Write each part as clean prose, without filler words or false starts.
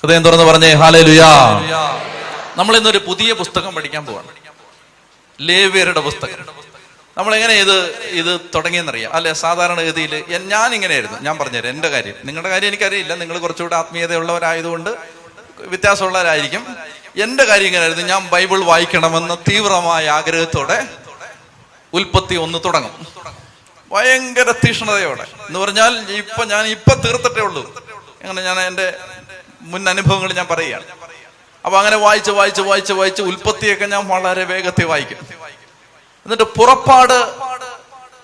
ഹൃദയം തുറന്ന് പറഞ്ഞേ ഹല്ലേലൂയ. നമ്മൾ ഇന്നൊരു പുതിയ പുസ്തകം പഠിക്കാൻ പോവാണ്, ലേവ്യരുടെ പുസ്തകം. നമ്മളെങ്ങനെ ഇത് തുടങ്ങിയെന്നറിയാം അല്ലെ? സാധാരണഗതിയിൽ ഞാൻ ഇങ്ങനെയായിരുന്നു. ഞാൻ പറഞ്ഞുതരാം എൻ്റെ കാര്യം. നിങ്ങളുടെ കാര്യം എനിക്കറിയില്ല, നിങ്ങൾ കുറച്ചുകൂടെ ആത്മീയതയുള്ളവരായതുകൊണ്ട് വ്യത്യാസമുള്ളവരായിരിക്കും. എൻ്റെ കാര്യം ഇങ്ങനെയായിരുന്നു. ഞാൻ ബൈബിൾ വായിക്കണമെന്ന തീവ്രമായ ആഗ്രഹത്തോടെ ഉൽപ്പത്തി 1 തുടങ്ങും, ഭയങ്കര തീഷ്ണതയോടെ. എന്ന് പറഞ്ഞാൽ ഞാൻ തീർത്തിട്ടേ ഉള്ളൂ. അങ്ങനെ ഞാൻ എൻ്റെ മുൻ അനുഭവങ്ങൾ ഞാൻ പറയുകയാണ്. അപ്പൊ അങ്ങനെ വായിച്ച് ഉൽപ്പത്തിയൊക്കെ ഞാൻ വളരെ വേഗത്തിൽ വായിക്കും. എന്നിട്ട് പുറപ്പാട്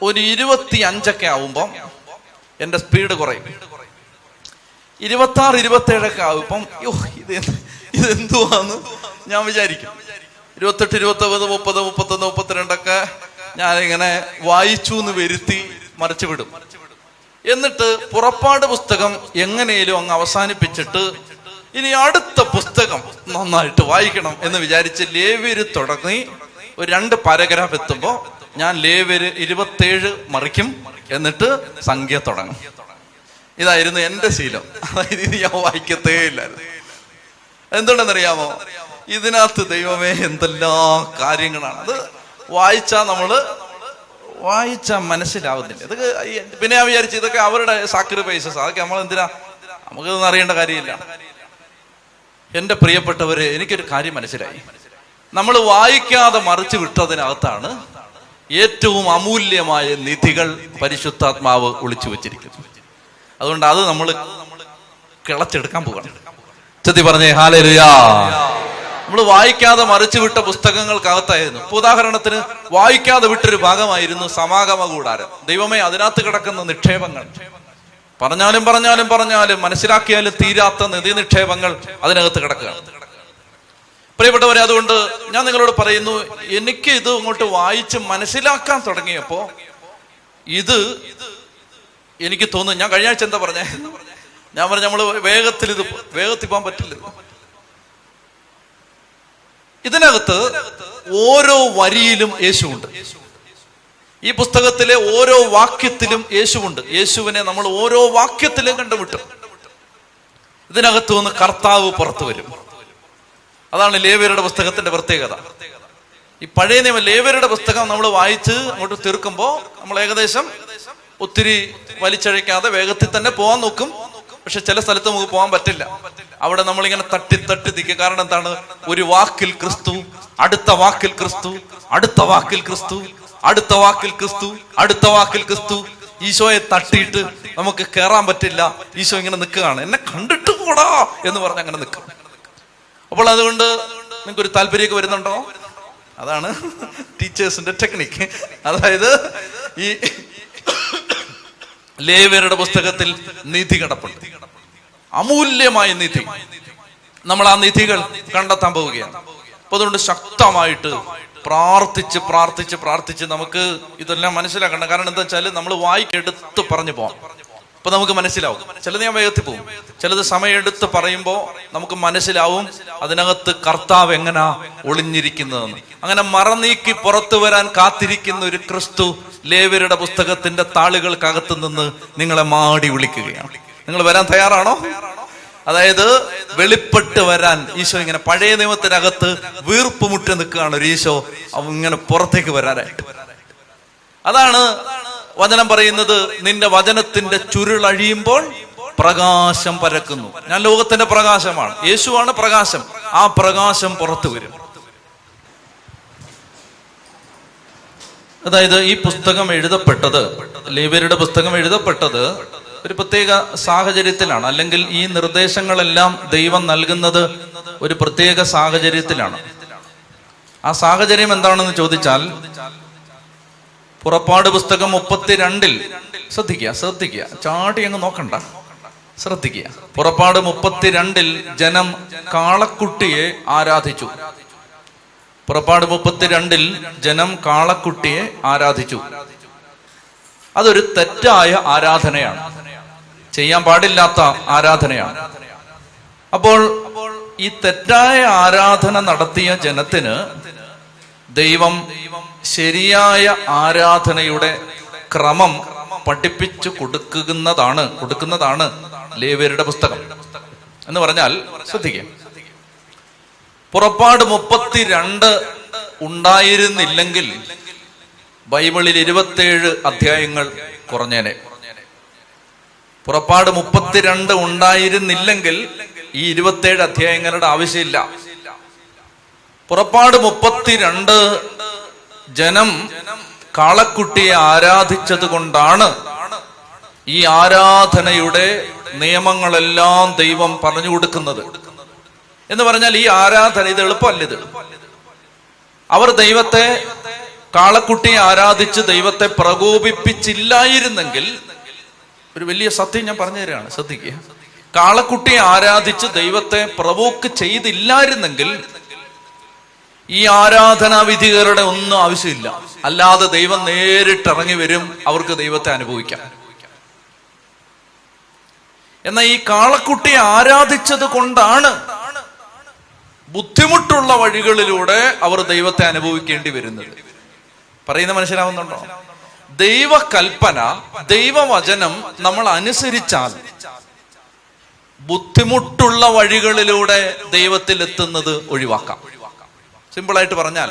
ഒരു 25 ആവുമ്പം എൻ്റെ സ്പീഡ് കുറയും. 26, 27 ആവുമ്പം ഇതെന്തുവാന്ന് ഞാൻ വിചാരിക്കും. 28, 29, 30, 31, 32 ഞാനിങ്ങനെ വായിച്ചു എന്ന് വരുത്തി മറിച്ചു വിടും. എന്നിട്ട് പുറപ്പാട് പുസ്തകം എങ്ങനെയും അങ്ങ് അവസാനിപ്പിച്ചിട്ട് ഇനി അടുത്ത പുസ്തകം നന്നായിട്ട് വായിക്കണം എന്ന് വിചാരിച്ച് ലേവ്യര് തുടങ്ങി ഒരു 2 പാരഗ്രാഫ് എത്തുമ്പോൾ ഞാൻ ലേവ്യര് 27 മറിക്കും. എന്നിട്ട് സംഖ്യ തുടങ്ങും. ഇതായിരുന്നു എൻ്റെ ശീലം. അതായത് ഇത് ഞാൻ വായിക്കത്തേ ഇല്ലായിരുന്നു. എന്തുകൊണ്ടെന്നറിയാമോ? ഇതിനകത്ത് ദൈവമേ എന്തെല്ലാം കാര്യങ്ങളാണ്. അത് വായിച്ചാൽ മനസ്സിലാവുന്നില്ല. ഇതൊക്കെ പിന്നെ ഞാൻ വിചാരിച്ചു ഇതൊക്കെ അവരുടെ സാക്രിഫൈസസ്, അതൊക്കെ നമ്മളെന്തിനാ, നമുക്കിതൊന്നും അറിയേണ്ട കാര്യമില്ല. എൻ്റെ പ്രിയപ്പെട്ടവര്, എനിക്കൊരു കാര്യം മനസ്സിലായി. നമ്മൾ വായിക്കാതെ മറിച്ചു വിട്ടതിനകത്താണ് ഏറ്റവും അമൂല്യമായ നിധികൾ പരിശുദ്ധാത്മാവ് ഒളിച്ചു വെച്ചിരിക്കുന്നത്. അതുകൊണ്ട് അത് നമ്മൾ കിളച്ചെടുക്കാൻ പോകണം. ചെത്തി പറഞ്ഞേ ഹല്ലേലൂയ. നമ്മൾ വായിക്കാതെ മറിച്ചു വിട്ട പുസ്തകങ്ങൾക്കകത്തായിരുന്നു. ഇപ്പൊ ഉദാഹരണത്തിന് വായിക്കാതെ വിട്ടൊരു ഭാഗമായിരുന്നു സമാഗമ കൂടാരം. ദൈവമേ, അതിനകത്ത് കിടക്കുന്ന നിക്ഷേപങ്ങൾ, പറഞ്ഞാലും മനസ്സിലാക്കിയാലും തീരാത്ത നിധി നിക്ഷേപങ്ങൾ അതിനകത്ത് കിടക്കുകയാണ്. പ്രിയപ്പെട്ടവരെ, അതുകൊണ്ട് ഞാൻ നിങ്ങളോട് പറയുന്നു, എനിക്ക് ഇത് അങ്ങോട്ട് വായിച്ച് മനസ്സിലാക്കാൻ തുടങ്ങിയപ്പോ എനിക്ക് തോന്നുന്നു, ഞാൻ കഴിഞ്ഞ ആഴ്ച എന്താ പറഞ്ഞേ, ഞാൻ പറഞ്ഞു നമ്മള് വേഗത്തിൽ പോകാൻ പറ്റില്ല. ഇതിനകത്ത് ഓരോ വരിയിലും യേശുവുണ്ട്. ഈ പുസ്തകത്തിലെ ഓരോ വാക്യത്തിലും യേശുവുണ്ട്. യേശുവിനെ നമ്മൾ ഓരോ വാക്യത്തിലും കണ്ടുമുട്ടും. ഇതിനകത്ത് നിന്ന് കർത്താവ് പുറത്തു വരും. അതാണ് ലേവ്യരുടെ പുസ്തകത്തിന്റെ പ്രത്യേകത. ഈ പഴയ നിയമ ലേവ്യരുടെ പുസ്തകം നമ്മൾ വായിച്ച് അങ്ങോട്ട് തീർക്കുമ്പോൾ നമ്മൾ ഏകദേശം ഒത്തിരി വലിച്ചഴിക്കാതെ വേഗത്തിൽ തന്നെ പോകാൻ നോക്കും. പക്ഷെ ചില സ്ഥലത്ത് നമുക്ക് പോകാൻ പറ്റില്ല. അവിടെ നമ്മളിങ്ങനെ തട്ടി നിൽക്കുക. കാരണം എന്താണ്? ഒരു വാക്കിൽ ക്രിസ്തു, അടുത്ത വാക്കിൽ ക്രിസ്തു, അടുത്ത വാക്കിൽ ക്രിസ്തു, അടുത്ത വാക്കിൽ ക്രിസ്തു, അടുത്ത വാക്കിൽ ക്രിസ്തു. ഈശോയെ തട്ടിയിട്ട് നമുക്ക് കയറാൻ പറ്റില്ല. ഈശോ ഇങ്ങനെ നിൽക്കുകയാണ്. എന്നെ കണ്ടിട്ട് കൂടാ എന്ന് പറഞ്ഞ് അങ്ങനെ നിൽക്കും. അപ്പോൾ അതുകൊണ്ട് നിങ്ങൾക്കൊരു താല്പര്യമൊക്കെ വരുന്നുണ്ടോ? അതാണ് ടീച്ചേഴ്സിന്റെ ടെക്നിക്ക്. അതായത് ഈ ലേവ്യരുടെ പുസ്തകത്തിൽ നിധി കിടപ്പുണ്ട്, അമൂല്യമായ നിധി. നമ്മൾ ആ നിധികൾ കണ്ടെത്താൻ പോവുകയാണ്. അപ്പൊ അതുകൊണ്ട് ശക്തമായിട്ട് പ്രാർത്ഥിച്ച് നമുക്ക് ഇതെല്ലാം മനസ്സിലാക്കണം. കാരണം എന്താ വെച്ചാൽ നമ്മൾ വായിക്കെടുത്ത് പറഞ്ഞു പോകാം. അപ്പൊ നമുക്ക് മനസ്സിലാവും. ചിലത് ഞാൻ വേഗത്തിൽ പോകും, ചിലത് സമയമെടുത്ത് പറയുമ്പോൾ നമുക്ക് മനസ്സിലാവും അതിനകത്ത് കർത്താവ് എങ്ങനാ ഒളിഞ്ഞിരിക്കുന്നതെന്ന്. അങ്ങനെ മറനീക്കി പുറത്തു വരാൻ കാത്തിരിക്കുന്ന ഒരു ക്രിസ്തു ലേവ്യരുടെ പുസ്തകത്തിന്റെ താളുകൾക്കകത്ത് നിന്ന് നിങ്ങളെ മാടി വിളിക്കുകയാണ്. നിങ്ങൾ വരാൻ തയ്യാറാണോ? അതായത് വെളിപ്പെട്ട് വരാൻ ഈശോ ഇങ്ങനെ പഴയ നിയമത്തിനകത്ത് വീർപ്പുമുട്ടി നിൽക്കുകയാണ് ഒരു ഈശോ. ഇങ്ങനെ പുറത്തേക്ക് വരാനായിട്ട്. അതാണ് വചനം പറയുന്നത്, നിന്റെ വചനത്തിന്റെ ചുരുളഴിയുമ്പോൾ പ്രകാശം പരക്കുന്നു. ഞാൻ ലോകത്തിന്റെ പ്രകാശമാണ്, യേശുവാണ് പ്രകാശം. ആ പ്രകാശം പുറത്തു വരും. അതായത് ഈ പുസ്തകം എഴുതപ്പെട്ടത്, ലേവ്യരുടെ പുസ്തകം എഴുതപ്പെട്ടത് ഒരു പ്രത്യേക സാഹചര്യത്തിലാണ്. അല്ലെങ്കിൽ ഈ നിർദ്ദേശങ്ങളെല്ലാം ദൈവം നൽകുന്നത് ഒരു പ്രത്യേക സാഹചര്യത്തിലാണ്. ആ സാഹചര്യം എന്താണെന്ന് ചോദിച്ചാൽ, പുറപ്പാട് പുസ്തകം 32 ശ്രദ്ധിക്കുക, ചാടി അങ്ങ് നോക്കണ്ട, ശ്രദ്ധിക്കുക. പുറപ്പാട് 32 ജനം കാളക്കുട്ടിയെ ആരാധിച്ചു. പുറപ്പാട് 32 ജനം കാളക്കുട്ടിയെ ആരാധിച്ചു. അതൊരു തെറ്റായ ആരാധനയാണ്, ചെയ്യാൻ പാടില്ലാത്ത ആരാധനയാണ്. അപ്പോൾ ഈ തെറ്റായ ആരാധന നടത്തിയ ജനത്തിന് ദൈവം ശരിയായ ആരാധനയുടെ ക്രമം പഠിപ്പിച്ചു കൊടുക്കുന്നതാണ് ലേവ്യരുടെ പുസ്തകം. എന്ന് പറഞ്ഞാൽ ശ്രദ്ധിക്കുക, പുറപ്പാട് 32 ഉണ്ടായിരുന്നില്ലെങ്കിൽ ബൈബിളിൽ 27 അധ്യായങ്ങൾ കുറഞ്ഞേനെ. പുറപ്പാട് 32 ഉണ്ടായിരുന്നില്ലെങ്കിൽ ഈ 27 അധ്യായങ്ങളുടെ ആവശ്യമില്ല. പുറപ്പാട് 32 ജനം കാളക്കുട്ടിയെ ആരാധിച്ചത് കൊണ്ടാണ് ഈ ആരാധനയുടെ നിയമങ്ങളെല്ലാം ദൈവം പറഞ്ഞു കൊടുക്കുന്നത്. എന്ന് പറഞ്ഞാൽ ഈ ആരാധന ഇത് എളുപ്പമല്ല. ഇത് അവർ ദൈവത്തെ, കാളക്കുട്ടിയെ ആരാധിച്ച് ദൈവത്തെ പ്രകോപിപ്പിച്ചില്ലായിരുന്നെങ്കിൽ, ഒരു വലിയ സത്യം ഞാൻ പറഞ്ഞു തരികയാണ്, ശ്രദ്ധിക്കുക. കാളക്കുട്ടിയെ ആരാധിച്ച് ദൈവത്തെ പ്രവോക്ക് ചെയ്തില്ലായിരുന്നെങ്കിൽ ഈ ആരാധനാ വിധികളുടെ ഒന്നും ആവശ്യമില്ല. അല്ലാതെ ദൈവം നേരിട്ട് ഇറങ്ങി വരും, അവർക്ക് ദൈവത്തെ അനുഭവിക്കാം. എന്നാൽ ഈ കാളക്കുട്ടിയെ ആരാധിച്ചത് കൊണ്ടാണ് ബുദ്ധിമുട്ടുള്ള വഴികളിലൂടെ അവർ ദൈവത്തെ അനുഭവിക്കേണ്ടി വരുന്നത്. പറയുന്ന മനസ്സിലാവുന്നുണ്ടോ? ദൈവകൽപ്പന, ദൈവവചനം നമ്മൾ അനുസരിച്ചാൽ ബുദ്ധിമുട്ടുള്ള വഴികളിലൂടെ ദൈവത്തിൽ എത്തുന്നത് ഒഴിവാക്കാം. സിമ്പിളായിട്ട് പറഞ്ഞാൽ,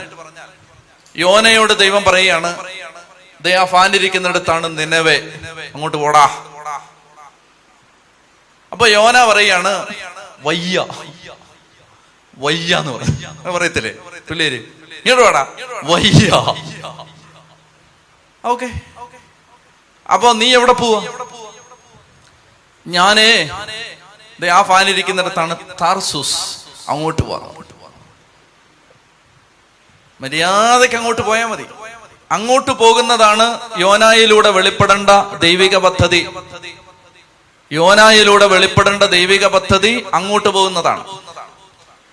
യോനയോട് ദൈവം പറയുകയാണ്, ദൈവ ഫാനിരിക്കുന്നിടത്താണ് നിനവേ, അങ്ങോട്ട് പോടാ. അപ്പൊ യോന പറയാണ്, വയ്യ വയ്യ എന്ന് പറയത്തില്ലേ പിള്ളേര്, ഇങ്ങോട്ട് പോടാ, വയ്യ. ഓക്കെ, അപ്പൊ നീ എവിടെ പോവാ? ഞാനേ ആ ഫാനിരിക്കുന്നിടത്താണ് താർസൂസ്, അങ്ങോട്ട് പോവാ. മര്യാദയ്ക്ക് അങ്ങോട്ട് പോയാൽ മതി. അങ്ങോട്ട് പോകുന്നതാണ് യോനായിലൂടെ വെളിപ്പെടേണ്ട ദൈവിക പദ്ധതി. യോനായിലൂടെ വെളിപ്പെടേണ്ട ദൈവിക പദ്ധതി അങ്ങോട്ട് പോകുന്നതാണ്.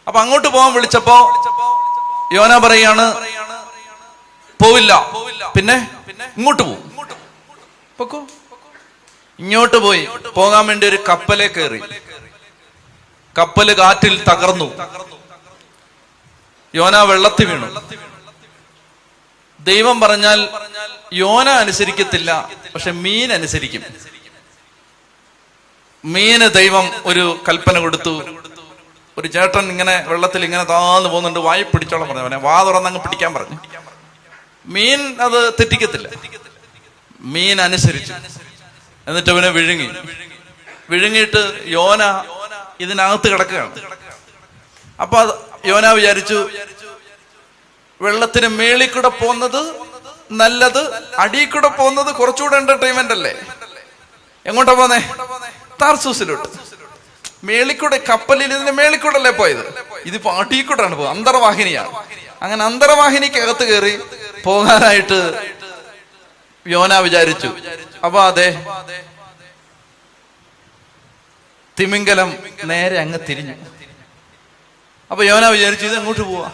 അപ്പൊ അങ്ങോട്ട് പോകാൻ വിളിച്ചപ്പോ യോന പറയാണ്, പോവില്ല. പിന്നെ ഇങ്ങോട്ട് പോകും. പൊക്കോ. ഇങ്ങോട്ട് പോയി. പോകാൻ വേണ്ടി ഒരു കപ്പലെ കയറി. കപ്പല് കാറ്റിൽ തകർന്നു. യോന വെള്ളത്തിൽ വീണു. ദൈവം പറഞ്ഞാൽ യോന അനുസരിക്കത്തില്ല, പക്ഷെ മീൻ അനുസരിക്കും. മീന് ദൈവം ഒരു കൽപ്പന കൊടുത്തു. ഒരു ചേട്ടൻ ഇങ്ങനെ വെള്ളത്തിൽ ഇങ്ങനെ താന്ന് പോകുന്നുണ്ട്, വായി പിടിച്ചോളം പറഞ്ഞു. അവനെ വാ തുറന്നങ്ങ് പിടിക്കാൻ പറഞ്ഞു. മീൻ അത് തെറ്റിക്കത്തില്ല. മീൻ അനുസരിച്ചു. എന്നിട്ട് അവനെ വിഴുങ്ങിയിട്ട് യോന ഇതിനകത്ത് കിടക്കുകയാണ്. അപ്പൊ യോന വിചാരിച്ചു, വെള്ളത്തിന് മേളിൽ കൂടെ പോകുന്നത് നല്ലത്, അടിയിൽ കൂടെ പോകുന്നത് കുറച്ചുകൂടെ എന്റർടൈൻമെന്റ് അല്ലേ. എങ്ങോട്ടാ പോന്നേ? താർസൂസിലോട്ട്. മേളിക്കൂടെ, കപ്പലിൽ ഇതിന്റെ മേളിക്കൂടല്ലേ പോയത്, ഇതിപ്പോ അടിയിൽക്കൂടാണ് പോകുന്നത്, അന്തർവാഹിനിയാണ്. അങ്ങനെ അന്തർവാഹിനിക്കകത്ത് കയറി പോകാനായിട്ട് യോന വിചാരിച്ചു. അപ്പൊ അതെ, തിമിംഗലം നേരെ അങ്ങ് തിരിഞ്ഞു. അപ്പൊ യോന വിചാരിച്ചു, ഇത് എങ്ങോട്ട് പോവാ?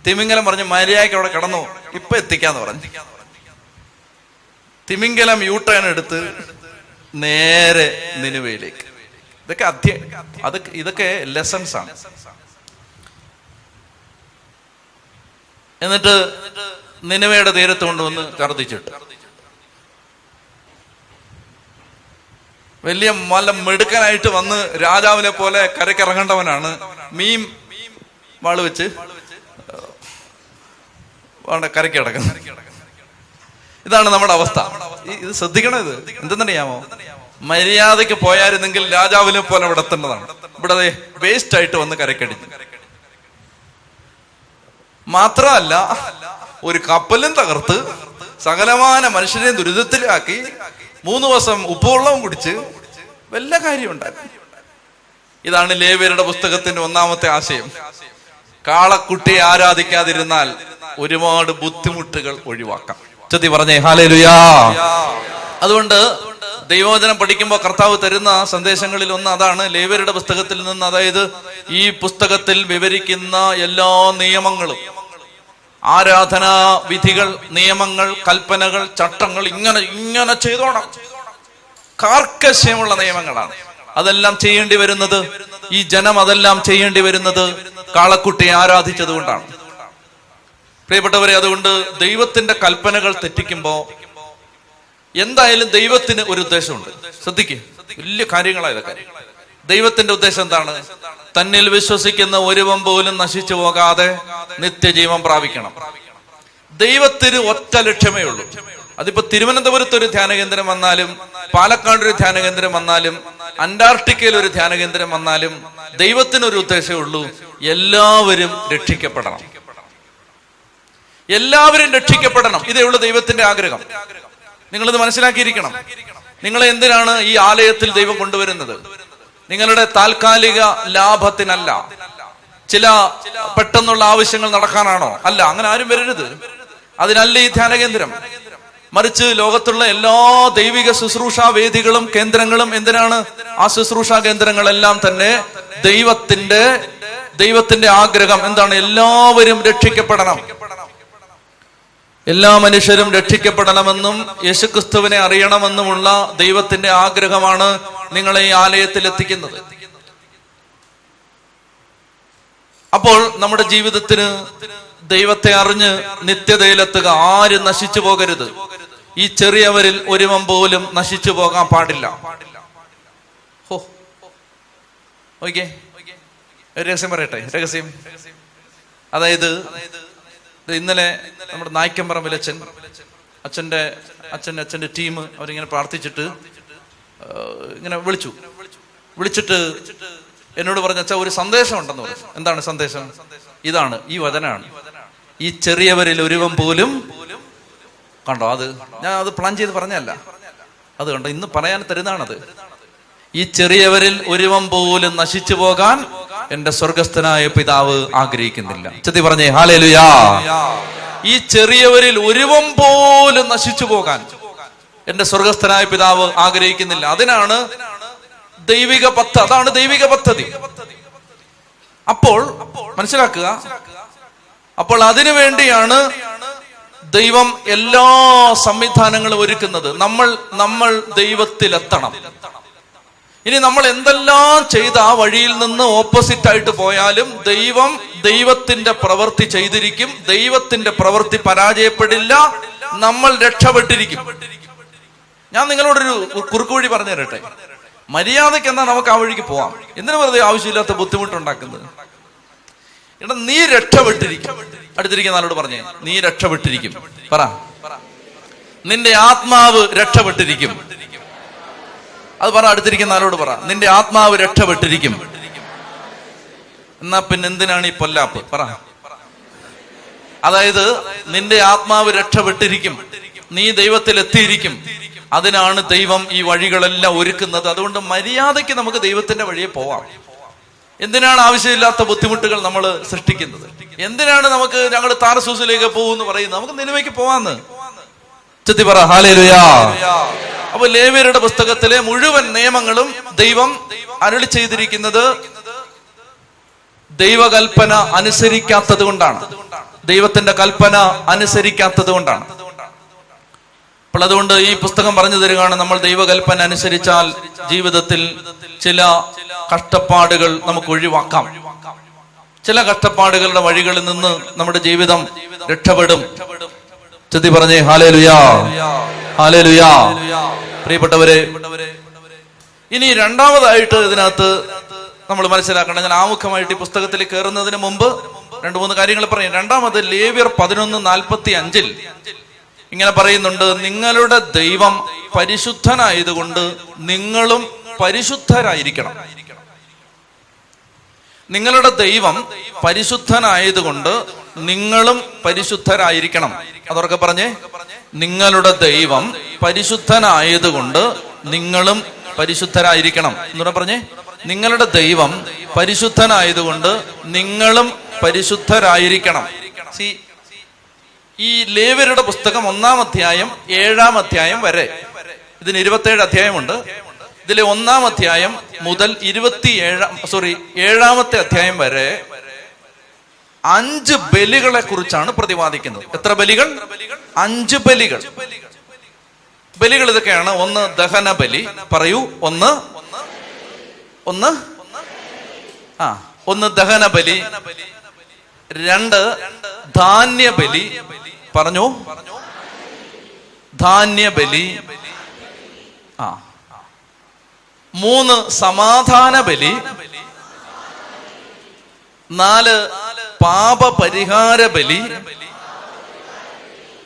തിമിംഗലം പറഞ്ഞു, മര്യാദയ്ക്ക് അവിടെ കിടന്നു, ഇപ്പൊ എത്തിക്കാന്ന് പറഞ്ഞു. തിമിംഗലം യൂട്ടേൺ എടുത്ത് നേരെ നിനുവയിലേക്ക്. ഇതൊക്കെ ലെസൺസ് ആണ്. എന്നിട്ട് നിനുവയുടെ തീരത്ത് കൊണ്ടുവന്ന് ഛർദ്ദിച്ചിട്ട്, വലിയ മല മെടുക്കനായിട്ട് വന്ന് രാജാവിനെ പോലെ കരക്കിറങ്ങേണ്ടവനാണ്. മീൻ വാള് വെച്ച് കരയ്ക്ക് കിടക്കുന്നത്. ഇതാണ് നമ്മുടെ അവസ്ഥ. ഇത് ശ്രദ്ധിക്കണം. ഇത് എന്തെന്നറിയാമോ? മര്യാദയ്ക്ക് പോയായിരുന്നെങ്കിൽ രാജാവിനെ പോലെ ഇവിടെ എത്തേണ്ടതാണ്. ഇവിടെ വേസ്റ്റ് ആയിട്ട് വന്ന് കരക്കടിച്ചു. മാത്രമല്ല, ഒരു കപ്പലും തകർത്ത് സകലമാന മനുഷ്യരെ ദുരിതത്തിലാക്കി 3 ദിവസം ഉപ്പുവെള്ളവും കുടിച്ച് വല്ല കാര്യം ഉണ്ടായിരുന്നു. ഇതാണ് ലേവ്യരുടെ പുസ്തകത്തിന്റെ 1-ാമത്തെ ആശയം. കാളക്കുട്ടിയെ ആരാധിക്കാതിരുന്നാൽ ഒരുപാട് ബുദ്ധിമുട്ടുകൾ ഒഴിവാക്കാം. ചൊല്ലി പറഞ്ഞേ ഹല്ലേലൂയാ. അതുകൊണ്ട് ദൈവവചനം പഠിക്കുമ്പോൾ കർത്താവ് തരുന്ന സന്ദേശങ്ങളിൽ ഒന്ന് അതാണ്. ലേവ്യരുടെ പുസ്തകത്തിൽ നിന്ന്, അതായത് ഈ പുസ്തകത്തിൽ വിവരിക്കുന്ന എല്ലാ നിയമങ്ങളും, ആരാധനാ വിധികൾ, നിയമങ്ങൾ, കൽപ്പനകൾ, ചട്ടങ്ങൾ, ഇങ്ങനെ ചെയ്തോണം, കാർക്കശ്യമുള്ള നിയമങ്ങളാണ്. അതെല്ലാം ചെയ്യേണ്ടി വരുന്നത്, ഈ ജനം അതെല്ലാം ചെയ്യേണ്ടി വരുന്നത് കാളക്കുട്ടിയെ ആരാധിച്ചത് കൊണ്ടാണ്. പ്രിയപ്പെട്ടവരെ, അതുകൊണ്ട് ദൈവത്തിന്റെ കൽപ്പനകൾ തെറ്റിക്കുമ്പോ എന്തായാലും ദൈവത്തിന് ഒരു ഉദ്ദേശമുണ്ട്. ശ്രദ്ധിക്കുക, വലിയ കാര്യങ്ങളാണ് ഇതൊക്കെ. ദൈവത്തിന്റെ ഉദ്ദേശം എന്താണ്? തന്നിൽ വിശ്വസിക്കുന്ന ഒരുവൻ പോലും നശിച്ചു പോകാതെ നിത്യജീവൻ പ്രാപിക്കണം. ദൈവത്തിന് ഒറ്റ ലക്ഷ്യമേ ഉള്ളൂ. അതിപ്പോ തിരുവനന്തപുരത്ത് ഒരു ധ്യാന കേന്ദ്രം വന്നാലും, പാലക്കാട് ഒരു ധ്യാന കേന്ദ്രം വന്നാലും, അന്റാർട്ടിക്കയിൽ ഒരു ധ്യാന കേന്ദ്രം വന്നാലും ദൈവത്തിനൊരു ഉദ്ദേശമേ ഉള്ളൂ: എല്ലാവരും രക്ഷിക്കപ്പെടണം. എല്ലാവരും രക്ഷിക്കപ്പെടണം. ഇതേ ഉള്ളൂ ദൈവത്തിന്റെ ആഗ്രഹം. നിങ്ങളിത് മനസ്സിലാക്കിയിരിക്കണം. നിങ്ങളെ എന്തിനാണ് ഈ ആലയത്തിൽ ദൈവം കൊണ്ടുവരുന്നത്? നിങ്ങളുടെ താൽക്കാലിക ലാഭത്തിനല്ല, ചില പെട്ടെന്നുള്ള ആവശ്യങ്ങൾ നടക്കാനാണോ? അല്ല, അങ്ങനെ ആരും വരരുത്. അതിനല്ല ഈ ധ്യാന കേന്ദ്രം. മറിച്ച് ലോകത്തുള്ള എല്ലാ ദൈവിക ശുശ്രൂഷാ വേദികളും കേന്ദ്രങ്ങളും എന്തിനാണ്? ആ ശുശ്രൂഷാ കേന്ദ്രങ്ങളെല്ലാം തന്നെ ദൈവത്തിന്റെ ആഗ്രഹം എന്താണ്? എല്ലാവരും രക്ഷിക്കപ്പെടണം. എല്ലാ മനുഷ്യരും രക്ഷിക്കപ്പെടണമെന്നും യേശുക്രിസ്തുവിനെ അറിയണമെന്നുമുള്ള ദൈവത്തിന്റെ ആഗ്രഹമാണ് നിങ്ങളെ ഈ ആലയത്തിൽ എത്തിക്കുന്നത്. അപ്പോൾ നമ്മുടെ ജീവിതത്തിന് ദൈവത്തെ അറിഞ്ഞ് നിത്യതയിലെത്തുക. ആരും നശിച്ചു പോകരുത്. ഈ ചെറിയവരിൽ ഒരുവൻ പോലും നശിച്ചു പോകാൻ പാടില്ല. ഓക്കെ, രഹസ്യം പറയട്ടെ. രഹസ്യം അതായത് ഇന്നലെ നമ്മുടെ നായ്ക്കമ്പറമ്പിൽ അച്ഛന്റെ ടീം അവരിങ്ങനെ പ്രാർത്ഥിച്ചിട്ട് ഇങ്ങനെ വിളിച്ചിട്ട് എന്നോട് പറഞ്ഞ അച്ഛാ ഒരു സന്ദേശം ഉണ്ടെന്ന് പറഞ്ഞു. എന്താണ് സന്ദേശം? ഇതാണ്, ഈ വചനാണ്. ഈ ചെറിയവരിൽ ഒരുവൻ പോലും, കണ്ടോ, അത് ഞാൻ അത് പ്ലാൻ ചെയ്ത് പറഞ്ഞല്ല, അത് കണ്ടോ, ഇന്ന് പറയാൻ തരുന്നതാണത്. ഈ ചെറിയവരിൽ ഒരുവൻ പോലും നശിച്ചു പോകാൻ എന്റെ സ്വർഗസ്ഥനായ പിതാവ് ആഗ്രഹിക്കുന്നില്ല. ചെത്തി പറഞ്ഞേ ഹല്ലേലൂയാ. ഈ ചെറിയവരിൽ ഒരുവൻ പോലും നശിച്ചു പോകാൻ എന്റെ സ്വർഗസ്ഥനായ പിതാവ് ആഗ്രഹിക്കുന്നില്ല. അതിനാണ് ദൈവിക പദ്ധതി. അതാണ് ദൈവിക പദ്ധതി. അപ്പോൾ മനസ്സിലാക്കുക, അപ്പോൾ അതിനു വേണ്ടിയാണ് ദൈവം എല്ലാ സംവിധാനങ്ങളും ഒരുക്കുന്നത്. നമ്മൾ ദൈവത്തിലെത്തണം. ഇനി നമ്മൾ എന്തെല്ലാം ചെയ്ത് ആ വഴിയിൽ നിന്ന് ഓപ്പോസിറ്റ് ആയിട്ട് പോയാലും ദൈവത്തിന്റെ പ്രവൃത്തി ചെയ്തിരിക്കും. ദൈവത്തിന്റെ പ്രവൃത്തി പരാജയപ്പെടില്ല. നമ്മൾ രക്ഷപ്പെട്ടിരിക്കും. ഞാൻ നിങ്ങളോടൊരു കുറുക്കുവഴി പറഞ്ഞു തരട്ടെ. മര്യാദയ്ക്ക് എന്നാ നമുക്ക് ആ വഴിക്ക് പോവാം. എന്തിനു വെറുതെ ആവശ്യമില്ലാത്ത ബുദ്ധിമുട്ടുണ്ടാക്കുന്നത്? എടാ, നീ രക്ഷപ്പെട്ടിരിക്കും. അടുത്തിരിക്കുന്ന ആളോട് പറഞ്ഞേ, നീ രക്ഷപ്പെട്ടിരിക്കും. പറ, നിന്റെ ആത്മാവ് രക്ഷപ്പെട്ടിരിക്കും. അത് പറ. അടുത്തിരിക്കുന്ന ആളോട് പറ, നിന്റെ ആത്മാവ് രക്ഷപ്പെട്ടിരിക്കും. എന്നാ പിന്നെ എന്തിനാണ് ഈ പൊല്ലാപ്പ്? പറ. അതായത് നിന്റെ ആത്മാവ് രക്ഷപ്പെട്ടിരിക്കും, നീ ദൈവത്തിൽ എത്തിയിരിക്കും. അതിനാണ് ദൈവം ഈ വഴികളെല്ലാം ഒരുക്കുന്നത്. അതുകൊണ്ട് മര്യാദയ്ക്ക് നമുക്ക് ദൈവത്തിന്റെ വഴിയെ പോവാം. എന്തിനാണ് ആവശ്യമില്ലാത്ത ബുദ്ധിമുട്ടുകൾ നമ്മൾ സൃഷ്ടിക്കുന്നത്? എന്തിനാണ് നമുക്ക് ഞങ്ങൾ താർസൂസിലേക്ക് പോകുമെന്ന് പറയുന്നത്? നമുക്ക് നിലവിലേക്ക് പോവാന്ന് ചെത്തി പറ ഹല്ലേലൂയാ. അപ്പൊ ലേവ്യരുടെ പുസ്തകത്തിലെ മുഴുവൻ നിയമങ്ങളും ദൈവം അരുളി ചെയ്തിരിക്കുന്നത് ദൈവകൽപ്പന അനുസരിക്കാത്തത് കൊണ്ടാണ്. ദൈവത്തിന്റെ കൽപ്പന അനുസരിക്കാത്തത് കൊണ്ടാണ്. അപ്പോൾ അതുകൊണ്ട് ഈ പുസ്തകം പറഞ്ഞു തരികയാണ്, നമ്മൾ ദൈവകൽപ്പന അനുസരിച്ചാൽ ജീവിതത്തിൽ ചില കഷ്ടപ്പാടുകൾ നമുക്ക് ഒഴിവാക്കാം. ചില കഷ്ടപ്പാടുകളുടെ വഴികളിൽ നിന്ന് നമ്മുടെ ജീവിതം രക്ഷപ്പെടും. ചെത്തി പറഞ്ഞേ ഹല്ലേലൂയാ, ഹല്ലേലൂയാ. പ്രിയപ്പെട്ടവരെ, ഇനി രണ്ടാമതായിട്ട് ഇതിനകത്ത് നമ്മൾ മനസ്സിലാക്കണം. ഞാൻ ആമുഖമായിട്ട് ഈ പുസ്തകത്തിൽ കയറുന്നതിന് മുമ്പ് 2-3 കാര്യങ്ങൾ പറയും. രണ്ടാമത് ലേവ്യർ 11:45 ഇങ്ങനെ പറയുന്നുണ്ട്, നിങ്ങളുടെ ദൈവം പരിശുദ്ധനായതുകൊണ്ട് നിങ്ങളും പരിശുദ്ധരായിരിക്കണം. നിങ്ങളുടെ ദൈവം പരിശുദ്ധനായതുകൊണ്ട് നിങ്ങളും പരിശുദ്ധരായിരിക്കണം. അതൊക്കെ പറഞ്ഞേ, നിങ്ങളുടെ ദൈവം പരിശുദ്ധനായതുകൊണ്ട് നിങ്ങളും പരിശുദ്ധരായിരിക്കണം എന്നൂടെ പറഞ്ഞേ. നിങ്ങളുടെ ദൈവം പരിശുദ്ധനായതുകൊണ്ട് നിങ്ങളും പരിശുദ്ധരായിരിക്കണം. ഈ ലേവ്യരുടെ പുസ്തകം 1-ാം അധ്യായം 7-ാം അധ്യായം വരെ, ഇതിന് 27 അധ്യായമുണ്ട്. ഇതിലെ 1-ാം അധ്യായം മുതൽ 7-ാമത്തെ അധ്യായം വരെ 5 ബലികളെ കുറിച്ചാണ് പ്രതിപാദിക്കുന്നത്. എത്ര ബലികൾ? 5 ബലികൾ. ബലികൾ ഇതൊക്കെയാണ്. 1 ദഹന ബലി. പറയൂ. 1 ദഹന ബലി. 2 ധാന്യബലി. പറഞ്ഞു, ധാന്യബലി. 3 സമാധാന ബലി, 4 പാപപരിഹാര ബലി,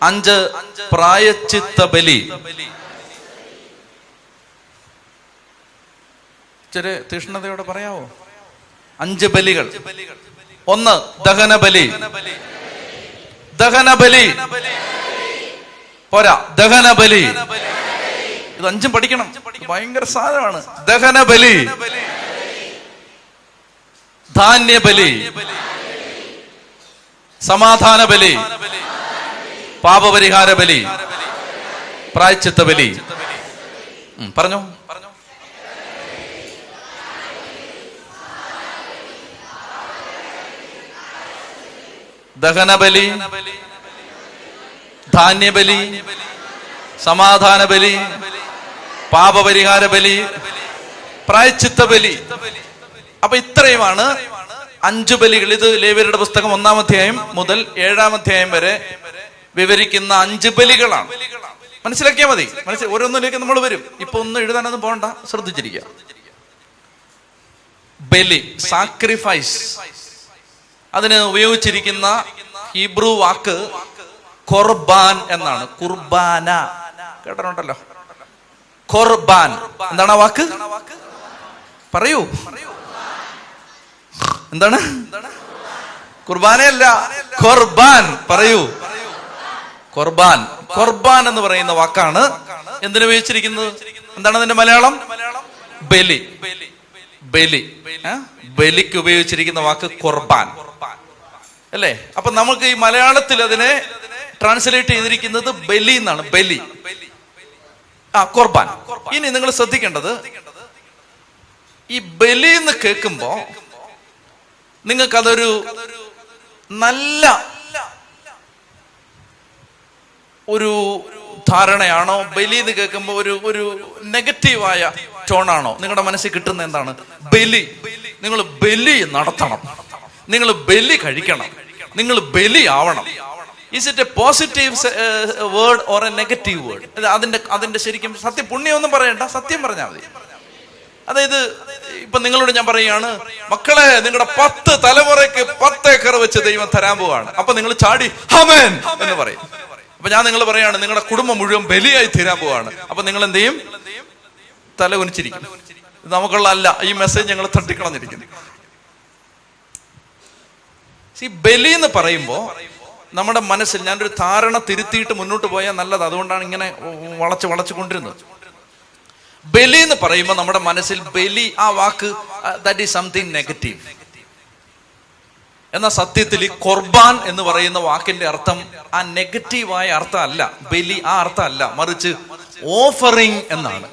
5 പ്രായശ്ചിത്ത ബലി. ഇച്ചിരി തീഷ്ണതയോടെ പറയാവോ? 5 ബലികൾ. 1 ദഹനബലി. ദഹനബലി പോരാ, ദഹനബലി. ഇത് 5 പഠിക്കണം, ഭയങ്കര സാധനമാണ്. ദഹനബലി, ധാന്യബലി, സമാധാന ബലി, പാപപരിഹാര ബലി, പ്രായശ്ചിത്ത ബലി. പറഞ്ഞോ. ദഹനബലി, ധാന്യബലി, സമാധാന ബലി, പാപപരിഹാര ബലി, പ്രായശ്ചിത്ത ബലി. അപ്പൊ ഇത്രയുമാണ് 5 ബലികൾ. ഇത് ലേവ്യരുടെ പുസ്തകം 1-ാം അധ്യായം മുതൽ 7-ാം അധ്യായം വരെ വിവരിക്കുന്ന 5 ബലികളാണ്. മനസ്സിലാക്കിയാൽ മതി. ഓരോന്നിലേക്ക് നമ്മൾ വരും. ഇപ്പൊ ഒന്നും എഴുതാനൊന്നും പോകണ്ട, ശ്രദ്ധിച്ചിരിക്കുക. ബലി, സാക്രിഫൈസ്, അതിന് ഉപയോഗിച്ചിരിക്കുന്ന ഹീബ്രു വാക്ക് ഖുർബാൻ എന്നാണ്. കുർബാന കേട്ടിട്ടുണ്ടല്ലോ. ഖുർബാൻ എന്താണ് ആ വാക്ക്? പറയൂ. എന്താണ്? കുർബാനയല്ല, ഖുർബാൻ. പറയൂ. ഖുർബാൻ. ഖുർബാൻ എന്ന് പറയുന്ന വാക്കാണ് എന്തിനു ഉപയോഗിച്ചിരിക്കുന്നത്? എന്താണ് അതിന്റെ മലയാളം? ബലി. ബലി. ബലിക്ക് ഉപയോഗിച്ചിരിക്കുന്ന വാക്ക് ഖുർബാൻ അല്ലേ? അപ്പൊ നമുക്ക് ഈ മലയാളത്തിൽ അതിനെ ട്രാൻസ്ലേറ്റ് ചെയ്തിരിക്കുന്നത് ബലി എന്നാണ്. ബലി, ഖുർബാൻ. ഇനി നിങ്ങൾ ശ്രദ്ധിക്കേണ്ടത്, ഈ ബലി എന്ന് കേൾക്കുമ്പോ നിങ്ങൾക്കതൊരു നല്ല ഒരു ധാരണയാണോ? ബലി എന്ന് കേൾക്കുമ്പോൾ ഒരു നെഗറ്റീവായ ടോണാണോ നിങ്ങളുടെ മനസ്സിൽ കിട്ടുന്നത്? എന്താണ് ബലി? നിങ്ങൾ ബലി നടത്തണം, നിങ്ങൾ ബലി കഴിക്കണം, നിങ്ങൾ ബലി ആവണം. Is it A positive word or A negative word? അതിന്റെ ശരിക്കും സത്യം, പുണ്യമൊന്നും പറയണ്ട, സത്യം പറഞ്ഞാൽ മതി. അതായത് ഇപ്പൊ നിങ്ങളോട് ഞാൻ പറയുകയാണ്, മക്കളെ നിങ്ങളുടെ 10 തലമുറയ്ക്ക് 10 ഏക്കർ വെച്ച് ദൈവം തരാൻ പോവാണ്. അപ്പൊ നിങ്ങൾ ചാടി ആമേൻ എന്ന് പറയും. അപ്പൊ ഞാൻ നിങ്ങൾ പറയാണ്, നിങ്ങളുടെ കുടുംബം മുഴുവൻ ബലിയായി തീരാൻ പോവാണ്. അപ്പൊ നിങ്ങൾ എന്ത് ചെയ്യും? തല കുനിച്ചിരിക്കും. ഇത് നമുക്കുള്ള അല്ല, ഈ മെസ്സേജ് ഞങ്ങൾ തട്ടിക്കളഞ്ഞിരിക്കുന്നു. ബലി എന്ന് പറയുമ്പോ നമ്മുടെ മനസ്സിൽ, ഞാനൊരു ധാരണ തിരുത്തിയിട്ട് മുന്നോട്ട് പോയാൽ നല്ലത്, അതുകൊണ്ടാണ് ഇങ്ങനെ വളച്ചു കൊണ്ടിരുന്നത്. ബലി എന്ന് പറയുമ്പോൾ നമ്മുടെ മനസ്സിൽ ബലി, ആ വാക്ക്, ദാറ്റ് ഈസ് സംതിങ് നെഗറ്റീവ്. എന്നാൽ സത്യത്തിൽ ഈ ഖുർബാൻ എന്ന് പറയുന്ന വാക്കിന്റെ അർത്ഥം ആ നെഗറ്റീവായ അർത്ഥം അല്ല. ബലി ആ അർത്ഥം അല്ല, മറിച്ച് ഓഫറിങ് എന്നാണ്,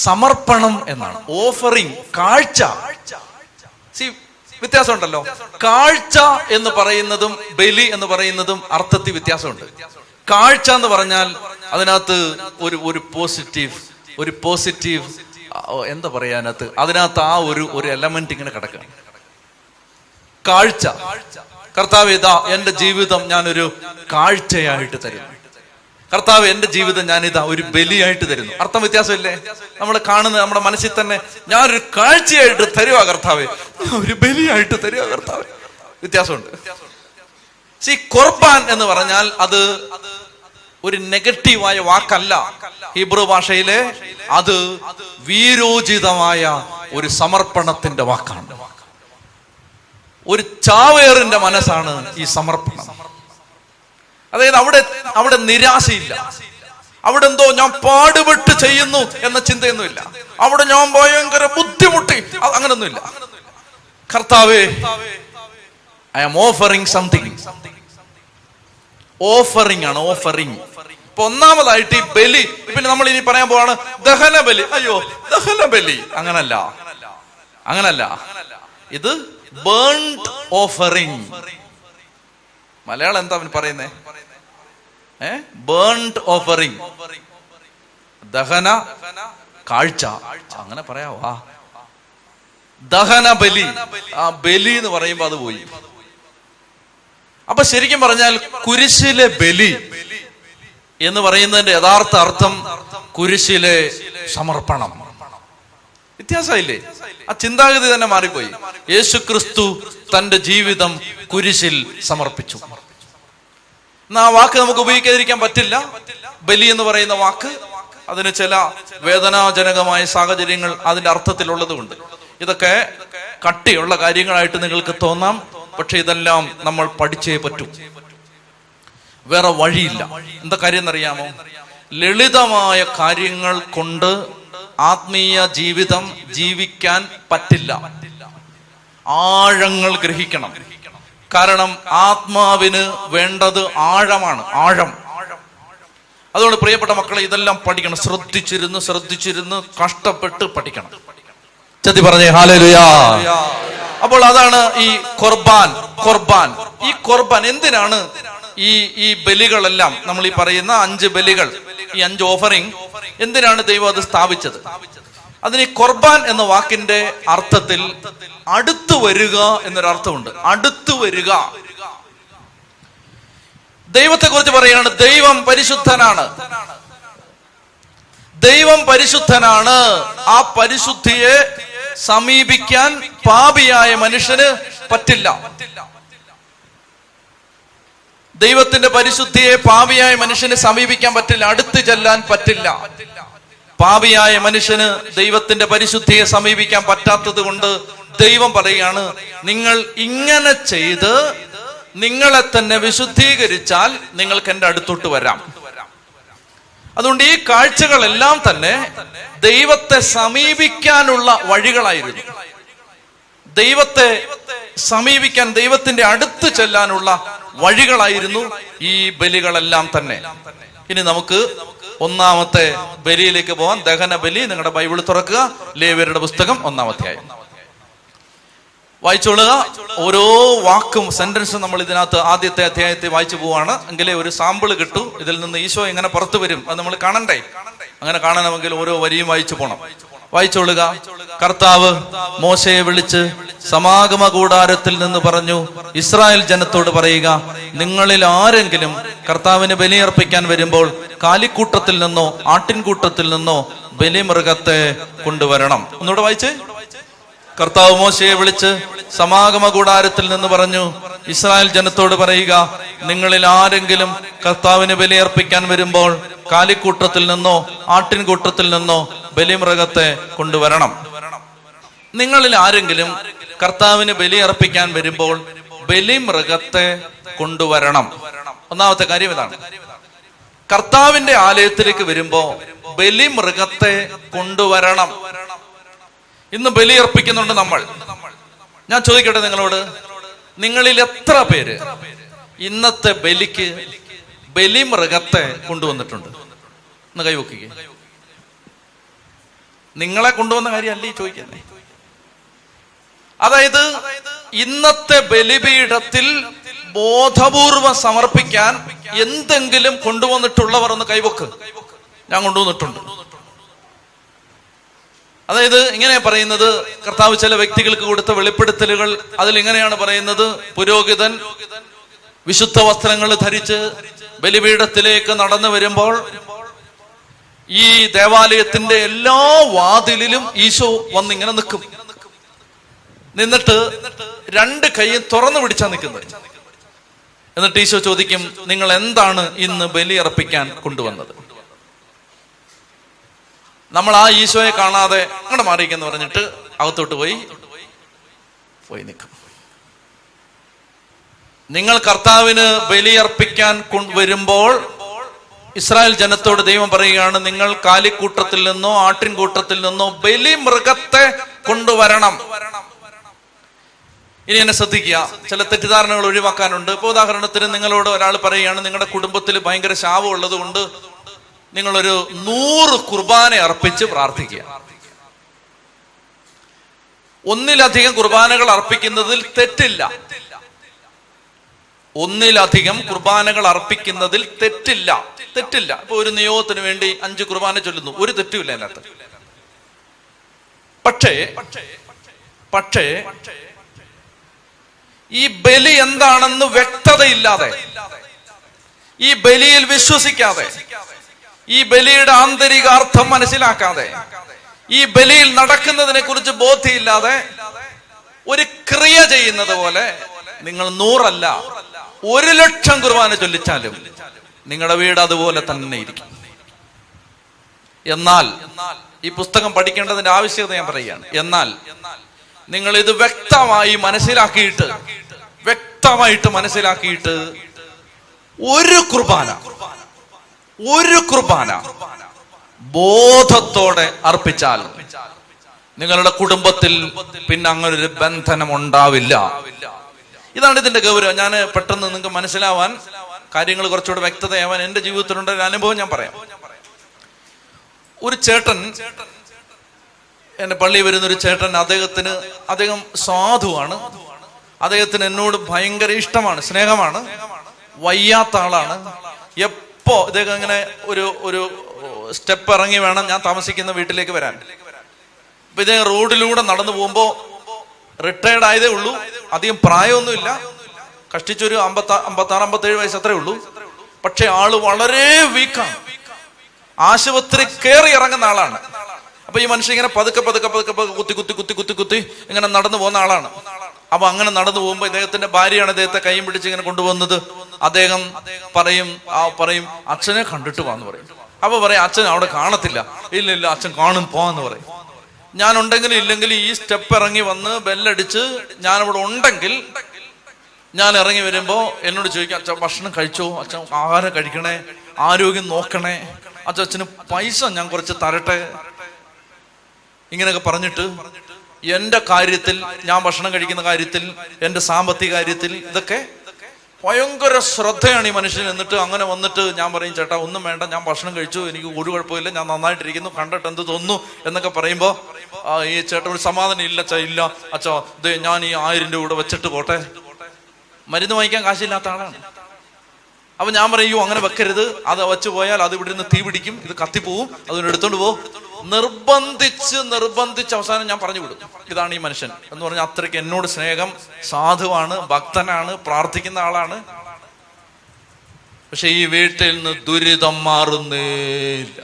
സമർപ്പണം എന്നാണ്. ഓഫറിങ്, കാഴ്ച. വ്യത്യാസമുണ്ടല്ലോ. കാഴ്ച എന്ന് പറയുന്നതും ബലി എന്ന് പറയുന്നതും അർത്ഥത്തിൽ വ്യത്യാസമുണ്ട്. കാഴ്ച എന്ന് പറഞ്ഞാൽ അതിനകത്ത് ഒരു പോസിറ്റീവ് എന്താ പറയാ, അതിനകത്ത് ആ ഒരു എലമെന്റ് ഇങ്ങനെ കിടക്കുകയാണ്. കാഴ്ച. കർത്താവ് ഇതാ എന്റെ ജീവിതം ഞാനൊരു കാഴ്ചയായിട്ട് തരുന്നു. കർത്താവ് എന്റെ ജീവിതം ഞാനിതാ ഒരു ബലിയായിട്ട് തരുന്നു. അർത്ഥം വ്യത്യാസമില്ലേ? നമ്മൾ കാണുന്നത് നമ്മുടെ മനസ്സിൽ തന്നെ, ഞാനൊരു കാഴ്ചയായിട്ട് തരുവാ കർത്താവേ, ഒരു ബലിയായിട്ട് തരുവാ കർത്താവേ. വ്യത്യാസമുണ്ട്. ഖുർബാൻ എന്ന് പറഞ്ഞാൽ അത് ഒരു നെഗറ്റീവായ വാക്കല്ല. ഹീബ്രു ഭാഷയിലെ അത് വീരോചിതമായ ഒരു സമർപ്പണത്തിന്റെ വാക്കാണ്. ഒരു ചാവേറിന്റെ മനസ്സാണ് ഈ സമർപ്പണം. അതായത് അവിടെ നിരാശയില്ല, അവിടെ എന്തോ ഞാൻ പാടുപെട്ട് ചെയ്യുന്നു എന്ന ചിന്തയൊന്നുമില്ല, അവിടെ ഞാൻ ഭയങ്കര ബുദ്ധിമുട്ടി, അങ്ങനൊന്നുമില്ല. കർത്താവേ, I am offering something. Offering ആണ്, ഓഫറിങ്. ഇപ്പൊ ഒന്നാമതായിട്ട് ഈ ബലി, പിന്നെ നമ്മൾ ഇനി പറയാൻ പോവാണ് ദഹന ബലി. അയ്യോ, ദഹന ബലി അങ്ങനല്ല. ഇത് ബേൺഡ് ഓഫറിങ്. മലയാളം എന്താ അവന് പറയുന്നേ? Burned offering. ദഹന, കാഴ്ച, അങ്ങനെ പറയാവോ? ദഹന ബലി. ആ ബലി എന്ന് പറയുമ്പോ അത് പോയി. അപ്പൊ ശരിക്കും പറഞ്ഞാൽ കുരിശിലെ ബലി എന്ന് പറയുന്നതിന്റെ യഥാർത്ഥ അർത്ഥം കുരിശിലെ സമർപ്പണം. വ്യത്യാസമില്ലേ? ആ ചിന്താഗതി തന്നെ മാറിപ്പോയി. യേശു ക്രിസ്തു തന്റെ ജീവിതം കുരിശിൽ സമർപ്പിച്ചു. എന്നാ ആ വാക്ക് നമുക്ക് ഉപയോഗിക്കാതിരിക്കാൻ പറ്റില്ല. ബലി എന്ന് പറയുന്ന വാക്ക് അതിന് ചില വേദനാജനകമായ സാഹചര്യങ്ങൾ അതിന്റെ അർത്ഥത്തിലുള്ളതുകൊണ്ട് ഇതൊക്കെ കട്ടിയുള്ള കാര്യങ്ങളായിട്ട് നിങ്ങൾക്ക് തോന്നാം. പക്ഷെ ഇതെല്ലാം നമ്മൾ പഠിച്ചേ പറ്റൂ, വേറെ വഴിയില്ല. എന്താ കാര്യം എന്നറിയാമോ? ലളിതമായ കാര്യങ്ങൾ കൊണ്ട് ആത്മീയ ജീവിതം ജീവിക്കാൻ പറ്റില്ല. ആഴങ്ങൾ ഗ്രഹിക്കണം. കാരണം ആത്മാവിന് വേണ്ടത് ആഴമാണ്, ആഴം. അതുകൊണ്ട് പ്രിയപ്പെട്ട മക്കളെ, ഇതെല്ലാം പഠിക്കണം. ശ്രദ്ധിച്ചിരുന്ന് കഷ്ടപ്പെട്ട് പഠിക്കണം. ചതി പറഞ്ഞേ ഹല്ലേലൂയാ. അപ്പോൾ അതാണ് ഈ ഖുർബാൻ. ഈ ഖുർബാൻ എന്തിനാണ്? ഈ ബലികളെല്ലാം നമ്മൾ ഈ പറയുന്ന 5 ബലികൾ, ഈ 5 ഓഫറിംഗ് എന്തിനാണ് ദൈവം അത് സ്ഥാപിച്ചത്? അതിന് ഈ ഖുർബാൻ എന്ന വാക്കിന്റെ അർത്ഥത്തിൽ അടുത്തു വരിക എന്നൊരർത്ഥമുണ്ട്. അടുത്തു വരിക. ദൈവത്തെ കുറിച്ച് പറയുകയാണ്, ദൈവം പരിശുദ്ധനാണ്. ദൈവം പരിശുദ്ധനാണ്. ആ പരിശുദ്ധിയെ സമീപിക്കാൻ പാപിയായ മനുഷ്യന് പറ്റില്ല. ദൈവത്തിന്റെ പരിശുദ്ധിയെ പാപിയായ മനുഷ്യന് സമീപിക്കാൻ പറ്റില്ല, അടുത്ത് ചെല്ലാൻ പറ്റില്ല. പാപിയായ മനുഷ്യന് ദൈവത്തിന്റെ പരിശുദ്ധിയെ സമീപിക്കാൻ പറ്റാത്തത് കൊണ്ട് ദൈവം പറയുകയാണ്, നിങ്ങൾ ഇങ്ങനെ ചെയ്ത് നിങ്ങളെ തന്നെ വിശുദ്ധീകരിച്ചാൽ നിങ്ങൾക്ക് എന്റെ അടുത്തോട്ട് വരാം. അതുകൊണ്ട് ഈ കാഴ്ചകളെല്ലാം തന്നെ ദൈവത്തെ സമീപിക്കാനുള്ള വഴികളായിരുന്നു. ദൈവത്തെ സമീപിക്കാൻ, ദൈവത്തിന്റെ അടുത്ത് ചെല്ലാനുള്ള വഴികളായിരുന്നു ഈ ബലികളെല്ലാം തന്നെ. ഇനി നമുക്ക് ഒന്നാമത്തെ ബലിയിലേക്ക് പോകാം. ദഹന ബലി. നിങ്ങളുടെ ബൈബിൾ തുറക്കുക, ലേവ്യരുടെ പുസ്തകം 1-ാം അധ്യായം വായിച്ചോളുക. ഓരോ വാക്കും സെന്റൻസും നമ്മൾ ഇതിനകത്ത് ആദ്യത്തെ അധ്യായത്തെ വായിച്ചു പോവാണ്. എങ്കിലേ ഒരു സാമ്പിള് കിട്ടും. ഇതിൽ നിന്ന് ഈശോ എങ്ങനെ പുറത്തു വരും അത് നമ്മൾ കാണണ്ടേ. അങ്ങനെ കാണണമെങ്കിൽ ഓരോ വരിയും വായിച്ചു പോണം. വായിച്ചോളുക. കർത്താവ് മോശയെ വിളിച്ച് സമാഗമ കൂടാരത്തിൽ നിന്ന് പറഞ്ഞു, ഇസ്രായേൽ ജനത്തോട് പറയുക, നിങ്ങളിൽ ആരെങ്കിലും കർത്താവിന് ബലിയർപ്പിക്കാൻ വരുമ്പോൾ കാലിക്കൂട്ടത്തിൽ നിന്നോ ആട്ടിൻകൂട്ടത്തിൽ നിന്നോ ബലിമൃഗത്തെ കൊണ്ടുവരണം. ഒന്നുകൂടെ വായിച്ചേ. കർത്താവ് മോശയെ വിളിച്ച് സമാഗമ കൂടാരത്തിൽ നിന്ന് പറഞ്ഞു, ഇസ്രായേൽ ജനത്തോട് പറയുക, നിങ്ങളിൽ ആരെങ്കിലും കർത്താവിന് ബലിയർപ്പിക്കാൻ വരുമ്പോൾ കാലിക്കൂട്ടത്തിൽ നിന്നോ ആട്ടിൻകൂട്ടത്തിൽ നിന്നോ ബലിമൃഗത്തെ കൊണ്ടുവരണം. നിങ്ങളിൽ ആരെങ്കിലും കർത്താവിന് ബലിയർപ്പിക്കാൻ വരുമ്പോൾ ബലിമൃഗത്തെ കൊണ്ടുവരണം. ഒന്നാമത്തെ കാര്യം ഇതാണ്. കർത്താവിന്റെ ആലയത്തിലേക്ക് വരുമ്പോ ബലിമൃഗത്തെ കൊണ്ടുവരണം. ഇന്ന് ബലിയർപ്പിക്കുന്നുണ്ട് നമ്മൾ. ഞാൻ ചോദിക്കട്ടെ നിങ്ങളോട്, നിങ്ങളിൽ എത്ര പേര് ഇന്നത്തെ ബലിക്ക് ബലിമൃഗത്തെ കൊണ്ടുവന്നിട്ടുണ്ട്? ഒന്ന് കൈവക്കുക. നിങ്ങളെ കൊണ്ടുവന്ന കാര്യമല്ല ഈ ചോദിക്കുന്നത്. അതായത് ഇന്നത്തെ ബലിപീഠത്തിൽ ബോധപൂർവം സമർപ്പിക്കാൻ എന്തെങ്കിലും കൊണ്ടുവന്നിട്ടുള്ളവർ ഒന്ന് കൈവക്ക്. ഞാൻ കൊണ്ടുവന്നിട്ടുണ്ട്. അതായത് ഇങ്ങനെ പറയുന്നത്, കർത്താവ് ചില വ്യക്തികൾക്ക് കൊടുത്ത വെളിപ്പെടുത്തലുകൾ അതിൽ ഇങ്ങനെയാണ് പറയുന്നത്. പുരോഹിതൻ വിശുദ്ധ വസ്ത്രങ്ങൾ ധരിച്ച് ബലിപീഠത്തിലേക്ക് നടന്നു വരുമ്പോൾ ഈ ദേവാലയത്തിന്റെ എല്ലാ വാതിലിലും ഈശോ വന്നിങ്ങനെ നിൽക്കും. നിന്നിട്ട് 2 കൈയും തുറന്നു പിടിച്ചാ നിൽക്കുന്നത്. എന്നിട്ട് ഈശോ ചോദിക്കും, നിങ്ങൾ എന്താണ് ഇന്ന് ബലിയർപ്പിക്കാൻ കൊണ്ടുവന്നത്? നമ്മൾ ആ ഈശോയെ കാണാതെ അങ്ങോട്ട് മാറിയെന്ന് പറഞ്ഞിട്ട് അകത്തോട്ട് പോയി നിൽക്കും. നിങ്ങൾ കർത്താവിന് ബലിയർപ്പിക്കാൻ വരുമ്പോൾ ഇസ്രായേൽ ജനത്തോട് ദൈവം പറയുകയാണ്, നിങ്ങൾ കാലിക്കൂട്ടത്തിൽ നിന്നോ ആട്ടിൻകൂട്ടത്തിൽ നിന്നോ ബലിമൃഗത്തെ കൊണ്ടുവരണം. ഇനി എന്നെ ശ്രദ്ധിക്കുക, ചില തെറ്റിദ്ധാരണകൾ ഒഴിവാക്കാനുണ്ട്. ഇപ്പൊ ഉദാഹരണത്തിന് നിങ്ങളോട് ഒരാൾ പറയുകയാണ്, നിങ്ങളുടെ കുടുംബത്തിൽ ഭയങ്കര ശാപം ഉള്ളത് കൊണ്ട് നിങ്ങളൊരു 100 കുർബാന അർപ്പിച്ച് പ്രാർത്ഥിക്കുക. ഒന്നിലധികം കുർബാനകൾ അർപ്പിക്കുന്നതിൽ തെറ്റില്ല. ഒന്നിലധികം കുർബാനകൾ അർപ്പിക്കുന്നതിൽ തെറ്റില്ല. ഇപ്പൊ ഒരു നിയോഗത്തിന് വേണ്ടി 5 കുർബാന ചൊല്ലുന്നു, ഒരു തെറ്റുമില്ല അതിനകത്ത്. പക്ഷേ ഈ ബലി എന്താണെന്ന് വ്യക്തതയില്ലാതെ, ഈ ബലിയിൽ വിശ്വസിക്കാതെ, ഈ ബലിയുടെ ആന്തരികാർത്ഥം മനസ്സിലാക്കാതെ, ഈ ബലിയിൽ നടക്കുന്നതിനെ കുറിച്ച് ബോധ്യമില്ലാതെ ഒരു ക്രിയ ചെയ്യുന്നത് പോലെ നിങ്ങൾ 100 അല്ല 1,00,000 കുർബാന ചൊല്ലിച്ചാലും നിങ്ങളുടെ വീട് അതുപോലെ തന്നെ ഇരിക്കും. എന്നാൽ ഈ പുസ്തകം പഠിക്കേണ്ടതിന്റെ ആവശ്യകത ഞാൻ പറയുകയാണ്. എന്നാൽ നിങ്ങൾ ഇത് വ്യക്തമായിട്ട് മനസ്സിലാക്കിയിട്ട് ഒരു കുർബാന ബോധത്തോടെ അർപ്പിച്ചാൽ നിങ്ങളുടെ കുടുംബത്തിൽ പിന്നെ അങ്ങനെ ഒരു ബന്ധനം ഉണ്ടാവില്ല. ഇതാണ് ഇതിന്റെ ഗൗരവം. ഞാൻ പെട്ടെന്ന് നിങ്ങൾക്ക് മനസ്സിലാവാൻ, കാര്യങ്ങൾ കുറച്ചുകൂടെ വ്യക്തതയാവാൻ എന്റെ ജീവിതത്തിലുണ്ട ഒരു അനുഭവം ഞാൻ പറയാം. ഒരു ചേട്ടൻ, എന്റെ പള്ളിയിൽ വരുന്നൊരു ചേട്ടൻ, അദ്ദേഹം സാധുവാണ്. അദ്ദേഹത്തിന് എന്നോട് ഭയങ്കര ഇഷ്ടമാണ്, സ്നേഹമാണ്. വയ്യാത്ത ആളാണ്. എപ്പോ ഇദ്ദേഹം ഇങ്ങനെ ഒരു സ്റ്റെപ്പ് ഇറങ്ങി വേണം ഞാൻ താമസിക്കുന്ന വീട്ടിലേക്ക് വരാൻ. അപ്പൊ ഇദ്ദേഹം റോഡിലൂടെ നടന്നു പോകുമ്പോ, റിട്ടയർഡ് ആയതേ ഉള്ളൂ, അധികം പ്രായമൊന്നുമില്ല, കഷ്ടിച്ചൊരു 56-57 വയസ്സ് അത്രേ ഉള്ളൂ. പക്ഷെ ആള് വളരെ വീക്കാണ്, ആശുപത്രി കയറി ഇറങ്ങുന്ന ആളാണ്. അപ്പൊ ഈ മനുഷ്യൻ ഇങ്ങനെ പതുക്കെ കുത്തി ഇങ്ങനെ നടന്നു പോകുന്ന ആളാണ്. അപ്പൊ അങ്ങനെ നടന്നു പോകുമ്പോ ഇദ്ദേഹത്തിന്റെ ഭാര്യയാണ് ഇദ്ദേഹത്തെ കൈയും പിടിച്ച് ഇങ്ങനെ കൊണ്ടുപോകുന്നത്. അദ്ദേഹം പറയും അച്ഛനെ കണ്ടിട്ട് പോവാന്ന് പറയും. അപ്പൊ പറയും അച്ഛൻ അവിടെ കാണത്തില്ല. ഇല്ല അച്ഛൻ കാണും, പോവാന്ന് പറയും. ഞാൻ ഉണ്ടെങ്കിലും ഇല്ലെങ്കിലും ഈ സ്റ്റെപ്പ് ഇറങ്ങി വന്ന് ബെല്ലടിച്ച് ഞാനിവിടെ ഉണ്ടെങ്കിൽ ഞാൻ ഇറങ്ങി വരുമ്പോ എന്നോട് ചോദിക്കും, അച്ഛൻ ഭക്ഷണം കഴിച്ചോ, അച്ഛൻ ആഹാരം കഴിക്കണേ, ആരോഗ്യം നോക്കണേ, അച്ഛന് പൈസ ഞാൻ കുറച്ച് തരട്ടെ, ഇങ്ങനെയൊക്കെ പറഞ്ഞിട്ട് എന്റെ കാര്യത്തിൽ, ഞാൻ ഭക്ഷണം കഴിക്കുന്ന കാര്യത്തിൽ, എന്റെ സാമ്പത്തിക കാര്യത്തിൽ ഇതൊക്കെ ഭയങ്കര ശ്രദ്ധയാണ് ഈ മനുഷ്യൻ. എന്നിട്ട് അങ്ങനെ വന്നിട്ട് ഞാൻ പറയും, ചേട്ടാ ഒന്നും വേണ്ട, ഞാൻ ഭക്ഷണം കഴിച്ചു, എനിക്ക് ഒരു കുഴപ്പമില്ല, ഞാൻ നന്നായിട്ടിരിക്കുന്നു, കണ്ടിട്ട് എന്ത് തോന്നുന്നു എന്നൊക്കെ പറയുമ്പോ ഈ ചേട്ടൻ ഒരു സമാധാനം ഇല്ല അച്ഛാ ഞാൻ ഈ 1000 രൂപ കൂടെ വെച്ചിട്ട് പോട്ടെ. മരുന്ന് വാങ്ങിക്കാൻ കാശില്ലാത്ത ആളാണ്. അപ്പൊ ഞാൻ പറയൂ, അങ്ങനെ വെക്കരുത്, അത് വെച്ച് പോയാൽ അത് ഇവിടെ നിന്ന് തീ പിടിക്കും, ഇത് കത്തിപ്പോവും, അതിന് എടുത്തോണ്ട് പോകും. നിർബന്ധിച്ച് അവസാനം ഞാൻ പറഞ്ഞു വിടും, ഇതാണ് ഈ മനുഷ്യൻ എന്ന് പറഞ്ഞാൽ അത്രയ്ക്ക് എന്നോട് സ്നേഹം, സാധുവാണ്, ഭക്തനാണ്, പ്രാർത്ഥിക്കുന്ന ആളാണ്. പക്ഷെ ഈ വീട്ടിൽ നിന്ന് ദുരിതം മാറുന്നേയില്ല.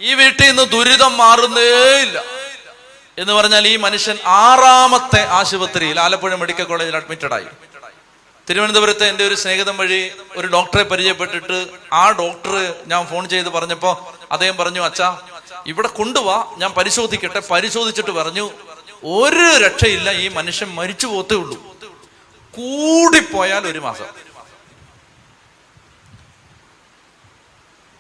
ഈ വീട്ടിൽ നിന്ന് ദുരിതം മാറുന്നേയില്ല എന്ന് പറഞ്ഞാൽ ഈ മനുഷ്യൻ 6ാമത്തെ ആശുപത്രിയിൽ, ആലപ്പുഴ മെഡിക്കൽ കോളേജിൽ അഡ്മിറ്റഡായി. തിരുവനന്തപുരത്ത് എൻ്റെ ഒരു സ്നേഹിതൻ വഴി ഒരു ഡോക്ടറെ പരിചയപ്പെട്ടിട്ട് ആ ഡോക്ടർ ഞാൻ ഫോൺ ചെയ്ത് പറഞ്ഞപ്പോ അദ്ദേഹം പറഞ്ഞു, അച്ഛാ ഇവിടെ കൊണ്ടുപോവാ, ഞാൻ പരിശോധിക്കട്ടെ. പരിശോധിച്ചിട്ട് പറഞ്ഞു, ഒരു രക്ഷയില്ല, ഈ മനുഷ്യൻ മരിച്ചു പോത്തേ ഉള്ളൂ, കൂടിപ്പോയാൽ 1 മാസം.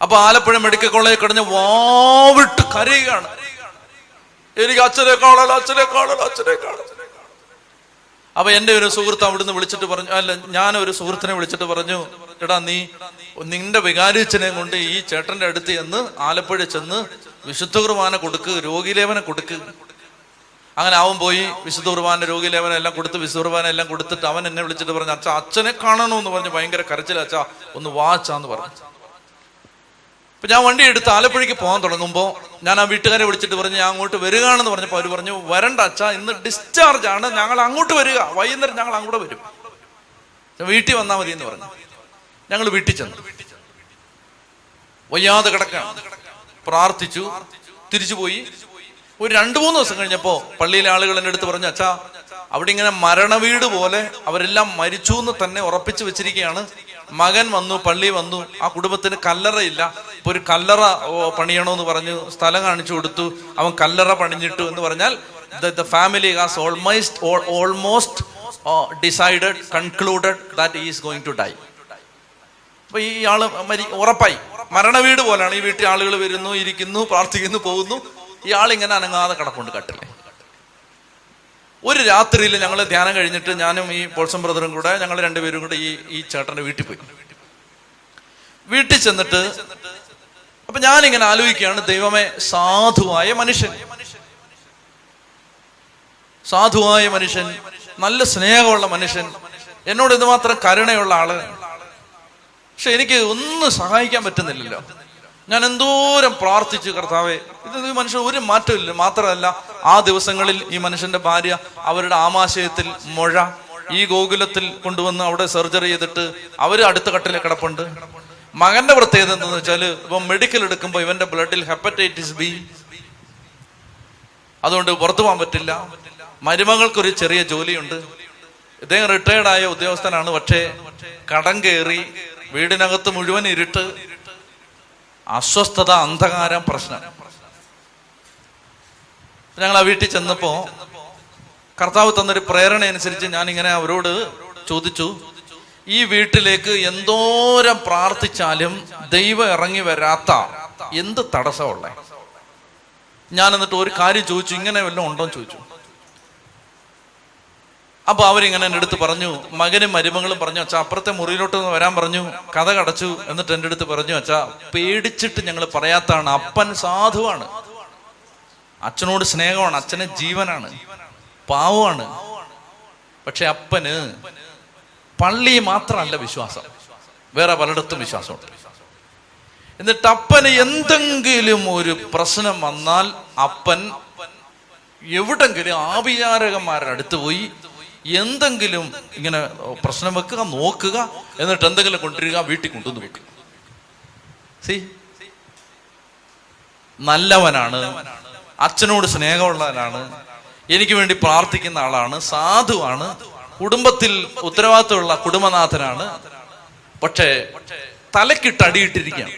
അപ്പൊ ആലപ്പുഴ മെഡിക്കൽ കോളേജിൽ കിടന്ന് വാവിട്ട് കരയുകയാണ്, എനിക്ക് അച്ഛനെ കാണാൻ. അപ്പൊ എന്റെ ഒരു സുഹൃത്ത് അവിടുന്ന് വിളിച്ചിട്ട് പറഞ്ഞു, ഞാനൊരു സുഹൃത്തിനെ വിളിച്ചിട്ട് പറഞ്ഞു, എടാ നിന്റെ വികാരിച്ചനെ കൊണ്ട് ഈ ചേട്ടന്റെ അടുത്ത് ചെന്ന് ആലപ്പുഴ ചെന്ന് വിശുദ്ധ കുർബാന കൊടുക്ക്, രോഗിലേപനം കൊടുക്ക്. അങ്ങനെ അവൻ പോയി വിശുദ്ധ കുർബാന, രോഗിലേപനം എല്ലാം കൊടുത്ത്, വിശുദ്ധ കുർബാന എല്ലാം കൊടുത്തിട്ട് അവൻ എന്നെ വിളിച്ചിട്ട് പറഞ്ഞു, അച്ഛനെ കാണണമെന്ന് പറഞ്ഞു, ഭയങ്കര കരച്ചില, അച്ഛാ ഒന്ന് വാച്ചാന്ന് പറഞ്ഞു. അപ്പൊ ഞാൻ വണ്ടി എടുത്ത് ആലപ്പുഴയ്ക്ക് പോകാൻ തുടങ്ങുമ്പോൾ ഞാൻ ആ വീട്ടുകാരെ വിളിച്ചിട്ട് പറഞ്ഞു, ഞാൻ അങ്ങോട്ട് വരികയാണെന്ന് പറഞ്ഞപ്പോൾ അവർ പറഞ്ഞു, വരണ്ട അച്ഛാ, ഇന്ന് ഡിസ്ചാർജ് ആണ്, ഞങ്ങൾ അങ്ങോട്ട് വരിക, വൈകുന്നേരം ഞങ്ങൾ അങ്ങോട്ട് വരും, വീട്ടിൽ വന്നാൽ മതി എന്ന് പറഞ്ഞു. ഞങ്ങൾ വീട്ടിൽ ചെന്നു, വയ്യാതെ കിടക്കാൻ പ്രാർത്ഥിച്ചു, തിരിച്ചുപോയി. ഒരു 2-3 ദിവസം കഴിഞ്ഞപ്പോ പള്ളിയിലെ ആളുകൾ എൻ്റെ അടുത്ത് പറഞ്ഞു, അച്ഛാ അവിടെ ഇങ്ങനെ മരണവീട് പോലെ അവരെല്ലാം മരിച്ചു എന്ന് തന്നെ ഉറപ്പിച്ചു വെച്ചിരിക്കുകയാണ്. മകൻ വന്നു, പള്ളി വന്നു, ആ കുടുംബത്തിന് കല്ലറയില്ല, ഇപ്പൊ ഒരു കല്ലറ പണിയണോന്ന് പറഞ്ഞു, സ്ഥലം കാണിച്ചു കൊടുത്തു, അവൻ കല്ലറ പണിഞ്ഞിട്ടു എന്ന് പറഞ്ഞാൽ the family has almost decided, concluded that he is going to die. അപ്പൊ ഈ ആള് ഉറപ്പായി, മരണവീട് പോലാണ്. ഈ വീട്ടിൽ ആളുകൾ വരുന്നു, ഇരിക്കുന്നു, പ്രാർത്ഥിക്കുന്നു, പോകുന്നു, ഈ ആളിങ്ങനെ അനങ്ങാതെ കിടപ്പുണ്ട് കട്ടില്. ഒരു രാത്രിയിൽ ഞങ്ങൾ ധ്യാനം കഴിഞ്ഞിട്ട് ഞാനും ഈ പോൾസം ബ്രദറും കൂടെ, ഞങ്ങൾ 2 പേരും കൂടെ ഈ ചേട്ടന്റെ വീട്ടിൽ പോയി. വീട്ടിൽ ചെന്നിട്ട് അപ്പൊ ഞാനിങ്ങനെ ആലോചിക്കുകയാണ്, ദൈവമേ, സാധുവായ മനുഷ്യൻ, നല്ല സ്നേഹമുള്ള മനുഷ്യൻ, എന്നോട് എന്തുമാത്രം കരുണയുള്ള ആള്, പക്ഷെ എനിക്ക് ഒന്നും സഹായിക്കാൻ പറ്റുന്നില്ലല്ലോ. ഞാൻ എന്തോരം പ്രാർത്ഥിച്ചു, കർത്താവേ, ഇത് ഈ മനുഷ്യൻ ഒരു മാറ്റമില്ല. മാത്രമല്ല ആ ദിവസങ്ങളിൽ ഈ മനുഷ്യന്റെ ഭാര്യ അവരുടെ ആമാശയത്തിൽ മുഴ, ഈ ഗോകുലത്തിൽ കൊണ്ടുവന്ന് അവിടെ സർജറി ചെയ്തിട്ട് അവര് അടുത്ത കട്ടിലെ കിടപ്പുണ്ട്. മകന്റെ പ്രത്യേകത എന്താണെന്ന് വെച്ചാൽ ഇപ്പൊ മെഡിക്കൽ എടുക്കുമ്പോൾ ഇവന്റെ ബ്ലഡിൽ ഹെപ്പറ്റൈറ്റിസ് ബി, അതുകൊണ്ട് പുറത്തു പോകാൻ പറ്റില്ല. മരുമകൾക്കൊരു ചെറിയ ജോലിയുണ്ട്, ഇദ്ദേഹം റിട്ടയർഡായ ഉദ്യോഗസ്ഥനാണ്, പക്ഷേ കടം കയറി, വീടിനകത്ത് മുഴുവൻ ഇരുട്ട്, അസ്വസ്ഥത, അന്ധകാരം, പ്രശ്നം. ഞങ്ങൾ ആ വീട്ടിൽ ചെന്നപ്പോ കർത്താവ് തന്നൊരു പ്രേരണ അനുസരിച്ച് ഞാൻ ഇങ്ങനെ അവരോട് ചോദിച്ചു, ഈ വീട്ടിലേക്ക് എന്തോരം പ്രാർത്ഥിച്ചാലും ദൈവം ഇറങ്ങി വരാത്ത എന്ത് തടസ്സമുള്ളേ? ഞാൻ എന്നിട്ട് ഒരു കാര്യം ചോദിച്ചു, ഇങ്ങനെ വല്ലതും ഉണ്ടോന്ന് ചോദിച്ചു. അപ്പൊ അവരിങ്ങനെ എൻ്റെ അടുത്ത് പറഞ്ഞു, മകനും മരുമകളും പറഞ്ഞു, അച്ഛാ അപ്പുറത്തെ മുറിയിലോട്ട് വരാൻ പറഞ്ഞു, കഥ കടച്ചു. എന്നിട്ട് എൻ്റെ അടുത്ത് പറഞ്ഞു, അച്ഛാ പേടിച്ചിട്ട് ഞങ്ങൾ പറയാത്താണ്, അപ്പൻ സാധുവാണ്, അച്ഛനോട് സ്നേഹമാണ്, അച്ഛന് ജീവനാണ്, പാവമാണ്. പക്ഷെ അപ്പന് പള്ളി മാത്രമല്ല വിശ്വാസം, വേറെ പലയിടത്തും വിശ്വാസമുണ്ട്. എന്നിട്ട് അപ്പന് എന്തെങ്കിലും ഒരു പ്രശ്നം വന്നാൽ അപ്പൻ എവിടെങ്കിലും ആഭിചാരകന്മാരുടെ അടുത്ത് പോയി എന്തെങ്കിലും ഇങ്ങനെ പ്രശ്നം വെക്കുക, നോക്കുക, എന്നിട്ട് എന്തെങ്കിലും കൊണ്ടുവരിക, വീട്ടിൽ കൊണ്ടുവന്ന് വെക്കുക. നല്ലവനാണ്, അച്ഛനോട് സ്നേഹമുള്ളവനാണ്, എനിക്ക് വേണ്ടി പ്രാർത്ഥിക്കുന്ന ആളാണ്, സാധുവാണ്, കുടുംബത്തിൽ ഉത്തരവാദിത്തമുള്ള കുടുംബനാഥനാണ്. പക്ഷേ തലക്കിട്ട് അടിയിട്ടിരിക്കുകയാണ്.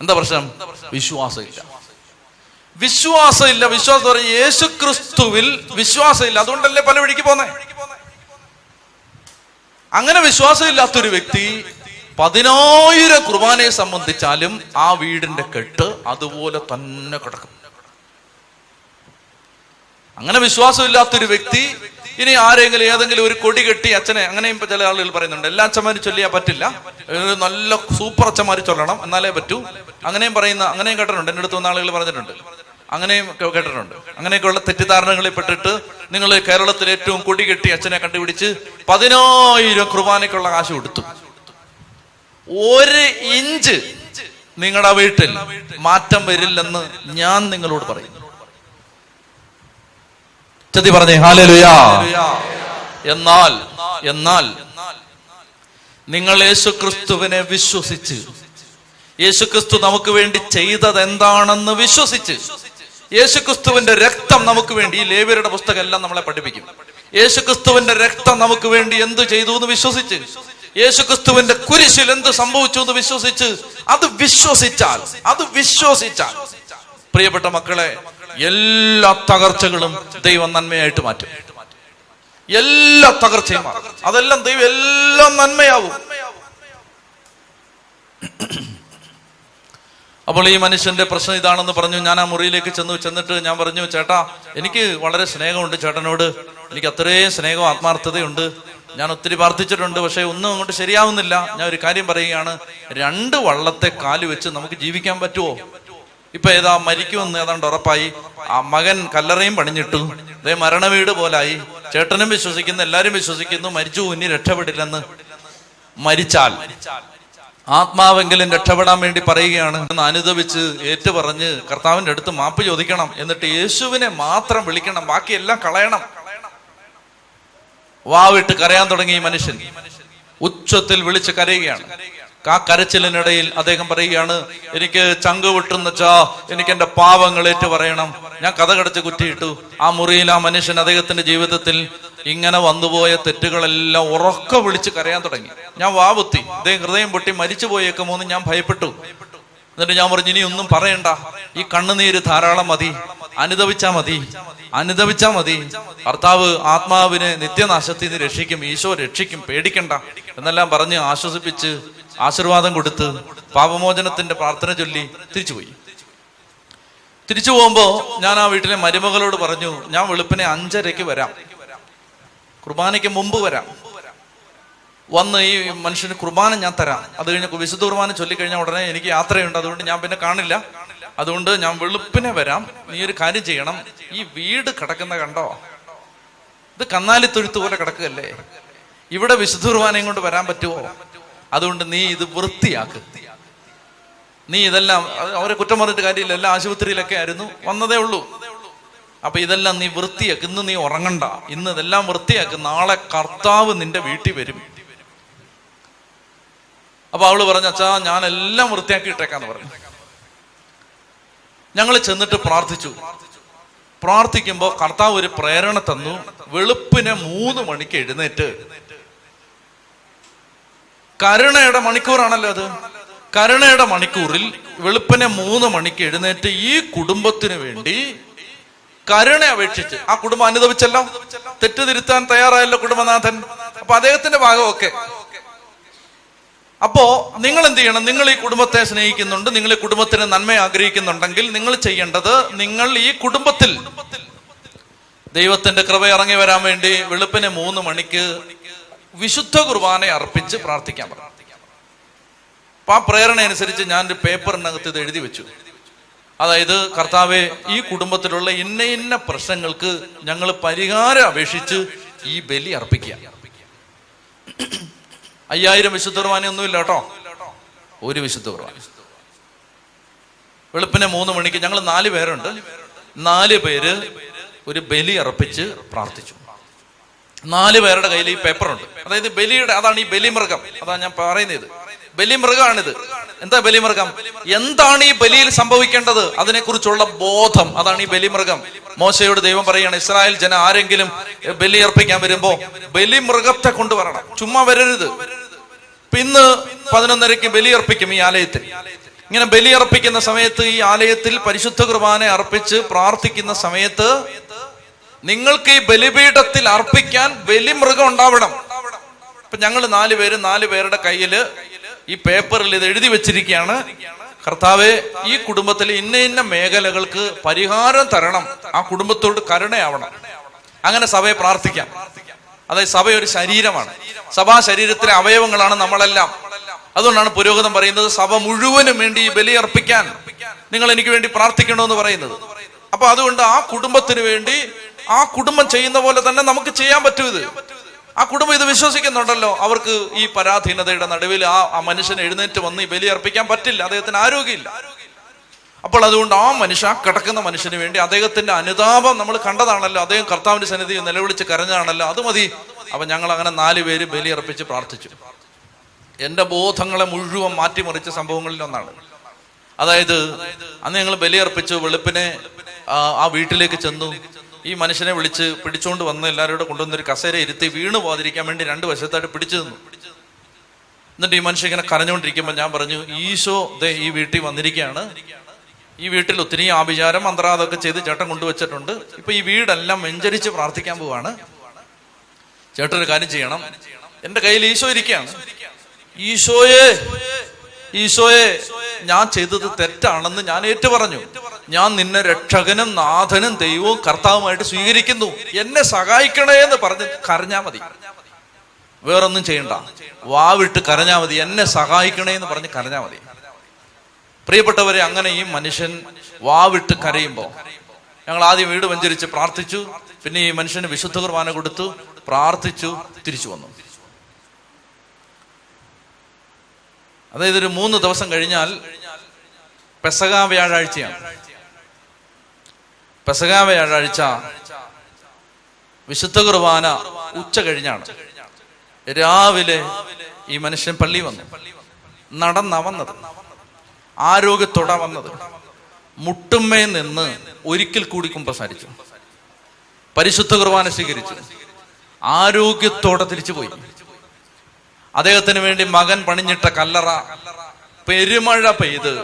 എന്താ പ്രശ്നം? വിശ്വാസമില്ല. വിശ്വാസമില്ല. വിശ്വാസം പറഞ്ഞ യേശു ക്രിസ്തുവിൽ വിശ്വാസമില്ല. അതുകൊണ്ടല്ലേ പല വഴിക്ക് പോന്നെ. അങ്ങനെ വിശ്വാസമില്ലാത്തൊരു വ്യക്തി 10,000 കുർബാനയെ സംബന്ധിച്ചാലും ആ വീടിന്റെ കെട്ട് അതുപോലെ തന്നെ കിടക്കും. അങ്ങനെ വിശ്വാസമില്ലാത്തൊരു വ്യക്തി ഇനി ആരെങ്കിലും ഏതെങ്കിലും ഒരു കൊടി കെട്ടി അച്ഛനെ, അങ്ങനെയും ഇപ്പൊ ചില ആളുകൾ പറയുന്നുണ്ട്, എല്ലാ അച്ഛന്മാരും ചൊല്ലിയാൽ പറ്റില്ല, നല്ല സൂപ്പർ അച്ഛന്മാര് ചൊല്ലണം എന്നാലേ പറ്റൂ, അങ്ങനെയും അങ്ങനെയും കേട്ടിട്ടുണ്ട്. എൻ്റെ അടുത്ത് വന്ന ആളുകൾ പറഞ്ഞിട്ടുണ്ട്, അങ്ങനെയും കേട്ടിട്ടുണ്ട്. അങ്ങനെയൊക്കെയുള്ള തെറ്റിദ്ധാരണകളിൽ പെട്ടിട്ട് നിങ്ങൾ കേരളത്തിൽ ഏറ്റവും കൊടി കെട്ടി അച്ഛനെ കണ്ടുപിടിച്ച് 10,000 കുർബാനയ്ക്കുള്ള കാശ് കൊടുത്തു. 1 ഇഞ്ച് നിങ്ങളുടെ വീട്ടിൽ മാറ്റം വരില്ലെന്ന് ഞാൻ നിങ്ങളോട് പറയും. ചതി പറഞ്ഞേ ഹല്ലേലൂയാ. എന്നാൽ നിങ്ങൾ യേശുക്രിസ്തുവിനെ വിശ്വസിച്ച്, യേശുക്രിസ്തു നമുക്ക് വേണ്ടി ചെയ്തത് എന്താണെന്ന് വിശ്വസിച്ച്, യേശുക്രിസ്തുവിന്റെ രക്തം നമുക്ക് വേണ്ടി, ഈ ലേവ്യരുടെ പുസ്തകം എല്ലാം നമ്മളെ പഠിപ്പിക്കും, യേശുക്രിസ്തുവിന്റെ രക്തം നമുക്ക് വേണ്ടി എന്ത് ചെയ്തു എന്ന് വിശ്വസിച്ച്, യേശുക്രിസ്തുവിന്റെ കുരിശിൽ എന്ത് സംഭവിച്ചു എന്ന് വിശ്വസിച്ച്, അത് വിശ്വസിച്ചാൽ പ്രിയപ്പെട്ട മക്കളെ, എല്ലാ തകർച്ചകളും ദൈവം നന്മയായിട്ട് മാറ്റും. എല്ലാ തകർച്ചയും അതെല്ലാം ദൈവം എല്ലാം നന്മയാവും. അപ്പോൾ ഈ മനുഷ്യന്റെ പ്രശ്നം ഇതാണെന്ന് പറഞ്ഞു. ഞാൻ ആ മുറിയിലേക്ക് ചെന്നിട്ട് ഞാൻ പറഞ്ഞു, ചേട്ടാ എനിക്ക് വളരെ സ്നേഹമുണ്ട് ചേട്ടനോട്, എനിക്ക് അത്രയും സ്നേഹവും ആത്മാർത്ഥതയുണ്ട്, ഞാൻ ഒത്തിരി പ്രാർത്ഥിച്ചിട്ടുണ്ട്, പക്ഷെ ഒന്നും അങ്ങോട്ട് ശരിയാവുന്നില്ല. ഞാൻ ഒരു കാര്യം പറയുകയാണ്, 2 വള്ളത്തെ കാല് വെച്ച് നമുക്ക് ജീവിക്കാൻ പറ്റുമോ? ഇപ്പൊ ഏതാ മരിക്കുമെന്ന് ഏതാണ്ട് ഉറപ്പായി, ആ മകൻ കല്ലറയും പണിഞ്ഞിട്ടു, അതേ മരണവീട് പോലായി, ചേട്ടനും വിശ്വസിക്കുന്നു, എല്ലാരും വിശ്വസിക്കുന്നു, മരിച്ചു ഇനി രക്ഷപ്പെടില്ലെന്ന്. മരിച്ചാൽ ആത്മാവെങ്കിലും രക്ഷപ്പെടാൻ വേണ്ടി പറയുകയാണ് എന്ന് അനുദപിച്ച് ഏറ്റുപറഞ്ഞ് കർത്താവിന്റെ അടുത്ത് മാപ്പ് ചോദിക്കണം. എന്നിട്ട് യേശുവിനെ മാത്രം വിളിക്കണം, ബാക്കിയെല്ലാം കളയണം. വാവിട്ട് കരയാൻ തുടങ്ങി ഈ മനുഷ്യൻ. ഉച്ചത്തിൽ വിളിച്ച് കരയുകയാണ്. ആ കരച്ചിലിനിടയിൽ അദ്ദേഹം പറയുകയാണ്, എനിക്ക് ചങ്ക് വിട്ടെന്നുവെച്ചാ എനിക്ക് എന്റെ പാവങ്ങൾ ഏറ്റു പറയണം. ഞാൻ കഥ കടച്ച് കുറ്റിയിട്ടു. ആ മുറിയിൽ ആ മനുഷ്യൻ അദ്ദേഹത്തിന്റെ ജീവിതത്തിൽ ഇങ്ങനെ വന്നുപോയ തെറ്റുകളെല്ലാം ഉറക്കെ വിളിച്ച് കരയാൻ തുടങ്ങി. ഞാൻ വാവുത്തി, അദ്ദേഹം ഹൃദയം പൊട്ടി മരിച്ചു പോയേക്കുമോ എന്ന് ഞാൻ ഭയപ്പെട്ടു. എന്നിട്ട് ഞാൻ പറഞ്ഞു, ഇനി ഒന്നും പറയണ്ട, ഈ കണ്ണുനീര് ധാരാളം മതി, അനുദപിച്ചാ മതി. കർത്താവ് ആത്മാവിനെ നിത്യനാശത്തിൽ നിന്ന് രക്ഷിക്കും, ഈശോ രക്ഷിക്കും, പേടിക്കണ്ട എന്നെല്ലാം പറഞ്ഞ് ആശ്വസിപ്പിച്ച് ആശീർവാദം കൊടുത്ത് പാപമോചനത്തിന്റെ പ്രാർത്ഥന ചൊല്ലി തിരിച്ചുപോയി. തിരിച്ചു പോകുമ്പോ ഞാൻ ആ വീട്ടിലെ മരുമകളോട് പറഞ്ഞു, ഞാൻ വെളുപ്പിനെ 5:30 വരാം, കുർബാനയ്ക്ക് മുമ്പ് വരാം, വന്ന് ഈ മനുഷ്യന് കുർബാന ഞാൻ തരാം. അത് കഴിഞ്ഞ് വിശുദ്ധ കുർബാന ചൊല്ലിക്കഴിഞ്ഞാൽ ഉടനെ എനിക്ക് യാത്രയുണ്ട്, അതുകൊണ്ട് ഞാൻ പിന്നെ കാണില്ല, അതുകൊണ്ട് ഞാൻ വെളുപ്പിനെ വരാം. നീ ഒരു കാര്യം ചെയ്യണം, ഈ വീട് കിടക്കുന്ന കണ്ടോ, ഇത് കന്നാലിത്തൊഴുത്ത് പോലെ കിടക്കുകയല്ലേ, ഇവിടെ വിശുദ്ധ കുർബാനയും കൊണ്ട് വരാൻ പറ്റുമോ? അതുകൊണ്ട് നീ ഇത് വൃത്തിയാക്ക്. നീ ഇതെല്ലാം, അവരെ കുറ്റം പറഞ്ഞിട്ട് കാര്യമില്ല, എല്ലാം ആശുപത്രിയിലൊക്കെ ആയിരുന്നു, വന്നതേ ഉള്ളൂ. അപ്പൊ ഇതെല്ലാം നീ വൃത്തിയാക്ക്, ഇന്ന് നീ ഉറങ്ങണ്ട, ഇന്ന് ഇതെല്ലാം വൃത്തിയാക്ക്, നാളെ കർത്താവ് നിന്റെ വീട്ടിൽ വരും. അപ്പൊ അവള് പറഞ്ഞു, അച്ഛാ ഞാൻ എല്ലാം വൃത്തിയാക്കി ഇട്ടേക്കാന്ന് പറഞ്ഞു. ഞങ്ങൾ ചെന്നിട്ട് പ്രാർത്ഥിച്ചു. പ്രാർത്ഥിക്കുമ്പോ കർത്താവ് ഒരു പ്രേരണ തന്നു. വെളുപ്പിനെ 3 മണിക്ക് എഴുന്നേറ്റ്, കരുണയുടെ മണിക്കൂറാണല്ലോ അത്, കരുണയുടെ മണിക്കൂറിൽ വെളുപ്പിനെ 3 മണിക്ക് എഴുന്നേറ്റ് ഈ കുടുംബത്തിന് വേണ്ടി കരുണ അപേക്ഷിച്ച്, ആ കുടുംബം അനുഭവിച്ചല്ലോ, തെറ്റ് തിരുത്താൻ തയ്യാറായല്ലോ കുടുംബനാഥൻ. അപ്പൊ അദ്ദേഹത്തിന്റെ ഭാഗമൊക്കെ. അപ്പോ നിങ്ങൾ എന്ത് ചെയ്യണം? നിങ്ങൾ ഈ കുടുംബത്തെ സ്നേഹിക്കുന്നുണ്ട്, നിങ്ങൾ ഈ കുടുംബത്തിന് നന്മ ആഗ്രഹിക്കുന്നുണ്ടെങ്കിൽ നിങ്ങൾ ചെയ്യേണ്ടത്, നിങ്ങൾ ഈ കുടുംബത്തിൽ ദൈവത്തിന്റെ കൃപ ഇറങ്ങി വരാൻ വേണ്ടി വെളുപ്പിനെ 3 മണിക്ക് വിശുദ്ധ കുർബാന അർപ്പിച്ച് പ്രാർത്ഥിക്കാൻ പറഞ്ഞു. അപ്പൊ ആ പ്രേരണ അനുസരിച്ച് ഞാൻ ഒരു പേപ്പറിനകത്ത് ഇത് എഴുതി വെച്ചു. അതായത്, കർത്താവെ, ഈ കുടുംബത്തിലുള്ള ഇന്ന ഇന്ന പ്രശ്നങ്ങൾക്ക് ഞങ്ങൾ പരിഹാരം അപേക്ഷിച്ച് ഈ ബലി അർപ്പിക്കുക. 5000 വിശുദ്ധ കുർബാന ഒന്നുമില്ല കേട്ടോ, ഒരു വിശുദ്ധ കുർബാന. വെളുപ്പിനെ 3 മണിക്ക് ഞങ്ങൾ 4 പേരുണ്ട്, 4 പേര് ഒരു ബലി അർപ്പിച്ച് പ്രാർത്ഥിച്ചു. 4 പേരുടെ കയ്യിൽ ഈ പേപ്പറുണ്ട്. അതായത് ബലിയുടെ, അതാണ് ഈ ബലിമൃഗം. അതാണ് ഞാൻ പറയുന്നത്, ബലിമൃഗമാണിത്. എന്താ ബലിമൃഗം? എന്താണ് ഈ ബലിയിൽ സംഭവിക്കേണ്ടത് അതിനെക്കുറിച്ചുള്ള ബോധം, അതാണ് ഈ ബലിമൃഗം. മോശയോട് ദൈവം പറയുകയാണ്, ഇസ്രായേൽ ജനം ആരെങ്കിലും ബലി അർപ്പിക്കാൻ വരുമ്പോ ബലിമൃഗത്തെ കൊണ്ടുവരണം, ചുമ്മാ വരരുത്. ഇന്ന് 11:30 ബലിയർപ്പിക്കും ഈ ആലയത്തിൽ. ഇങ്ങനെ ബലിയർപ്പിക്കുന്ന സമയത്ത് ഈ ആലയത്തിൽ പരിശുദ്ധ കുർബാന അർപ്പിച്ച് പ്രാർത്ഥിക്കുന്ന സമയത്ത് നിങ്ങൾക്ക് ഈ ബലിപീഠത്തിൽ അർപ്പിക്കാൻ ബലിമൃഗം ഉണ്ടാവണം. ഇപ്പൊ ഞങ്ങൾ 4 പേരുടെ കയ്യില് ഈ പേപ്പറിൽ ഇത് എഴുതി വെച്ചിരിക്കുകയാണ്. കർത്താവെ, ഈ കുടുംബത്തിലെ ഇന്ന ഇന്ന മേഖലകൾക്ക് പരിഹാരം തരണം, ആ കുടുംബത്തോട് കരുണയാവണം. അങ്ങനെ സഭയെ പ്രാർത്ഥിക്കാം. അതായത് സഭ ഒരു ശരീരമാണ്, സഭാ ശരീരത്തിലെ അവയവങ്ങളാണ് നമ്മളെല്ലാം. അതുകൊണ്ടാണ് പുരോഹിതൻ പറയുന്നത്, സഭ മുഴുവനും വേണ്ടി ഈ ബലി അർപ്പിക്കാൻ നിങ്ങൾ എനിക്ക് വേണ്ടി പ്രാർത്ഥിക്കണമെന്ന് പറയുന്നത്. അപ്പൊ അതുകൊണ്ട് ആ കുടുംബത്തിന് വേണ്ടി ആ കുടുംബം ചെയ്യുന്ന പോലെ തന്നെ നമുക്ക് ചെയ്യാൻ പറ്റൂ. ഇത് ആ കുടുംബം ഇത് വിശ്വസിക്കുന്നുണ്ടല്ലോ, അവർക്ക് ഈ പരാധീനതയുടെ നടുവിൽ ആ മനുഷ്യനെ എഴുന്നേറ്റ് വന്ന് ഈ ബലി അർപ്പിക്കാൻ പറ്റില്ല, അദ്ദേഹത്തിന് ആരോഗ്യമില്ല. അപ്പോൾ അതുകൊണ്ട് ആ കിടക്കുന്ന മനുഷ്യന് വേണ്ടി അദ്ദേഹത്തിന്റെ അനുതാപം നമ്മൾ കണ്ടതാണല്ലോ, അദ്ദേഹം കർത്താവിന്റെ സന്നിധിയിൽ നിലവിളിച്ച് കരഞ്ഞതാണല്ലോ, അത് മതി. അപ്പൊ ഞങ്ങൾ അങ്ങനെ 4 പേര് ബലി അർപ്പിച്ച് പ്രാർത്ഥിച്ചു. എന്റെ ബോധങ്ങളെ മുഴുവൻ മാറ്റിമറിച്ച സംഭവങ്ങളിൽ ഒന്നാണ്. അതായത്, അന്ന് ഞങ്ങൾ ബലി അർപ്പിച്ചു. വെളുപ്പിനെ ആ വീട്ടിലേക്ക് ചെന്നു. ഈ മനുഷ്യനെ വിളിച്ച് പിടിച്ചോണ്ട് വന്ന് എല്ലാവരോടും കൊണ്ടുവന്നൊരു കസേര ഇരുത്തി വീണ് പോകാതിരിക്കാൻ വേണ്ടി 2 വശത്തായിട്ട് പിടിച്ചു നിന്നു. എന്നിട്ട് ഈ മനുഷ്യൻ ഇങ്ങനെ കരഞ്ഞുകൊണ്ടിരിക്കുമ്പോൾ ഞാൻ പറഞ്ഞു, ഈശോ ദേ ഈ വീട്ടിൽ വന്നിരിക്കുകയാണ്. ഈ വീട്ടിൽ ഒത്തിരി ആഭിചാരം മന്ത്രാതൊക്കെ ചെയ്ത് ചേട്ടൻ കൊണ്ടുവച്ചിട്ടുണ്ട്. ഇപ്പൊ ഈ വീടെല്ലാം വെഞ്ചരിച്ച് പ്രാർത്ഥിക്കാൻ പോവാണ്. ചേട്ടൻ ഒരു കാര്യം ചെയ്യണം, എന്റെ കയ്യിൽ ഈശോ ഇരിക്കുകയാണ്. ഈശോയെ, ഞാൻ ചെയ്തത് തെറ്റാണെന്ന് ഞാൻ ഏറ്റു പറഞ്ഞു. ഞാൻ നിന്നെ രക്ഷകനും നാഥനും ദൈവവും കർത്താവുമായിട്ട് സ്വീകരിക്കുന്നു, എന്നെ സഹായിക്കണേ എന്ന് പറഞ്ഞ് കരഞ്ഞാ മതി, വേറൊന്നും ചെയ്യണ്ട. വാവിട്ട് കരഞ്ഞാ മതി, എന്നെ സഹായിക്കണേ എന്ന് പറഞ്ഞ് കരഞ്ഞാ മതി. പ്രിയപ്പെട്ടവരെ, അങ്ങനെ ഈ മനുഷ്യൻ വാവിട്ട് കരയുമ്പോ ഞങ്ങൾ ആദ്യം വീട് വെഞ്ചരിച്ച് പ്രാർത്ഥിച്ചു. പിന്നെ ഈ മനുഷ്യന് വിശുദ്ധ കുർബാന കൊടുത്തു, പ്രാർത്ഥിച്ചു, തിരിച്ചു വന്നു. അതായത് ഒരു 3 ദിവസം കഴിഞ്ഞാൽ പെസഹ വ്യാഴാഴ്ചയാണ്. പെസഹ വ്യാഴാഴ്ച വിശുദ്ധ കുർബാന ഉച്ച കഴിഞ്ഞാണ്. രാവിലെ ഈ മനുഷ്യൻ പള്ളി വന്നു. നടന്നാ വന്നത്, ആരോഗ്യത്തോടെ വന്നത്. മുട്ടുമ്മേ നിന്ന് ഒരിക്കൽ കൂടി കുമ്പസാരിച്ചു, പരിശുദ്ധ കുർബാന സ്വീകരിച്ചു, ആരോഗ്യത്തോടെ തിരിച്ചുപോയി. അദ്ദേഹത്തിന് വേണ്ടി മകൻ പണിഞ്ഞിട്ട കല്ലറ പെരുമഴ പെയ്ത്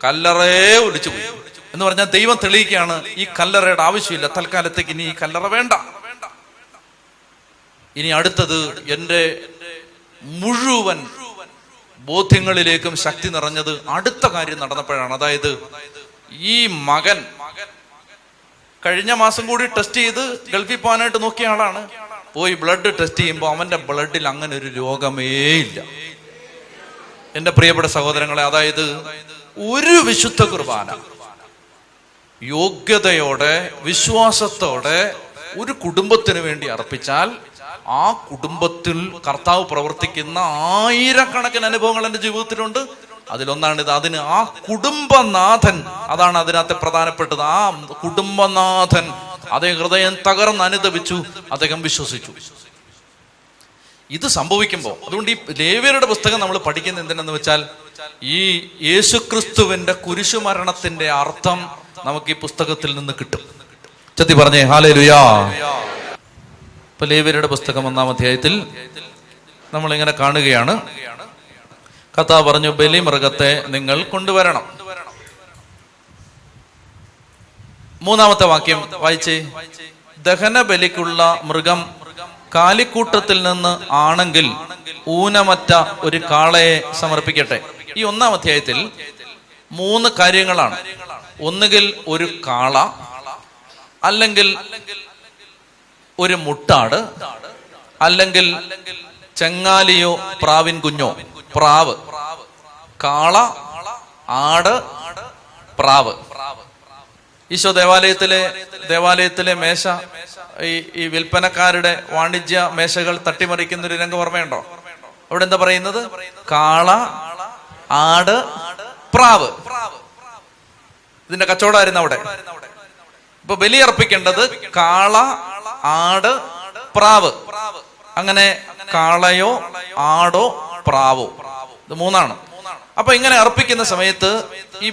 കല്ലറയെ ഒലിച്ചുപോയി എന്ന് പറഞ്ഞാൽ ദൈവം തെളിയിക്കുകയാണ്, ഈ കല്ലറയുടെ ആവശ്യമില്ല, തൽക്കാലത്തേക്ക് ഇനി ഈ കല്ലറ വേണ്ട. ഇനി അടുത്തത് എൻ്റെ മുഴുവൻ ബോധ്യങ്ങളിലേക്കും ശക്തി നിറഞ്ഞത് അടുത്ത കാര്യം നടന്നപ്പോഴാണ്. അതായത്, ഈ മകൻ കഴിഞ്ഞ മാസം കൂടി ടെസ്റ്റ് ചെയ്ത് ഗൾഫിൽ പോകാനായിട്ട് നോക്കിയ ആളാണ്. പോയി ബ്ലഡ് ടെസ്റ്റ് ചെയ്യുമ്പോൾ അവന്റെ ബ്ലഡിൽ അങ്ങനെ ഒരു രോഗമേ ഇല്ല. എന്റെ പ്രിയപ്പെട്ട സഹോദരങ്ങളെ, അതായത് ഒരു വിശുദ്ധ കുർബാന യോഗ്യതയോടെ വിശ്വാസത്തോടെ ഒരു കുടുംബത്തിന് വേണ്ടി അർപ്പിച്ചാൽ ആ കുടുംബത്തിൽ കർത്താവ് പ്രവർത്തിക്കുന്ന 1000കണക്കിന് അനുഭവങ്ങൾ എൻ്റെ ജീവിതത്തിലുണ്ട്. അതിലൊന്നാണിത്. അതിന് ആ കുടുംബനാഥൻ, അതാണ് അതിനകത്തെ പ്രധാനപ്പെട്ടത്. ആ കുടുംബനാഥൻ അദ്ദേഹം ഹൃദയം തകർന്ന് അനുദപിച്ചു, അദ്ദേഹം വിശ്വസിച്ചു. ഇത് സംഭവിക്കുമ്പോൾ, അതുകൊണ്ട് ഈ ലേവ്യരുടെ പുസ്തകം നമ്മൾ പഠിക്കുന്നത് എന്തിനെന്ന് വെച്ചാൽ, ഈ യേശുക്രിസ്തുവിന്റെ കുരിശുമരണത്തിന്റെ അർത്ഥം നമുക്ക് ഈ പുസ്തകത്തിൽ നിന്ന് കിട്ടും. ചത്തി പറഞ്ഞേ ഹല്ലേലൂയാ. ഇപ്പൊ ലേവ്യരുടെ പുസ്തകം 1-ാം അധ്യായത്തിൽ നമ്മളിങ്ങനെ കാണുകയാണ്. കർത്താവ് പറഞ്ഞു, ബലിമൃഗത്തെ നിങ്ങൾ കൊണ്ടുവരണം. 3-ാമത്തെ വാക്യം വായിച്ചേ. ദഹന ബലിക്കുള്ള മൃഗം കാലിക്കൂട്ടത്തിൽ നിന്ന് ആണെങ്കിൽ ഊനമറ്റ ഒരു കാളയെ സമർപ്പിക്കട്ടെ. ഈ 1-ാം അധ്യായത്തിൽ 3 കാര്യങ്ങളാണ്. ഒന്നുകിൽ ഒരു കാള, അല്ലെങ്കിൽ ഒരു മുട്ടാട്, അല്ലെങ്കിൽ ചെങ്ങാലിയോ പ്രാവിൻ കുഞ്ഞോ. പ്രാവ്, കാള, ആട്, പ്രാവ്. ഈശോ ദേവാലയത്തിലെ മേശ, ഈ വിൽപ്പനക്കാരുടെ വാണിജ്യ മേശകൾ തട്ടിമറിക്കുന്ന ഒരു രംഗം ഓർമ്മയുണ്ടോ? അവിടെ എന്താ പറയുന്നത്? കാള, ആട്, പ്രാവ്. ഇതിന്റെ കച്ചവടമായിരുന്നു അവിടെ. ഇപ്പൊ ബലിയർപ്പിക്കേണ്ടത് കാള, ആട്, പ്രാവ്. അങ്ങനെ കാളയോ ആടോ പ്രാവോ, ഇത് 3ആണ്. അപ്പൊ ഇങ്ങനെ അർപ്പിക്കുന്ന സമയത്ത് ഈ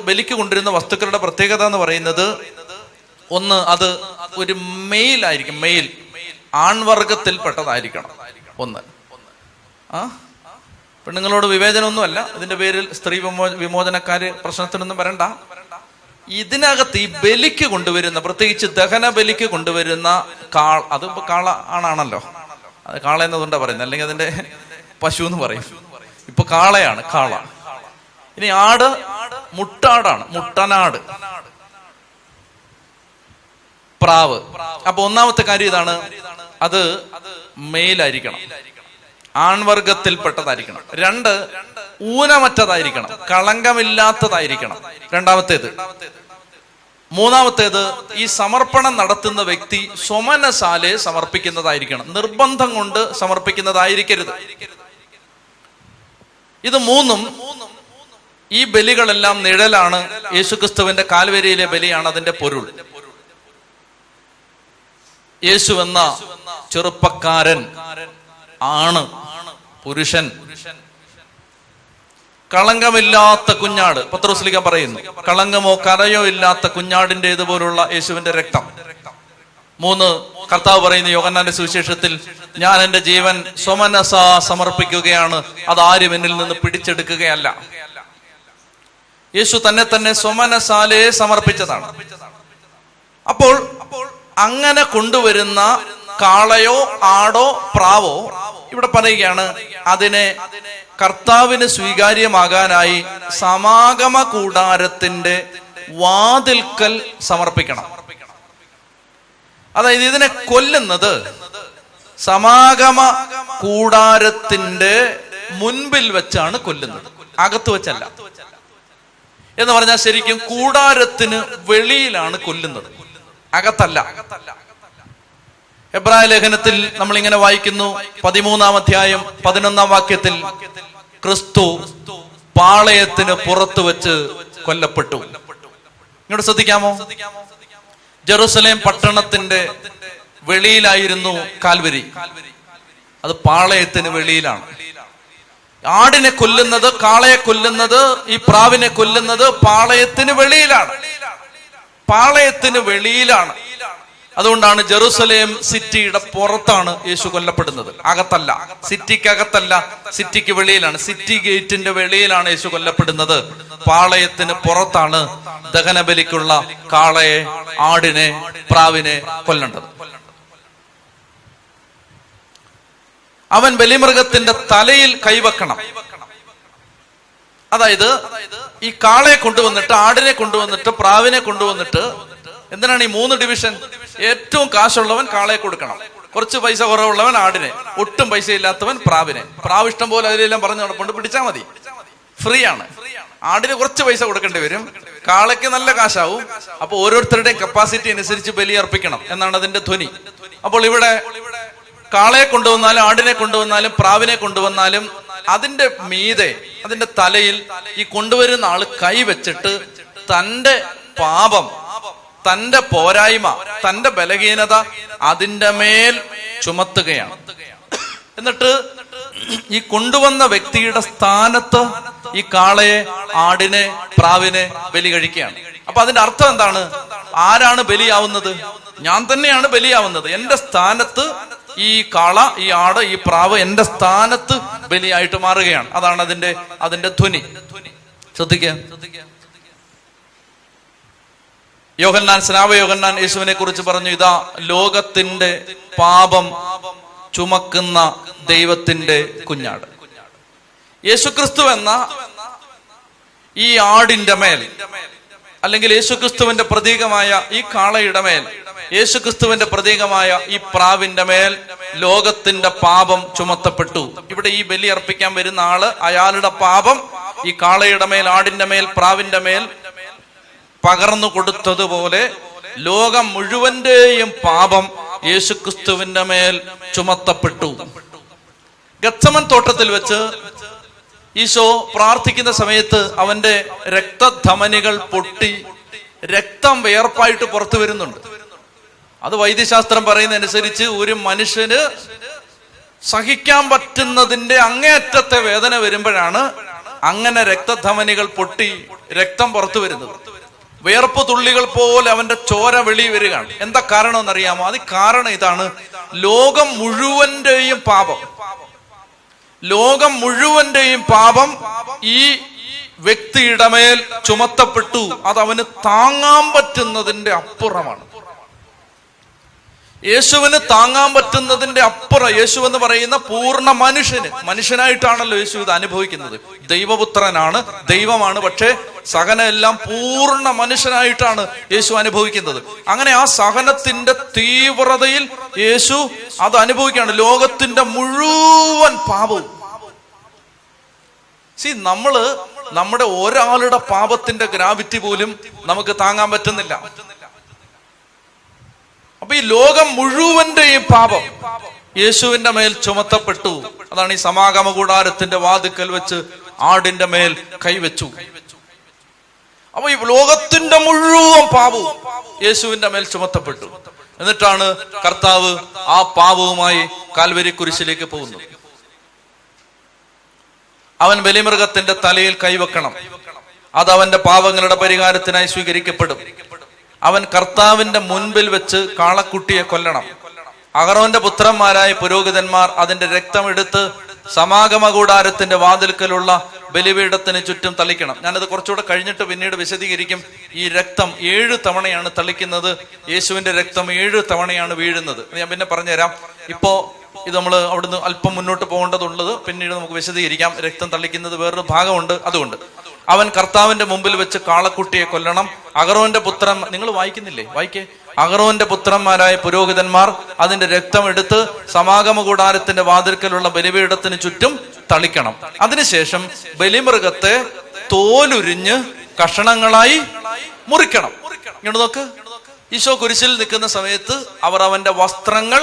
ബലിക്ക് കൊണ്ടിരുന്ന വസ്തുക്കളുടെ പ്രത്യേകത എന്ന് പറയുന്നത്, ഒന്ന്, അത് ഒരു മെയിൽ ആയിരിക്കും. മെയിൽ, ആൺവർഗത്തിൽപ്പെട്ടതായിരിക്കണം. ഒന്ന്. പെണ്ണുങ്ങളോട് വിവേചനമൊന്നുമല്ല, ഇതിന്റെ പേരിൽ സ്ത്രീ വിമോചനക്കാര് പ്രശ്നത്തിനൊന്നും വരണ്ട. ഇതിനകത്ത് ഈ ബലിക്ക് കൊണ്ടുവരുന്ന, പ്രത്യേകിച്ച് ദഹന ബലിക്ക് കൊണ്ടുവരുന്ന അത് കാള ആണാണല്ലോ, അത് കാള എന്നതുകൊണ്ടാ പറയുന്നത്, അല്ലെങ്കിൽ അതിന്റെ പശു എന്ന് പറയും. ഇപ്പൊ കാളയാണ് കാള. ഇനി ആട് മുട്ടാടാണ്, മുട്ടനാട്. പ്രാവ്. അപ്പൊ 1-ാമത്തെ കാര്യം ഇതാണ്, അത് മെയിലായിരിക്കണം, ആൺവർഗത്തിൽപ്പെട്ടതായിരിക്കണം. 2, ഊനമറ്റതായിരിക്കണം, കളങ്കമില്ലാത്തതായിരിക്കണം. 2-ാമത്തേത്. 3-ാമത്തേത്, ഈ സമർപ്പണം നടത്തുന്ന വ്യക്തി സ്വമനസാലെ സമർപ്പിക്കുന്നതായിരിക്കണം, നിർബന്ധം കൊണ്ട് സമർപ്പിക്കുന്നതായിരിക്കരുത്. ഇത് 3ഉം, ഈ ബലികളെല്ലാം നിഴലാണ്. യേശുക്രിസ്തുവിന്റെ കാൽവരിയിലെ ബലിയാണ് അതിന്റെ പൊരുൾ. യേശു എന്ന ചെറുപ്പക്കാരൻ, ആണ്, പുരുഷൻ, കളങ്കമില്ലാത്ത കുഞ്ഞാട്. പത്രോസ്ലീഹ പറയുന്നു, കളങ്കമോ കരയോ ഇല്ലാത്ത കുഞ്ഞാടിൻ്റെതുപോലുള്ള യേശുവിന്റെ രക്തം. 3, കർത്താവ് പറയുന്നു യോഹന്നാന്റെ സുവിശേഷത്തിൽ, ഞാൻ എൻ്റെ ജീവൻ സ്വമനസാ സമർപ്പിക്കുകയാണ്, അതാരും എന്നിൽ നിന്ന് പിടിച്ചെടുക്കുകയല്ല. യേശു തന്നെ സ്വമനസാലേ സമർപ്പിച്ചതാണ്. അപ്പോൾ അങ്ങനെ കൊണ്ടുവരുന്ന കാളയോ ആടോ പ്രാവോ, ഇവിടെ പറയുകയാണ്, അതിനെ കർത്താവിന് സ്വീകാര്യമാകാനായി സമാഗമ കൂടാരത്തിന്റെ വാതിൽക്കൽ സമർപ്പിക്കണം. അതായത് ഇതിനെ കൊല്ലുന്നത് സമാഗമ കൂടാരത്തിന്റെ മുൻപിൽ വെച്ചാണ് കൊല്ലുന്നത്, അകത്ത് വെച്ചല്ല. എന്ന് പറഞ്ഞാൽ ശരിക്കും കൂടാരത്തിന് വെളിയിലാണ് കൊല്ലുന്നത്, അകത്തല്ല. എബ്രായ ലേഖനത്തിൽ നമ്മൾ ഇങ്ങനെ വായിക്കുന്നു, 13-ാം അധ്യായം 11-ാം വാക്യത്തിൽ, ക്രിസ്തു പാളയത്തിന് പുറത്തു വെച്ച് കൊല്ലപ്പെട്ടു. ഇങ്ങോട്ട് ശ്രദ്ധിക്കാമോ? ജെറുസലേം പട്ടണത്തിന്റെ വെളിയിലായിരുന്നു കാൽവരി, അത് പാളയത്തിന് വെളിയിലാണ്. ആടിനെ കൊല്ലുന്നത്, കാളയെ കൊല്ലുന്നത്, ഈ പ്രാവിനെ കൊല്ലുന്നത് പാളയത്തിന് വെളിയിലാണ്, പാളയത്തിന് വെളിയിലാണ്. അതുകൊണ്ടാണ് ജെറുസലേം സിറ്റിയുടെ പുറത്താണ് യേശു കൊല്ലപ്പെടുന്നത്, അകത്തല്ല. സിറ്റിക്കകത്തല്ല, സിറ്റിക്ക് വെളിയിലാണ്. സിറ്റി ഗേറ്റിന്റെ വെളിയിലാണ് യേശു കൊല്ലപ്പെടുന്നത്. പാളയത്തിന് പുറത്താണ് ദഹനബലിക്കുള്ള കാളയെ, ആടിനെ, പ്രാവിനെ കൊല്ലേണ്ടത്. അവൻ ബലിമൃഗത്തിന്റെ തലയിൽ കൈവക്കണം. അതായത് ഈ കാളയെ കൊണ്ടുവന്നിട്ട്, ആടിനെ കൊണ്ടുവന്നിട്ട്, പ്രാവിനെ കൊണ്ടുവന്നിട്ട്, എന്തിനാണ് ഈ 3 ഡിവിഷൻ? ഏറ്റവും കാശുള്ളവൻ കാളയെ കൊടുക്കണം, കുറച്ച് പൈസ കുറവുള്ളവൻ ആടിനെ, ഒട്ടും പൈസ ഇല്ലാത്തവൻ പ്രാവിനെ. പ്രാവ് ഇഷ്ടം പോലെ അതിലെല്ലാം പറഞ്ഞു നടപ്പുണ്ട്, പിടിച്ചാൽ മതി, ഫ്രീ ആണ്. ആടിന് കുറച്ച് പൈസ കൊടുക്കേണ്ടി വരും, കാളയ്ക്ക് നല്ല കാശാവും. അപ്പൊ ഓരോരുത്തരുടെയും കപ്പാസിറ്റി അനുസരിച്ച് ബലി അർപ്പിക്കണം എന്നാണ് അതിന്റെ ധ്വനി. അപ്പോൾ ഇവിടെ കാളയെ കൊണ്ടുവന്നാലും ആടിനെ കൊണ്ടുവന്നാലും പ്രാവിനെ കൊണ്ടുവന്നാലും അതിന്റെ മീതെ, അതിന്റെ തലയിൽ ഈ കൊണ്ടുവരുന്ന ആള് കൈവച്ചിട്ട് തന്റെ പാപം, തന്റെ പോരായ്മ, തന്റെ ബലഹീനത അതിന്റെ മേൽ ചുമത്തുകയാണ്. എന്നിട്ട് ഈ കൊണ്ടുവന്ന വ്യക്തിയുടെ സ്ഥാനത്ത് ഈ കാളയെ, ആടിനെ, പ്രാവിനെ ബലി കഴിക്കുകയാണ്. അപ്പൊ അതിന്റെ അർത്ഥം എന്താണ്? ആരാണ് ബലിയാവുന്നത്? ഞാൻ തന്നെയാണ് ബലിയാവുന്നത്. എന്റെ സ്ഥാനത്ത് ഈ കാള, ഈ ആട്, ഈ പ്രാവ് എന്റെ സ്ഥാനത്ത് ബലിയായിട്ട് മാറുകയാണ്. അതാണ് അതിന്റെ ധ്വനി. ശ്രദ്ധിക്കുക. സ്നാപക യോഹന്നാൻ യേശുവിനെ കുറിച്ച് പറഞ്ഞു, ഇതാ ലോകത്തിന്റെ പാപം ചുമക്കുന്ന ദൈവത്തിന്റെ കുഞ്ഞാട്. യേശുക്രിസ്തു എന്ന ഈ ആടിന്റെ മേൽ, അല്ലെങ്കിൽ യേശുക്രിസ്തുവിന്റെ പ്രതീകമായ ഈ കാളയുടെ മേൽ, യേശുക്രിസ്തുവിന്റെ പ്രതീകമായ ഈ പ്രാവിന്റെ മേൽ ലോകത്തിന്റെ പാപം ചുമത്തപ്പെട്ടു. ഇവിടെ ഈ ബലി അർപ്പിക്കാൻ വരുന്ന ആള്, അയാളുടെ പാപം ഈ കാളയുടെ മേൽ, ആടിന്റെ മേൽ, പ്രാവിന്റെ മേൽ പകർന്നു കൊടുത്തതുപോലെ ലോകം മുഴുവന്റെയും പാപം യേശുക്രിസ്തുവിന്റെ മേൽ ചുമത്തപ്പെട്ടു. ഗത്സമൻ തോട്ടത്തിൽ വെച്ച് ഈശോ പ്രാർത്ഥിക്കുന്ന സമയത്ത് അവന്റെ രക്തധമനികൾ പൊട്ടി രക്തം വേർപ്പായിട്ട് പുറത്തു വരുന്നുണ്ട്. അത് വൈദ്യശാസ്ത്രം പറയുന്നതനുസരിച്ച് ഒരു മനുഷ്യന് സഹിക്കാൻ പറ്റുന്നതിന്റെ അങ്ങേയറ്റത്തെ വേദന വരുമ്പോഴാണ് അങ്ങനെ രക്തധമനികൾ പൊട്ടി രക്തം പുറത്തു വരുന്നത്. വേർപ്പ് തുള്ളികൾ പോലെ അവന്റെ ചോര വെളി വരികയാണ്. എന്താ കാരണം എന്നറിയാമോ? അത് കാരണം ഇതാണ്, ലോകം മുഴുവന്റെയും പാപം, ലോകം മുഴുവന്റെയും പാപം ഈ വ്യക്തിയുടെ മേൽ ചുമത്തപ്പെട്ടു. അത് അവന് താങ്ങാൻ പറ്റുന്നതിന്റെ അപ്പുറമാണ്. യേശുവിന് താങ്ങാൻ പറ്റുന്നതിന്റെ അപ്പുറം. യേശു എന്ന് പറയുന്ന പൂർണ്ണ മനുഷ്യനായിട്ടാണല്ലോ യേശു ഇത് അനുഭവിക്കുന്നത്. ദൈവപുത്രനാണ്, ദൈവമാണ്, പക്ഷേ സഹനമെല്ലാം പൂർണ്ണ മനുഷ്യനായിട്ടാണ് യേശു അനുഭവിക്കുന്നത്. അങ്ങനെ ആ സഹനത്തിന്റെ തീവ്രതയിൽ യേശു അത് അനുഭവിക്കുകയാണ്, ലോകത്തിന്റെ മുഴുവൻ പാപവും. നമ്മുടെ ഒരാളുടെ പാപത്തിന്റെ ഗ്രാവിറ്റി പോലും നമുക്ക് താങ്ങാൻ പറ്റുന്നില്ല. അപ്പൊ ഈ ലോകം മുഴുവന്റെയും പാപം യേശുവിന്റെ മേൽ ചുമത്തപ്പെട്ടു. അതാണ് ഈ സമാഗമ കൂടാരത്തിന്റെ വാതിക്കൽ വെച്ച് ആടിന്റെ മേൽ കൈവച്ചു. അപ്പൊ ഈ ലോകത്തിന്റെ മുഴുവൻ പാപവും യേശുവിന്റെ മേൽ ചുമത്തപ്പെട്ടു. എന്നിട്ടാണ് കർത്താവ് ആ പാപവുമായി കാൽവരി കുരിശിലേക്ക് പോകുന്നത്. അവൻ ബലിമൃഗത്തിന്റെ തലയിൽ കൈവെക്കണം. അത് അവന്റെ പാപങ്ങളുടെ പരിഹാരത്തിനായി സ്വീകരിക്കപ്പെടും. അവൻ കർത്താവിന്റെ മുൻപിൽ വെച്ച് കാളക്കുട്ടിയെ കൊല്ലണം. അഹറോന്റെ പുത്രന്മാരായ പുരോഹിതന്മാർ അതിന്റെ രക്തമെടുത്ത് സമാഗമ കൂടാരത്തിന്റെ വാതിൽക്കലുള്ള ബലിപീഠത്തിന് ചുറ്റും തളിക്കണം. ഞാനത് കുറച്ചുകൂടെ കഴിഞ്ഞിട്ട് പിന്നീട് വിശദീകരിക്കും. ഈ രക്തം 7 തവണയാണ് തളിക്കുന്നത്. യേശുവിന്റെ രക്തം 7 തവണയാണ് വീഴുന്നത്. ഞാൻ പിന്നെ പറഞ്ഞുതരാം. ഇപ്പോ ഇത് നമ്മൾ അവിടുന്ന് അല്പം മുന്നോട്ട് പോകേണ്ടതുള്ളത് പിന്നീട് നമുക്ക് വിശദീകരിക്കാം. രക്തം തളിക്കുന്നത് വേറൊരു ഭാഗമുണ്ട്. അതുകൊണ്ട് അവൻ കർത്താവിന്റെ മുമ്പിൽ വെച്ച് കാളക്കുട്ടിയെ കൊല്ലണം. അഹറോന്റെ പുത്രൻ, നിങ്ങൾ വായിക്കുന്നില്ലേ? വായിക്കേ. അഹറോന്റെ പുത്രന്മാരായ പുരോഹിതന്മാർ അതിന്റെ രക്തം എടുത്ത് സമാഗമ കൂടാരത്തിന്റെ വാതിൽക്കലുള്ള ബലിപീഠത്തിന് ചുറ്റും തളിക്കണം. അതിനുശേഷം ബലിമൃഗത്തെ തോലുരിഞ്ഞ് കഷണങ്ങളായി മുറിക്കണം. ഇങ്ങോട്ട് നോക്ക്. ഈശോ കുരിശിൽ നിൽക്കുന്ന സമയത്ത് അവർ അവന്റെ വസ്ത്രങ്ങൾ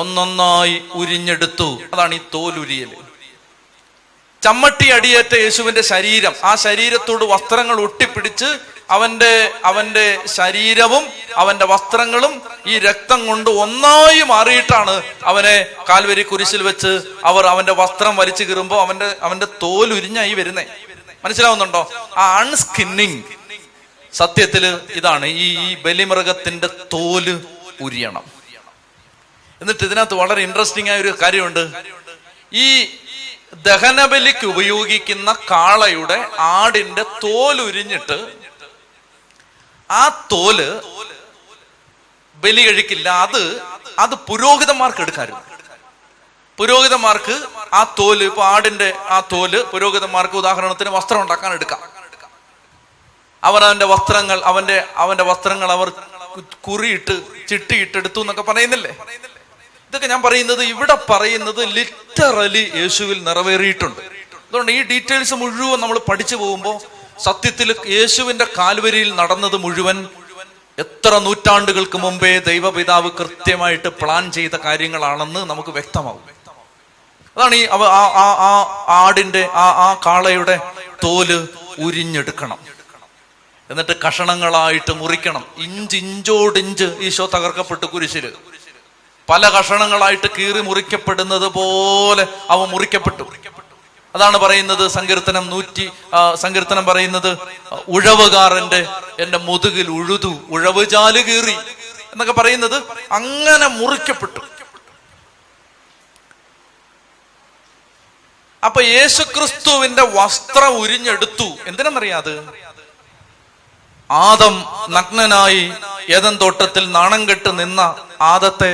ഒന്നൊന്നായി ഉരിഞ്ഞെടുത്തു. അതാണ് ഈ തോലുരിയല്. ചമ്മട്ടി അടിയേറ്റ യേശുവിന്റെ ശരീരം, ആ ശരീരത്തോട് വസ്ത്രങ്ങൾ ഒട്ടിപ്പിടിച്ച് അവന്റെ ശരീരവും അവന്റെ വസ്ത്രങ്ങളും ഈ രക്തം കൊണ്ട് ഒന്നായി മാറിയിട്ടാണ് അവനെ കാൽവരി കുരിശിൽ വെച്ച് അവർ അവന്റെ വസ്ത്രം വലിച്ചു കീറുമ്പോ അവന്റെ തോലുരിഞ്ഞായി വരുന്നേ. മനസ്സിലാവുന്നുണ്ടോ? ആ അൺസ്കിന്നിങ് സത്യത്തില് ഇതാണ്. ഈ ബലിമൃഗത്തിന്റെ തോല് ഉരിയണം. എന്നിട്ട് ഇതിനകത്ത് വളരെ ഇൻട്രസ്റ്റിംഗ് ആയ ഒരു കാര്യമുണ്ട്. ഈ ദഹനബലിക്ക് ഉപയോഗിക്കുന്ന കാളയുടെ, ആടിന്റെ തോലുരിഞ്ഞിട്ട് ആ തോല് ബലി കഴിക്കില്ല. അത് പുരോഹിതന്മാർക്ക് എടുക്കാറുണ്ട്. പുരോഹിതന്മാർക്ക് ആ തോല്, ഇപ്പൊ ആടിന്റെ ആ തോല് പുരോഹിതന്മാർക്ക് ഉദാഹരണത്തിന് വസ്ത്രം ഉണ്ടാക്കാൻ എടുക്കാം. അവർ അവന്റെ വസ്ത്രങ്ങൾ അവർ കുറിയിട്ട് ചിട്ടിയിട്ടെടുത്തു എന്നൊക്കെ പറയുന്നില്ലേ? ഇതൊക്കെ ഞാൻ പറയുന്നത്, ഇവിടെ പറയുന്നത് ലിറ്ററലി യേശുവിൽ നിറവേറിയിട്ടുണ്ട്. അതുകൊണ്ട് ഈ ഡീറ്റെയിൽസ് മുഴുവൻ നമ്മൾ പഠിച്ചു പോകുമ്പോൾ സത്യത്തിൽ യേശുവിന്റെ കാൽവരിയിൽ നടന്നത് മുഴുവൻ എത്ര നൂറ്റാണ്ടുകൾക്ക് മുമ്പേ ദൈവപിതാവ് കൃത്യമായിട്ട് പ്ലാൻ ചെയ്ത കാര്യങ്ങളാണെന്ന് നമുക്ക് വ്യക്തമാവും. അതാണ് ഈ ആടിന്റെ ആ കാളയുടെ തോല് ഉരിഞ്ഞെടുക്കണം. എന്നിട്ട് കഷണങ്ങളായിട്ട് മുറിക്കണം. ഇഞ്ചോടിഞ്ച് ഈശോ തകർക്കപ്പെട്ടു കുരിശില്. പല കഷണങ്ങളായിട്ട് കീറി മുറിക്കപ്പെടുന്നത് പോലെ അവ മുറിക്കപ്പെട്ടു. അതാണ് പറയുന്നത് സങ്കീർത്തനം പറയുന്നത്, ഉഴവുകാരന്റെ എന്റെ മുതുകിൽ ഉഴുതു, ഉഴവുചാല് കീറി എന്നൊക്കെ പറയുന്നത് അങ്ങനെ മുറിക്കപ്പെട്ടു. അപ്പൊ യേശുക്രിസ്തുവിന്റെ വസ്ത്രം ഉരിഞ്ഞെടുത്തു. എന്തിനെന്നറിയാത്? ആദം നഗ്നനായി ഏദൻ തോട്ടത്തിൽ നാണം കെട്ട് നിന്ന ആദത്തെ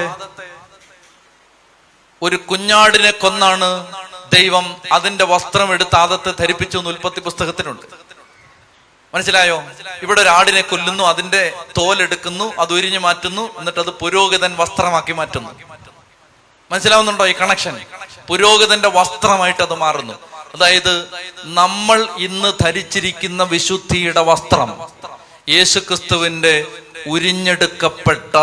ഒരു കുഞ്ഞാടിനെ കൊന്നാണ് ദൈവം അതിന്റെ വസ്ത്രം എടുത്ത് ആദത്തെ ധരിപ്പിച്ചു എന്ന് ഉൽപ്പത്തി പുസ്തകത്തിലുണ്ട്. മനസ്സിലായോ? ഇവിടെ ഒരു ആടിനെ കൊല്ലുന്നു, അതിന്റെ തോലെടുക്കുന്നു, അത് ഉരിഞ്ഞു മാറ്റുന്നു, എന്നിട്ട് അത് പുരോഹിതൻ വസ്ത്രമാക്കി മാറ്റുന്നു. മനസ്സിലാവുന്നുണ്ടോ ഈ കണക്ഷൻ? പുരോഹിതന്റെ വസ്ത്രമായിട്ട് അത് മാറുന്നു. അതായത് നമ്മൾ ഇന്ന് ധരിച്ചിരിക്കുന്ന വിശുദ്ധിയുടെ വസ്ത്രം യേശുക്രിസ്തുവിന്റെ ഉരിഞ്ഞെടുക്കപ്പെട്ട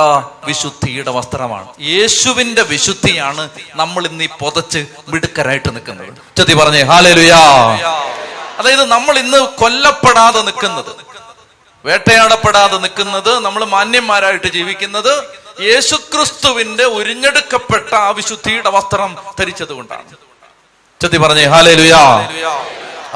വിശുദ്ധിയുടെ വസ്ത്രമാണ്. യേശുവിന്റെ വിശുദ്ധിയാണ് നമ്മൾ ഇന്ന് ഈ പൊതച്ച് മിടുക്കരായിട്ട് നിൽക്കുന്നത്. ചൊല്ലി പറഞ്ഞേ ഹല്ലേലൂയാ. അതായത് നമ്മൾ ഇന്ന് കൊല്ലപ്പെടാതെ നിൽക്കുന്നത്, വേട്ടയാടപ്പെടാതെ നിൽക്കുന്നത്, നമ്മൾ മാന്യന്മാരായിട്ട് ജീവിക്കുന്നത് യേശുക്രിസ്തുവിന്റെ ഉരിഞ്ഞെടുക്കപ്പെട്ട ആ വിശുദ്ധിയുടെ വസ്ത്രം ധരിച്ചത് കൊണ്ടാണ്. ചൊല്ലി പറഞ്ഞേ ഹല്ലേലൂയാ.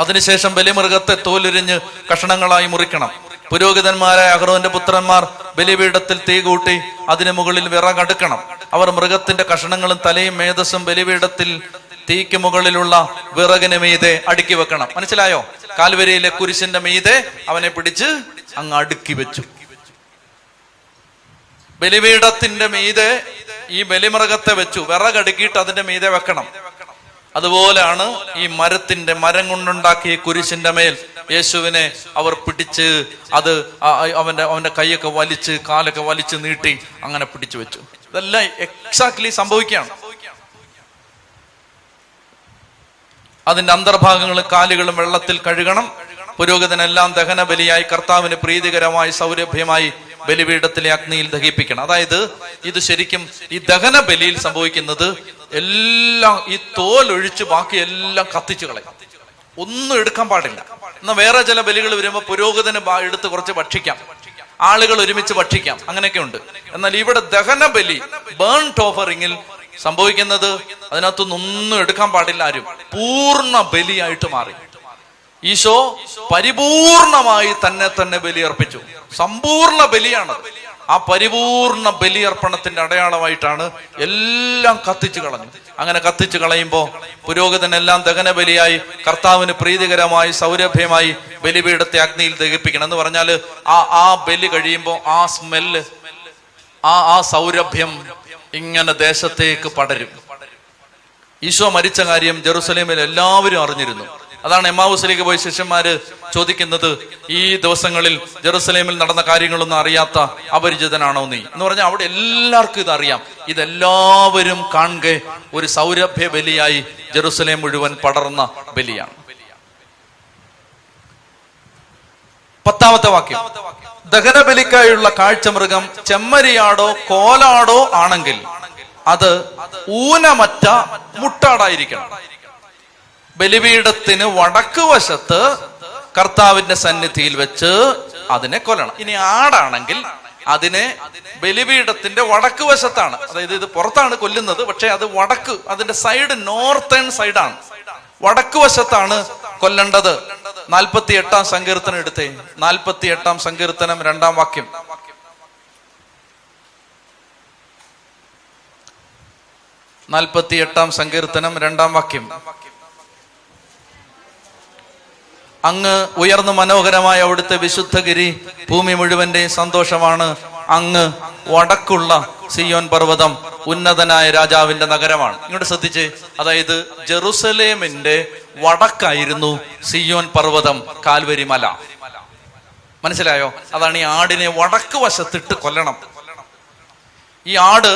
അതിനുശേഷം ബലിമൃഗത്തെ തോലുരിഞ്ഞ് കഷണങ്ങളായി മുറിക്കണം. പുരോഹിതന്മാരായ അഹ്റോന്റെ പുത്രന്മാർ ബലിപീഠത്തിൽ തീ കൂട്ടി അതിന് മുകളിൽ വിറകടുക്കണം. അവർ മൃഗത്തിന്റെ കഷണങ്ങളും തലയും മേധസ്സും ബലിപീഠത്തിൽ തീക്ക് മുകളിലുള്ള വിറകിന് മീതെ അടുക്കി വെക്കണം. മനസ്സിലായോ? കാൽവരിയിലെ കുരിശിന്റെ മീതെ അവനെ പിടിച്ച് അങ്ങ് അടുക്കി വെച്ചു. ബലിപീഠത്തിന്റെ മീതെ ഈ ബലിമൃഗത്തെ വെച്ചു, വിറകടുക്കിയിട്ട് അതിന്റെ മീതെ വെക്കണം. അതുപോലെയാണ് ഈ മരം കൊണ്ടുണ്ടാക്കിയ കുരിശിന്റെ മേൽ യേശുവിനെ അവർ പിടിച്ച് അത് അവന്റെ കൈയൊക്കെ വലിച്ച് കാലൊക്കെ വലിച്ച് നീട്ടി അങ്ങനെ പിടിച്ചു വെച്ചു. ഇതെല്ലാം എക്സാക്ട്ലി സംഭവിക്കുകയാണ്. അതിന്റെ അന്തർഭാഗങ്ങളും കാലുകളും വെള്ളത്തിൽ കഴുകണം. പുരോഹിതനെല്ലാം ദഹന ബലിയായി കർത്താവിന് പ്രീതികരമായി സൗരഭ്യമായി ബലിപീഠത്തിലെ അഗ്നിയിൽ ദഹിപ്പിക്കണം. അതായത് ഇത് ശരിക്കും ഈ ദഹന ബലിയിൽ സംഭവിക്കുന്നത് എല്ലാം ഈ തോലൊഴിച്ച് ബാക്കി എല്ലാം കത്തിച്ചു കളയും, ഒന്നും എടുക്കാൻ പാടില്ല. എന്നാൽ വേറെ ചില ബലികൾ വരുമ്പോൾ പുരോഹിതന് എടുത്ത് കുറച്ച് ഭക്ഷിക്കാം, ആളുകൾ ഒരുമിച്ച് ഭക്ഷിക്കാം, അങ്ങനെയൊക്കെ ഉണ്ട്. എന്നാൽ ഇവിടെ ദഹന ബലി, ബേൺഡ് ഓഫറിങ്ങിൽ സംഭവിക്കുന്നത് അതിനകത്തുനിന്നൊന്നും എടുക്കാൻ പാടില്ല ആരും. പൂർണ്ണ ബലിയായിട്ട് മാറി. ഈശോ പരിപൂർണമായി തന്നെ ബലിയർപ്പിച്ചു. സമ്പൂർണ്ണ ബലിയാണ്. ആ പരിപൂർണ ബലിയർപ്പണത്തിന്റെ അടയാളമായിട്ടാണ് എല്ലാം കത്തിച്ചു കളഞ്ഞു. അങ്ങനെ കത്തിച്ചു കളയുമ്പോൾ പുരോഹിതനെല്ലാം ദഹന ബലിയായി കർത്താവിന് പ്രീതികരമായി സൗരഭ്യമായി ബലിപീഠത്തെ അഗ്നിയിൽ ദഹിപ്പിക്കണം. എന്ന് പറഞ്ഞാല് ആ ബലി കഴിയുമ്പോൾ ആ സ്മെല്ല്, ആ സൗരഭ്യം ഇങ്ങനെ ദേശത്തേക്ക് പടരും. ഈശോ മരിച്ച കാര്യം ജെറുസലേമിൽ എല്ലാവരും അറിഞ്ഞിരുന്നു. അതാണ് എമ്മാവുസിലേക്ക് പോയ ശിഷ്യന്മാര് ചോദിക്കുന്നത്, ഈ ദിവസങ്ങളിൽ ജെറുസലേമിൽ നടന്ന കാര്യങ്ങളൊന്നും അറിയാത്ത അപരിചിതനാണോ നീ എന്ന് പറഞ്ഞാൽ അവിടെ എല്ലാവർക്കും ഇതറിയാം. ഇതെല്ലാവരും കാണുക ഒരു സൗരഭ്യ ബലിയായി ജെറുസലേം മുഴുവൻ പടർന്ന ബലിയാണ്. 10ാമത്തെ വാക്യം, ദഹനബലിക്കായുള്ള കാഴ്ചമൃഗം ചെമ്മരിയാടോ കോലാടോ ആണെങ്കിൽ അത് ഊനമറ്റ മുട്ടാടായിരിക്കണം. ബലിപീഠത്തിന് വടക്ക് വശത്ത് കർത്താവിന്റെ സന്നിധിയിൽ വെച്ച് അതിനെ കൊല്ലണം. ഇനി ആടാണെങ്കിൽ അതിനെ ബലിപീഠത്തിന്റെ വടക്ക് വശത്താണ്, അതായത് ഇത് പുറത്താണ് കൊല്ലുന്നത്, പക്ഷെ അത് വടക്ക്, അതിന്റെ സൈഡ് നോർത്തേൺ സൈഡാണ്, വടക്ക് വശത്താണ് കൊല്ലേണ്ടത്. 48-ാം സങ്കീർത്തനം എടുത്തേ. 48-ാം സങ്കീർത്തനം 2-ാം വാക്യം. സങ്കീർത്തനം 2-ാം വാക്യം. അങ്ങ് ഉയർന്നു മനോഹരമായ അവിടുത്തെ വിശുദ്ധഗിരി ഭൂമി മുഴുവന്റെയും സന്തോഷമാണ്. അങ്ങ് വടക്കുള്ള സിയോൻ പർവ്വതം ഉന്നതനായ രാജാവിന്റെ നഗരമാണ്. ഇങ്ങോട്ട് ശ്രദ്ധിച്ച്, അതായത് ജെറുസലേമിന്റെ വടക്കായിരുന്നു സിയോൻ പർവ്വതം, കാൽവരി മല. മനസ്സിലായോ? അതാണ് ഈ ആടിനെ വടക്ക് വശത്തിട്ട് കൊല്ലണം. ഈ ആട്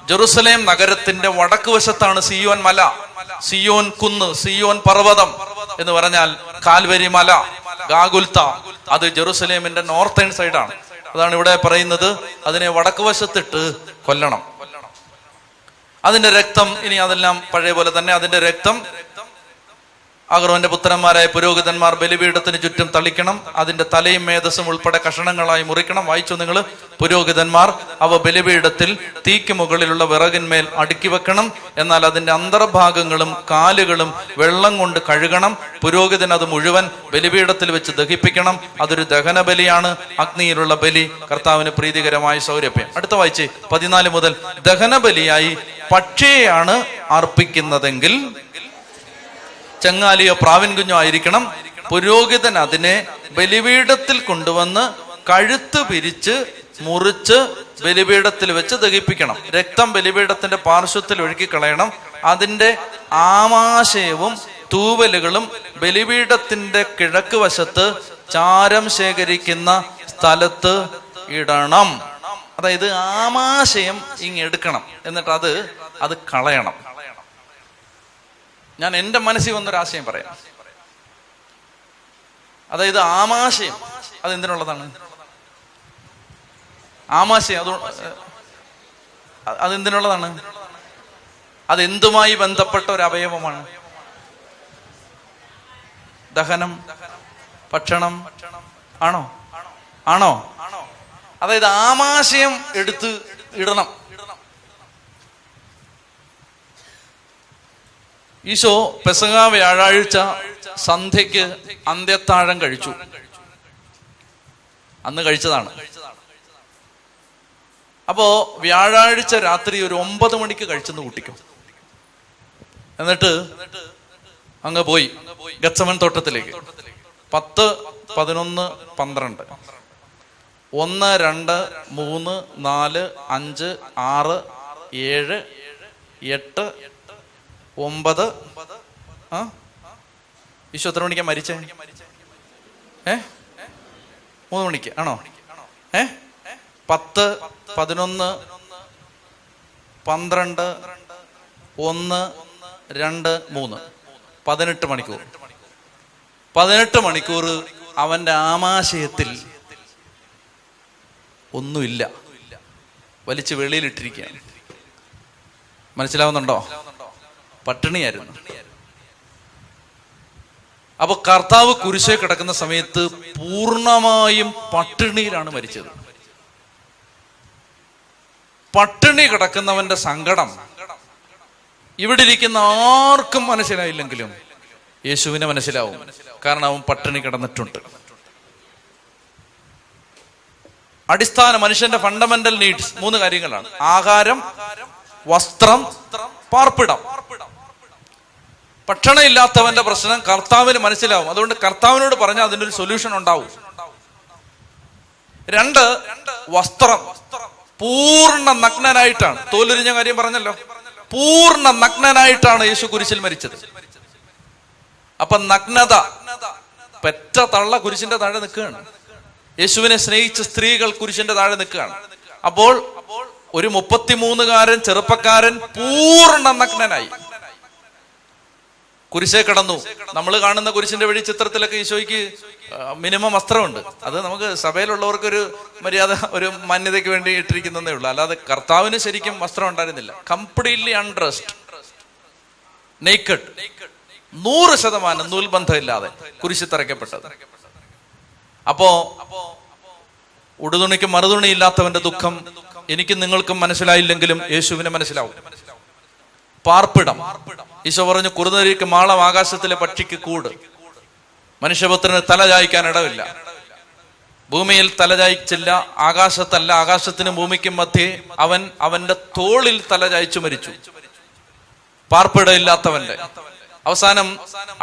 ജെറുസലേം നഗരത്തിന്റെ വടക്ക് വശത്താണ് സിയോൻ മല, സിയോൻ കുന്ന്, സിയോൻ പർവ്വതം എന്ന് പറഞ്ഞാൽ കാൽവരി മല, ഗാഗുൽത്ത. അത് ജെറുസലേമിന്റെ നോർത്തേൺ സൈഡാണ്. അതാണ് ഇവിടെ പറയുന്നത്, അതിനെ വടക്ക് വശത്തിട്ട് കൊല്ലണം. അതിന്റെ രക്തം, ഇനി അതെല്ലാം പഴയ പോലെ തന്നെ, അതിന്റെ രക്തം അഹരോന്റെ പുത്രന്മാരായ പുരോഹിതന്മാർ ബലിപീഠത്തിന് ചുറ്റും തളിക്കണം. അതിന്റെ തലയും മേധസ്സും ഉൾപ്പെടെ കഷണങ്ങളായി മുറിക്കണം. വായിച്ചു നിങ്ങൾ. പുരോഹിതന്മാർ അവ ബലിപീഠത്തിൽ തീക്ക് മുകളിലുള്ള വിറകിന്മേൽ അടുക്കി വെക്കണം. എന്നാൽ അതിന്റെ അന്തർഭാഗങ്ങളും കാലുകളും വെള്ളം കൊണ്ട് കഴുകണം. പുരോഹിതൻ അത് മുഴുവൻ ബലിപീഠത്തിൽ വെച്ച് ദഹിപ്പിക്കണം. അതൊരു ദഹന ബലിയാണ്, അഗ്നിയിലുള്ള ബലി, കർത്താവിന് പ്രീതികരമായ സൗരഭ്യം. അടുത്ത വായിച്ച് 14 മുതൽ. ദഹന ബലിയായി പക്ഷിയെയാണ് അർപ്പിക്കുന്നതെങ്കിൽ ചെങ്ങാലിയോ പ്രാവിൻ കുഞ്ഞോ ആയിരിക്കണം. പുരോഹിതൻ അതിനെ ബലിപീഠത്തിൽ കൊണ്ടുവന്ന് കഴുത്ത് പിരിച്ച് മുറിച്ച് ബലിപീഠത്തിൽ വെച്ച് ദഹിപ്പിക്കണം. രക്തം ബലിപീഠത്തിന്റെ പാർശ്വത്തിൽ ഒഴുക്കിക്കളയണം. അതിന്റെ ആമാശയവും തൂവലുകളും ബലിപീഠത്തിന്റെ കിഴക്ക് വശത്ത് ചാരം ശേഖരിക്കുന്ന സ്ഥലത്ത് ഇടണം. അതായത് ആമാശയം ഇങ്ങെടുക്കണം, എന്നിട്ട് അത് കളയണം. ഞാൻ എൻ്റെ മനസ്സിൽ വന്നൊരാശയം പറയാം. അതായത് ആമാശയം അതെന്തിനുള്ളതാണ്? ആമാശയം അതെന്തിനുള്ളതാണ്? അതെന്തുമായി ബന്ധപ്പെട്ട ഒരു അവയവമാണ്? ദഹനം, ഭക്ഷണം ആണോ? ആണോ? അതായത് ആമാശയം എടുത്ത് ഇടണം. ഈശോ പെസഹ വ്യാഴാഴ്ച സന്ധ്യയ്ക്ക് അന്ത്യത്താഴം കഴിച്ചു. അന്ന് കഴിച്ചതാണ്. അപ്പോ വ്യാഴാഴ്ച രാത്രി ഒരു 9 മണിക്ക് കഴിച്ചെന്ന് കൂട്ടിക്കും. എന്നിട്ട് അങ്ങ് പോയി ഗത്സമൻ തോട്ടത്തിലേക്ക്. 10, 11, 12, 1, 2, 3, 4, 5, 6, 7, 8, 9. ഈശോ എത്ര മണിക്കാ മരിച്ചേ? 3 മണിക്ക് ആണോ? 10, 11, 12, 1, 2, 3, 18 മണിക്കൂർ. 18 മണിക്കൂർ അവന്റെ ആമാശയത്തിൽ ഒന്നുമില്ല, വലിച്ച് വെളിയിലിട്ടിരിക്കുകയാണ്. മനസ്സിലാവുന്നുണ്ടോ? പട്ടിണിയായിരുന്നു. അപ്പൊ കർത്താവ് കുരിശേ കിടക്കുന്ന സമയത്ത് പൂർണ്ണമായും പട്ടിണിയിലാണ് മരിച്ചത്. പട്ടിണി കിടക്കുന്നവന്റെ സങ്കടം ഇവിടെ ഇരിക്കുന്ന ആർക്കും മനസ്സിലായില്ലെങ്കിലും യേശുവിനെ മനസ്സിലാവും. കാരണം അവൻ പട്ടിണി കിടന്നിട്ടുണ്ട്. അടിസ്ഥാന മനുഷ്യന്റെ ഫണ്ടമെന്റൽ നീഡ്സ് 3 കാര്യങ്ങളാണ്: ആഹാരം, വസ്ത്രം, പാർപ്പിടം. ഭക്ഷണം ഇല്ലാത്തവന്റെ പ്രശ്നം കർത്താവിന് മനസ്സിലാവും. അതുകൊണ്ട് കർത്താവിനോട് പറഞ്ഞാൽ അതിനൊരു സൊല്യൂഷൻ ഉണ്ടാവും. 2, വസ്ത്രം. പൂർണ്ണ നഗ്നനായിട്ടാണ്, തോലുരിഞ്ഞ കാര്യം പറഞ്ഞല്ലോ, പൂർണ്ണ നഗ്നനായിട്ടാണ് യേശു കുരിശിൽ മരിച്ചത്. അപ്പൊ നഗ്നത, പെറ്റ തള്ള കുരിശിന്റെ താഴെ നിൽക്കുകയാണ്. യേശുവിനെ സ്നേഹിച്ച സ്ത്രീകൾ കുരിശിന്റെ താഴെ നിൽക്കുകയാണ്. അപ്പോൾ ഒരു 33-കാരൻ ചെറുപ്പക്കാരൻ പൂർണ്ണ നഗ്നനായി കുരിശേ കിടന്നു. നമ്മൾ കാണുന്ന കുരിശിന്റെ വഴി ചിത്രത്തിലൊക്കെ ഈശോയ്ക്ക് മിനിമം വസ്ത്രമുണ്ട്. അത് നമുക്ക് സഭയിലുള്ളവർക്കൊരു മര്യാദ, ഒരു മാന്യതയ്ക്ക് വേണ്ടി ഇട്ടിരിക്കുന്നതേ ഉള്ളൂ. അല്ലാതെ കർത്താവിന് ശരിക്കും വസ്ത്രം ഉണ്ടായിരുന്നില്ല. കംപ്ലീറ്റ്ലി അൺഡ്രസ്ഡ്, നേക്കഡ്, 100% നൂൽബന്ധമില്ലാതെ കുരിശിൽ തറയ്ക്കപ്പെട്ടത്. അപ്പോ ഉടുതുണിക്ക് മറുതുണി ഇല്ലാത്തവന്റെ ദുഃഖം എനിക്കും നിങ്ങൾക്കും മനസ്സിലായില്ലെങ്കിലും യേശുവിനെ മനസ്സിലാവും. പാർപ്പിടം. ഈശോ പറഞ്ഞു, കുറുനരിക്ക് മാളം, ആകാശത്തിലെ പക്ഷിക്ക് കൂട്. മനുഷ്യപുത്രന് തല ചായ്ക്കാൻ ഇടവില്ല. ഭൂമിയിൽ തല ചായ്ച്ചില്ല, ആകാശത്തല്ല, ആകാശത്തിനും ഭൂമിക്കും മധ്യേ അവന്റെ തോളിൽ തല ചായ്ച്ചു മരിച്ചു. പാർപ്പിടമില്ലാത്തവന്റെ അവസാനം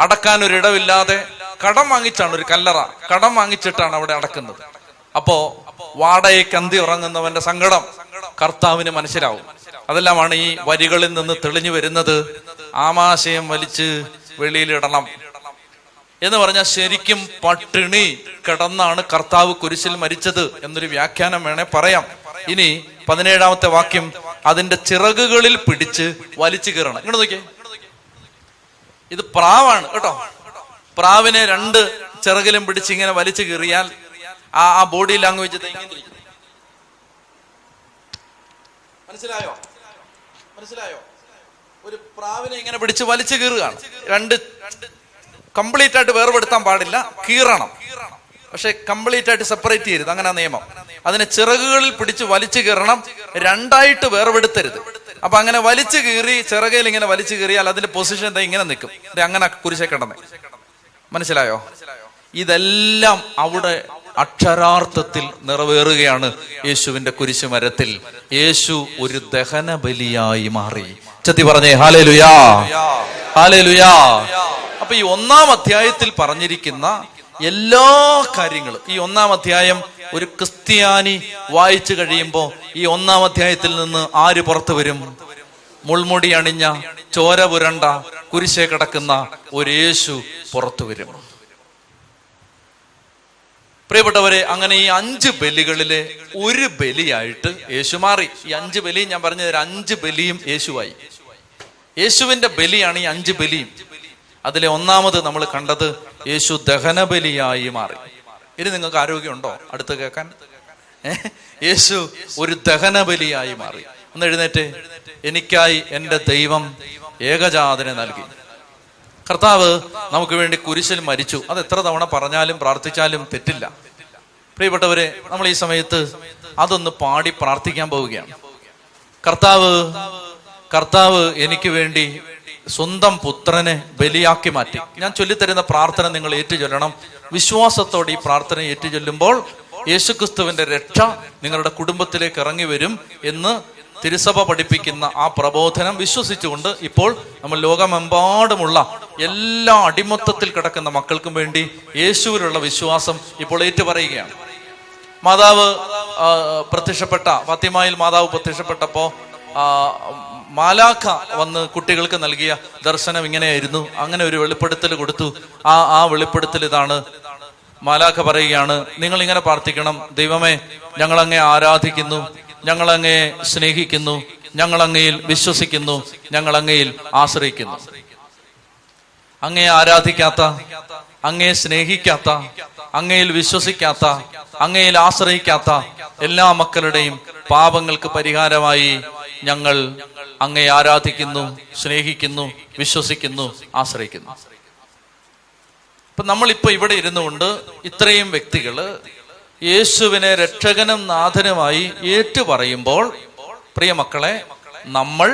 അടക്കാൻ ഒരിടവില്ലാതെ കടം വാങ്ങിച്ചാണ്, ഒരു കല്ലറ കടം വാങ്ങിച്ചിട്ടാണ് അവിടെ അടക്കുന്നത്. അപ്പോ വാടകയ്ക്ക് അന്തി ഉറങ്ങുന്നവന്റെ സങ്കടം കർത്താവിന് മനസ്സിലാവും. അതെല്ലാമാണ് ഈ വരികളിൽ നിന്ന് തെളിഞ്ഞു വരുന്നത്. ആമാശയം വലിച്ച് വെളിയിലിടണം എന്ന് പറഞ്ഞാൽ ശരിക്കും പട്ടിണി കിടന്നാണ് കർത്താവ് കുരിശിൽ മരിച്ചത് എന്നൊരു വ്യാഖ്യാനം വേണേ പറയാം. ഇനി 17-ാമത്തെ വാക്യം, അതിന്റെ ചിറകുകളിൽ പിടിച്ച് വലിച്ചു കീറണം. ഇങ്ങോട്ട് നോക്കിയേ, ഇത് പ്രാവാണ് കേട്ടോ. പ്രാവിനെ 2 ചിറകിലും പിടിച്ച് ഇങ്ങനെ വലിച്ചു കീറിയാൽ ആ ബോഡി ലാംഗ്വേജ് മനസ്സിലായോ? മനസ്സിലായോ? ഒരു പ്രാവിനെ ഇങ്ങനെ പിടിച്ച് വലിച്ചു കീറുകയാണ്. കംപ്ലീറ്റ് ആയിട്ട് വേർപെടുത്താൻ പാടില്ല, കീറണം. പക്ഷെ കംപ്ലീറ്റ് ആയിട്ട് സെപ്പറേറ്റ് ചെയ്യരുത്, അങ്ങനെ നിയമം. അതിനെ ചിറകുകളിൽ പിടിച്ച് വലിച്ചു കീറണം, രണ്ടായിട്ട് വേർപെടുത്തരുത്. അപ്പൊ അങ്ങനെ വലിച്ചു കീറി ചിറകയിൽ ഇങ്ങനെ വലിച്ചു കീറിയാൽ അതിന്റെ പൊസിഷൻ എന്താ ഇങ്ങനെ നിൽക്കും. അങ്ങനെ കുരിശെ കിടന്നേ. മനസ്സിലായോ? ഇതെല്ലാം അവിടെ അക്ഷരാർത്ഥത്തിൽ നിറവേറുകയാണ് യേശുവിന്റെ കുരിശുമരത്തിൽ. യേശു ഒരു ദഹന ബലിയായി മാറി. ചത്തി പറഞ്ഞേ ഹല്ലേലൂയാ, ഹല്ലേലൂയാ. അപ്പൊ ഈ 1-ാം അധ്യായത്തിൽ പറഞ്ഞിരിക്കുന്ന എല്ലാ കാര്യങ്ങളും, ഈ 1-ാം അധ്യായം ഒരു ക്രിസ്ത്യാനി വായിച്ചു കഴിയുമ്പോൾ ഈ 1-ാം അധ്യായത്തിൽ നിന്ന് ആര് പുറത്തു വരും? മുൾമുടി അണിഞ്ഞ, ചോര പുരണ്ട, കുരിശേ കിടക്കുന്ന ഒരു യേശു പുറത്തു വരും. പ്രിയപ്പെട്ടവരെ, അങ്ങനെ ഈ 5 ബലികളിലെ ഒരു ബലിയായിട്ട് യേശു മാറി. ഈ 5 ബലിയും ഞാൻ പറഞ്ഞു തരാം. 5 ബലിയും യേശുവായി. യേശുവിന്റെ ബലിയാണ് ഈ 5 ബലിയും. അതിലെ 1-ാമത് നമ്മൾ കണ്ടത് യേശു ദഹനബലിയായി മാറി. ഇനി നിങ്ങൾക്ക് ആരോഗ്യമുണ്ടോ അടുത്ത് കേൾക്കാൻ? യേശു ഒരു ദഹനബലിയായി മാറി. ഒന്ന് എഴുന്നേറ്റ്. എനിക്കായി എൻ്റെ ദൈവം ഏകജാതനെ നൽകി. കർത്താവ് നമുക്ക് വേണ്ടി കുരിശിൽ മരിച്ചു. അത് എത്ര തവണ പറഞ്ഞാലും പ്രാർത്ഥിച്ചാലും തെറ്റില്ല. പ്രിയപ്പെട്ടവരെ, നമ്മൾ ഈ സമയത്ത് അതൊന്ന് പാടി പ്രാർത്ഥിക്കാൻ പോവുകയാണ്. കർത്താവ് എനിക്ക് വേണ്ടി സ്വന്തം പുത്രനെ ബലിയാക്കി മാറ്റി. ഞാൻ ചൊല്ലിത്തരുന്ന പ്രാർത്ഥന നിങ്ങൾ ഏറ്റുചൊല്ലണം. വിശ്വാസത്തോടെ ഈ പ്രാർത്ഥന ഏറ്റുചൊല്ലുമ്പോൾ യേശുക്രിസ്തുവിന്റെ രക്ഷ നിങ്ങളുടെ കുടുംബത്തിലേക്ക് ഇറങ്ങി വരും എന്ന് തിരുസഭ പഠിപ്പിക്കുന്ന ആ പ്രബോധനം വിശ്വസിച്ചുകൊണ്ട് ഇപ്പോൾ നമ്മൾ ലോകമെമ്പാടുമുള്ള എല്ലാ അടിമത്തത്തിൽ കിടക്കുന്ന മക്കൾക്കും വേണ്ടി യേശുവിലുള്ള വിശ്വാസം ഇപ്പോൾ ഏറ്റുപറയുകയാണ്. മാതാവ് പ്രത്യക്ഷപ്പെട്ട, ഫാത്തിമയിൽ മാതാവ് പ്രത്യക്ഷപ്പെട്ടപ്പോ മാലാഖ വന്ന് കുട്ടികൾക്ക് നൽകിയ ദർശനം ഇങ്ങനെയായിരുന്നു. അങ്ങനെ ഒരു വെളിപ്പെടുത്തൽ കൊടുത്തു. ആ വെളിപ്പെടുത്തൽ ഇതാണ്. മാലാഖ പറയുകയാണ്, നിങ്ങൾ ഇങ്ങനെ പ്രാർത്ഥിക്കണം: ദൈവമേ, ഞങ്ങളങ്ങേ ആരാധിക്കുന്നു, ഞങ്ങളങ്ങേ സ്നേഹിക്കുന്നു, ഞങ്ങളങ്ങയിൽ വിശ്വസിക്കുന്നു, ഞങ്ങളങ്ങയിൽ ആശ്രയിക്കുന്നു. അങ്ങേ ആരാധിക്കാത്ത, അങ്ങേ സ്നേഹിക്കാത്ത, അങ്ങയിൽ വിശ്വസിക്കാത്ത, അങ്ങയിൽ ആശ്രയിക്കാത്ത എല്ലാ മക്കളുടെയും പാപങ്ങൾക്ക് പരിഹാരമായി ഞങ്ങൾ അങ്ങേ ആരാധിക്കുന്നു, സ്നേഹിക്കുന്നു, വിശ്വസിക്കുന്നു, ആശ്രയിക്കുന്നു. ഇപ്പൊ നമ്മളിപ്പോ ഇവിടെ ഇരുന്നു കൊണ്ട് ഇത്രയും വ്യക്തികള് യേശുവിനെ രക്ഷകനും നാഥനുമായി ഏറ്റുപറയുമ്പോൾ, പ്രിയ മക്കളെ, നമ്മൾ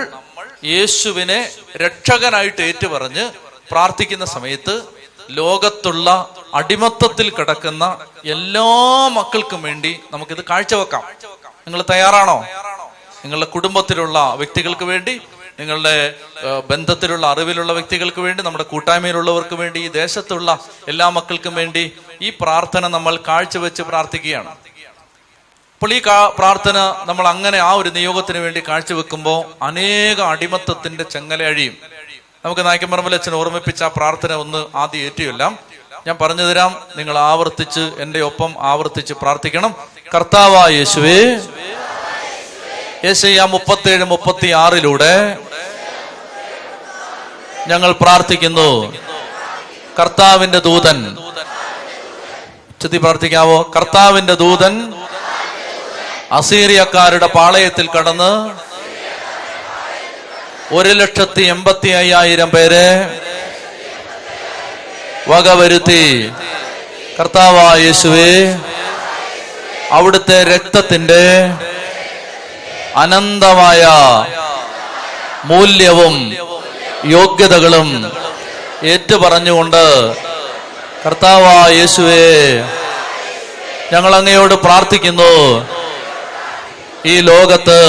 യേശുവിനെ രക്ഷകനായിട്ട് ഏറ്റുപറഞ്ഞ് പ്രാർത്ഥിക്കുന്ന സമയത്ത് ലോകത്തുള്ള അടിമത്തത്തിൽ കിടക്കുന്ന എല്ലാ മക്കൾക്കും വേണ്ടി നമുക്കിത് കാഴ്ചവെക്കാം. നിങ്ങൾ തയ്യാറാണോ? നിങ്ങളുടെ കുടുംബത്തിലുള്ള വ്യക്തികൾക്ക് വേണ്ടി, നിങ്ങളുടെ ബന്ധത്തിലുള്ള അറിവിലുള്ള വ്യക്തികൾക്ക് വേണ്ടി, നമ്മുടെ കൂട്ടായ്മയിലുള്ളവർക്ക് വേണ്ടി, ഈ ദേശത്തുള്ള എല്ലാ മക്കൾക്കും വേണ്ടി ഈ പ്രാർത്ഥന നമ്മൾ കാഴ്ചവെച്ച് പ്രാർത്ഥിക്കുകയാണ്. അപ്പോൾ ഈ പ്രാർത്ഥന നമ്മൾ അങ്ങനെ ആ ഒരു നിയോഗത്തിന് വേണ്ടി കാഴ്ചവെക്കുമ്പോൾ അനേക അടിമത്തത്തിന്റെ ചെങ്ങല അഴിയും. നമുക്ക് നായ്ക്കമ്പറമ്പിൽ അച്ഛൻ ഓർമ്മിപ്പിച്ച ആ പ്രാർത്ഥന ഒന്ന് ആദ്യം ഏറ്റുചൊല്ലാം. ഞാൻ പറഞ്ഞു തരാം, നിങ്ങൾ ആവർത്തിച്ച് എൻ്റെ ഒപ്പം ആവർത്തിച്ച് പ്രാർത്ഥിക്കണം. കർത്താവായ യേശുവേ, യെശയ്യാ 37:36 ഞങ്ങൾ പ്രാർത്ഥിക്കുന്നു. കർത്താവിന്റെ ദൂതൻ, ചൊല്ലി പ്രാർത്ഥിക്കാവോ? കർത്താവിന്റെ ദൂതൻ അസീറിയക്കാരുടെ പാളയത്തിൽ കടന്ന് 1,85,000 പേരെ വകവരുത്തി. കർത്താവായ യേശുവേ, അവിടുത്തെ രക്തത്തിന്റെ അനന്തമായ മൂല്യവും യോഗ്യതകളും ഏറ്റുപറഞ്ഞുകൊണ്ട്, കർത്താവായ യേശുവേ, ഞങ്ങൾ അങ്ങയോട് പ്രാർത്ഥിക്കുന്നു. ഈ ലോകത്ത്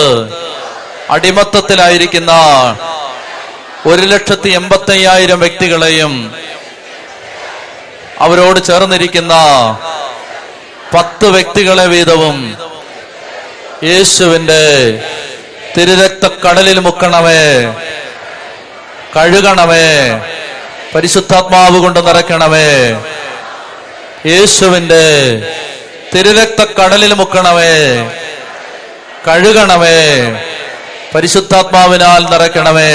അടിമത്തത്തിലായിരിക്കുന്ന 1,85,000 വ്യക്തികളെയും അവരോട് ചേർന്നിരിക്കുന്ന 10 വ്യക്തികളെ വീതവും യേശുവിന്റെ തിരുരക്തക്കടലിൽ മുക്കണമേ, കഴുകണമേ, പരിശുദ്ധാത്മാവ് കൊണ്ട് നിറയ്ക്കണമേ. യേശുവിന്റെ തിരുരക്തക്കടലിൽ മുക്കണമേ, കഴുകണമേ, പരിശുദ്ധാത്മാവിനാൽ നിറയ്ക്കണമേ.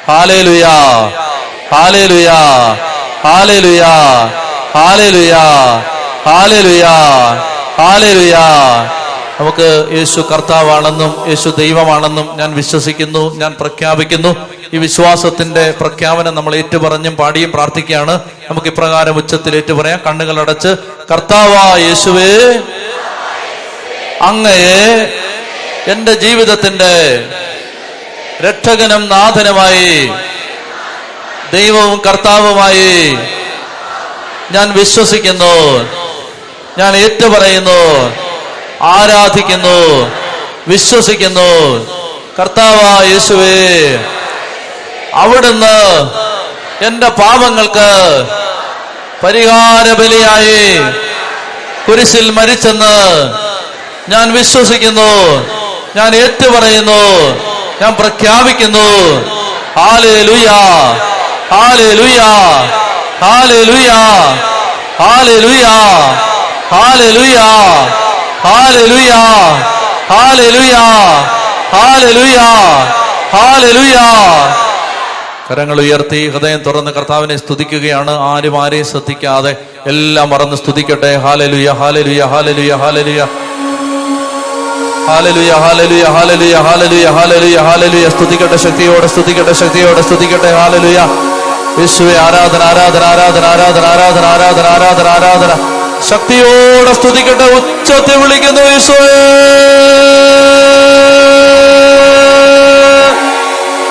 ഹല്ലേലൂയാ, ഹല്ലേലൂയാ, ഹല്ലേലൂയാ, ഹല്ലേലൂയാ, ഹല്ലേലൂയാ, ഹല്ലേലൂയാ. നമുക്ക് യേശു കർത്താവാണെന്നും യേശു ദൈവമാണെന്നും ഞാൻ വിശ്വസിക്കുന്നു, ഞാൻ പ്രഖ്യാപിക്കുന്നു. ഈ വിശ്വാസത്തിന്റെ പ്രഖ്യാപനം നമ്മൾ ഏറ്റുപറഞ്ഞും പാടിയും പ്രാർത്ഥിക്കുകയാണ്. നമുക്ക് ഇപ്രകാരം ഉച്ചത്തിൽ ഏറ്റുപറയാം. കണ്ണുകൾ അടച്ച്, കർത്താവായ യേശുവേ, അങ്ങയെ എന്റെ ജീവിതത്തിന്റെ രക്ഷകനും നാഥനുമായി, ദൈവവും കർത്താവുമായി ഞാൻ വിശ്വസിക്കുന്നു, ഞാൻ ഏറ്റുപറയുന്നു, ആരാധിക്കുന്നു, വിശ്വസിക്കുന്നു. കർത്താവായ യേശുവേ, അവിടുന്ന് എന്റെ പാപങ്ങൾക്ക് പരിഹാര ബലിയായി കുരിശിൽ മരിച്ചെന്ന് ഞാൻ വിശ്വസിക്കുന്നു, ഞാൻ ഏറ്റുപറയുന്നു, ഞാൻ പ്രഖ്യാപിക്കുന്നു. ഹല്ലേലൂയ, ഹല്ലേലൂയ, ഹല്ലേലൂയ, ഹല്ലേലൂയ, ഹല്ലേലൂയ, ഹല്ലേലൂയ, ഹല്ലേലൂയ, ഹല്ലേലൂയ, ഹല്ലേലൂയ. കരങ്ങൾ ഉയർത്തി ഹൃദയം തുറന്ന് കർത്താവിനെ സ്തുതിക്കുകയാണ്. ആരും ആരെയും ശ്രദ്ധിക്കാതെ എല്ലാം മറന്ന് സ്തുതിക്കട്ടെ. ഹല്ലേലൂയ, ഹല്ലേലൂയ, ഹല്ലേലൂയ, ഹല്ലേലൂയ, ഹല്ലേലൂയ, ഹല്ലേലൂയ, ഹല്ലേലൂയ, ഹല്ലേലൂയ, ഹല്ലേലൂയ, ഹല്ലേലൂയ. സ്തുതിക്കട്ടെ, ശക്തിയോടെ സ്തുതിക്കട്ടെ, ശക്തിയോടെ സ്തുതിക്കട്ടെ. ഹല്ലേലൂയ. യേശുവേ, ആരാധന, ആരാധന, ആരാധന, ആരാധന, ആരാധന, ആരാധന, ആരാധന, ആരാധന. ശക്തിയോടെ സ്തുതിക്കട്ടെ, ഉച്ചത്തിൽ വിളിക്കുന്നു യേശുവേ,